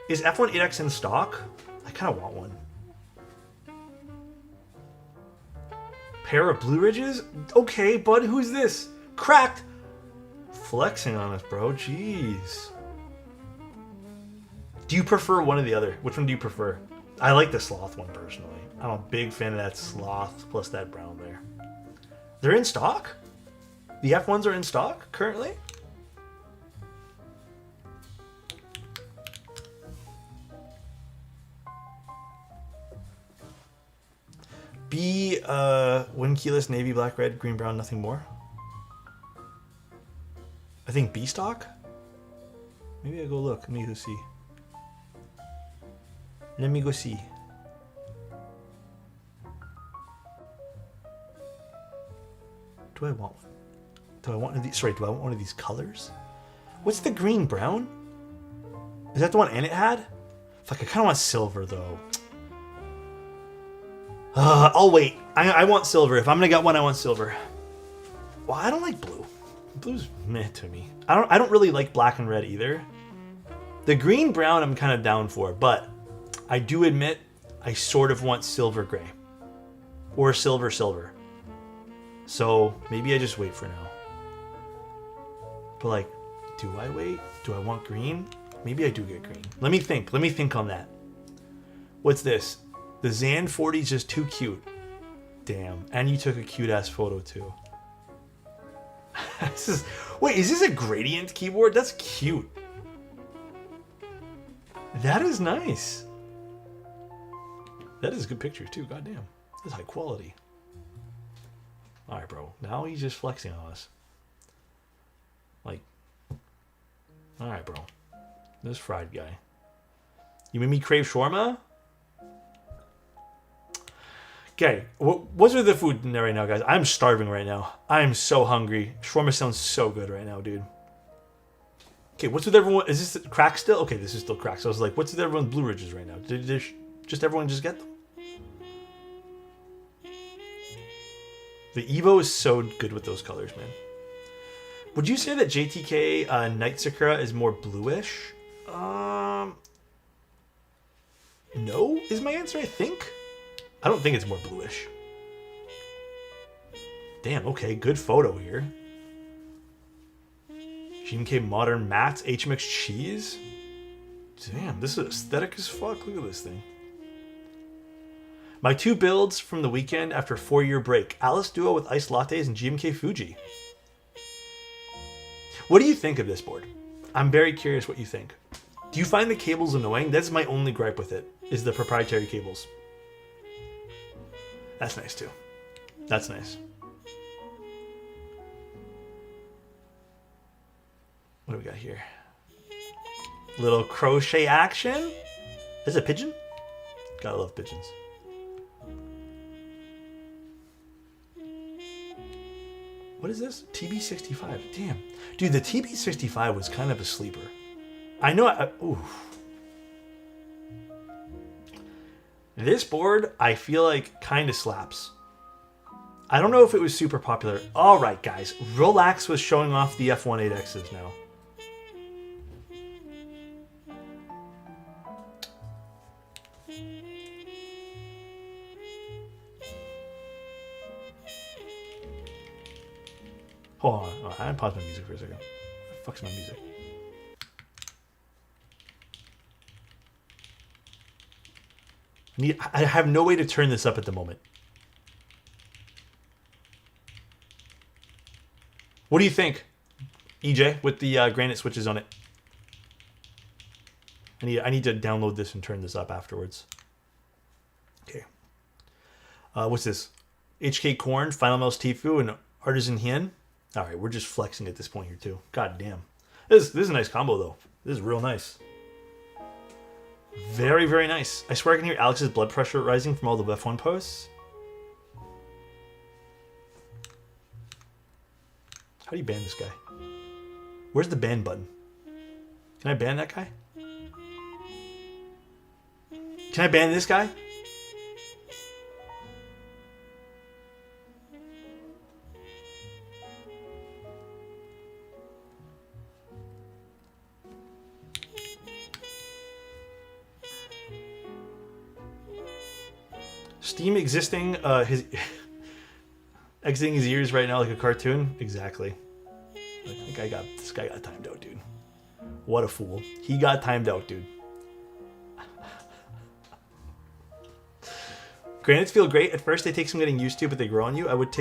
Is F1.8X in stock? I kind of want one. Pair of Blue Ridges? Okay, bud, who's this? Cracked! Flexing on us, bro. Jeez. Do you prefer one or the other? Which one do you prefer? I like the sloth one, personally. I'm a big fan of that sloth plus that brown there. They're in stock? The F1s are in stock currently? B, one keyless, navy, black, red, green, brown, nothing more. I think B stock? Maybe I go look. Let me go see. Let me go see. Do I want one? Do I want one of these? Sorry, do I want one of these colors? What's the green brown? Is that the one Annette had? Fuck, I kind of want silver though. I'll wait. I want silver. If I'm gonna get one, I want silver. Well, I don't like blue. Blue's meh to me. I don't really like black and red either. The green brown I'm kind of down for, but I do admit I sort of want silver gray or silver silver. So maybe I just wait for now. But like, do I wait? Do I want green? Maybe I do get green. Let me think. Let me think on that. What's this? The Zan 40 is just too cute. Damn. And you took a cute ass photo too. Wait, is this a gradient keyboard? That's cute. That is nice. That is a good picture too. Goddamn. That's high quality. Alright, bro. Now he's just flexing on us. Like, alright, bro. This fried guy. You made me crave shawarma? Okay, what's with the food in there right now, guys? I'm starving right now. I'm so hungry. Shawarma sounds so good right now, dude. Okay, what's with everyone? Is this crack still? Okay, this is still crack. So I was like, what's with everyone's Blue Ridges right now? Did just everyone just get them? The Evo is so good with those colors, man. Would you say that JTK Night Sakura is more bluish? No, is my answer, I think. I don't think it's more bluish. Damn, okay, good photo here. GMK Modern Mats, HMX Cheese. Damn, this is aesthetic as fuck. Look at this thing. My two builds from the weekend after a 4-year break. Alice Duo with iced lattes and GMK Fuji. What do you think of this board? I'm very curious what you think. Do you find the cables annoying? That's my only gripe with it, is the proprietary cables. That's nice too. That's nice. What do we got here? Little crochet action. Is it a pigeon? Gotta love pigeons. What is this? TB65. Damn. Dude, the TB65 was kind of a sleeper. I know. Ooh. This board, I feel like, kind of slaps. I don't know if it was super popular. All right, guys. Relax was showing off the F18Xs now. Hold on. Oh, I paused my music for a second. What the fuck's my music? I have no way to turn this up at the moment. What do you think, EJ, with the granite switches on it? I need to download this and turn this up afterwards. Okay. What's this? HK Corn, Final Mouse Tifu, and Artisan Hien. All right, we're just flexing at this point here too. God damn. This is a nice combo though. This is real nice. Very, very nice. I swear I can hear Alex's blood pressure rising from all the F1 posts. How do you ban this guy? Where's the ban button? Can I ban that guy? Can I ban this guy? Steam exiting his ears right now like a cartoon. Exactly. I think this guy got timed out, dude. What a fool. He got timed out, dude. Granites feel great. At first they take some getting used to, but they grow on you. I would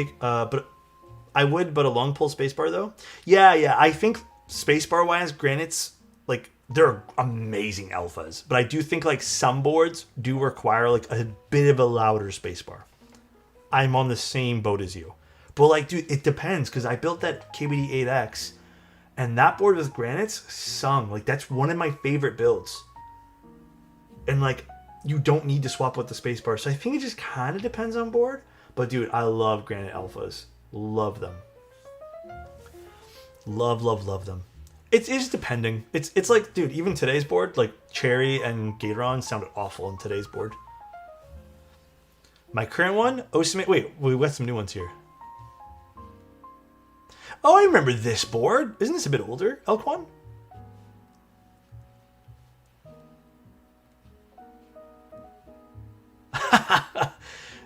but a long pull spacebar though. Yeah. I think spacebar wise, granites, like, they're amazing alphas, but I do think like some boards do require like a bit of a louder spacebar. I'm on the same boat as you, but like, dude, it depends, because I built that KBD 8X, and that board with granites sung. Like, that's one of my favorite builds, and like, you don't need to swap with the spacebar. So I think it just kind of depends on board. But dude, I love granite alphas. Love them. Love, love, love them. It is depending. It's like, dude, even today's board, like Cherry and Gatoron sounded awful on today's board. My current one, Osame. Wait, we got some new ones here. Oh, I remember this board. Isn't this a bit older, Elquan?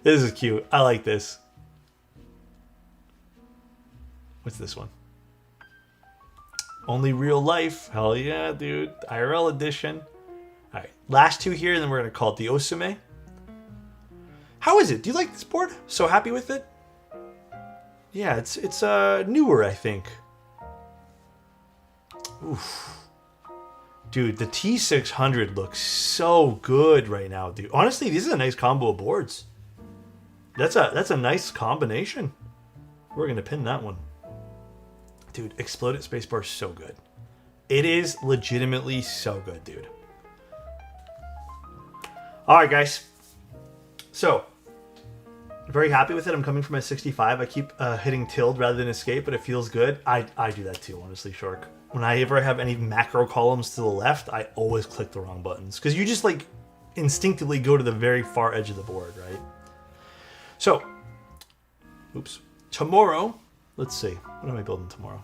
This is cute. I like this. What's this one? Only real life. Hell yeah, dude. IRL edition. All right, last two here, and then we're gonna call it the Osame. How is it? Do you like this board? So happy with it? Yeah, it's newer, I think. Oof. Dude, the T600 looks so good right now, dude. Honestly, this is a nice combo of boards. That's a nice combination. We're gonna pin that one. Dude, Exploded Spacebar is so good. It is legitimately so good, dude. Alright, guys. So, very happy with it. I'm coming from a 65. I keep hitting tilde rather than escape, but it feels good. I do that too, honestly, Shark. When I ever have any macro columns to the left, I always click the wrong buttons. Because you just, like, instinctively go to the very far edge of the board, right? So, oops. Tomorrow, let's see. What am I building tomorrow?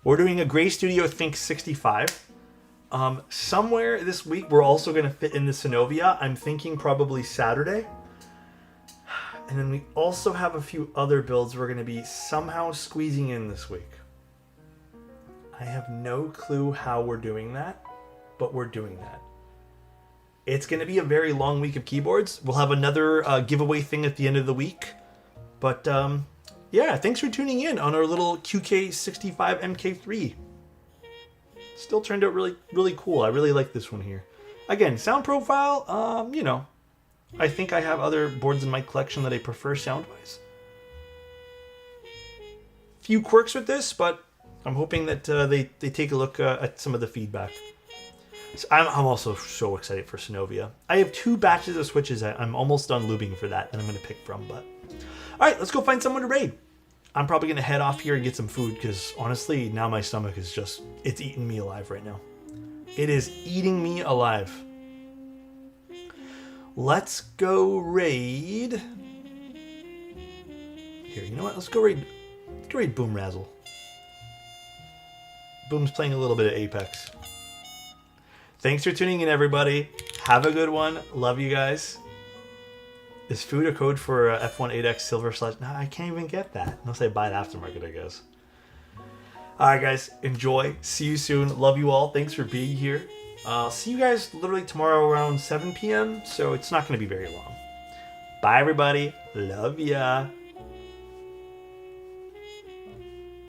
We're doing a Gray Studio Think 65. Somewhere this week, we're also going to fit in the Synovia. I'm thinking probably Saturday. And then we also have a few other builds we're going to be somehow squeezing in this week. I have no clue how we're doing that, but we're doing that. It's going to be a very long week of keyboards. We'll have another giveaway thing at the end of the week. But yeah, thanks for tuning in on our little QK65 Mk3. Still turned out really, really cool. I really like this one here. Again, sound profile, you know, I think I have other boards in my collection that I prefer sound-wise. Few quirks with this, but I'm hoping that they take a look at some of the feedback. So I'm also so excited for Synovia. I have 2 batches of switches I'm almost done lubing for that, and I'm going to pick from. But all right, let's go find someone to raid. I'm probably going to head off here and get some food because honestly, now my stomach is just, it's eating me alive right now. It is eating me alive. Let's go raid. Here, you know what? Let's go raid Boom Razzle. Boom's playing a little bit of Apex. Thanks for tuning in, everybody. Have a good one. Love you guys. Is food a code for F18X Silver Slash? No, I can't even get that. Unless I buy it aftermarket, I guess. Alright, guys. Enjoy. See you soon. Love you all. Thanks for being here. See you guys literally tomorrow around 7 p.m. So it's not going to be very long. Bye, everybody. Love ya.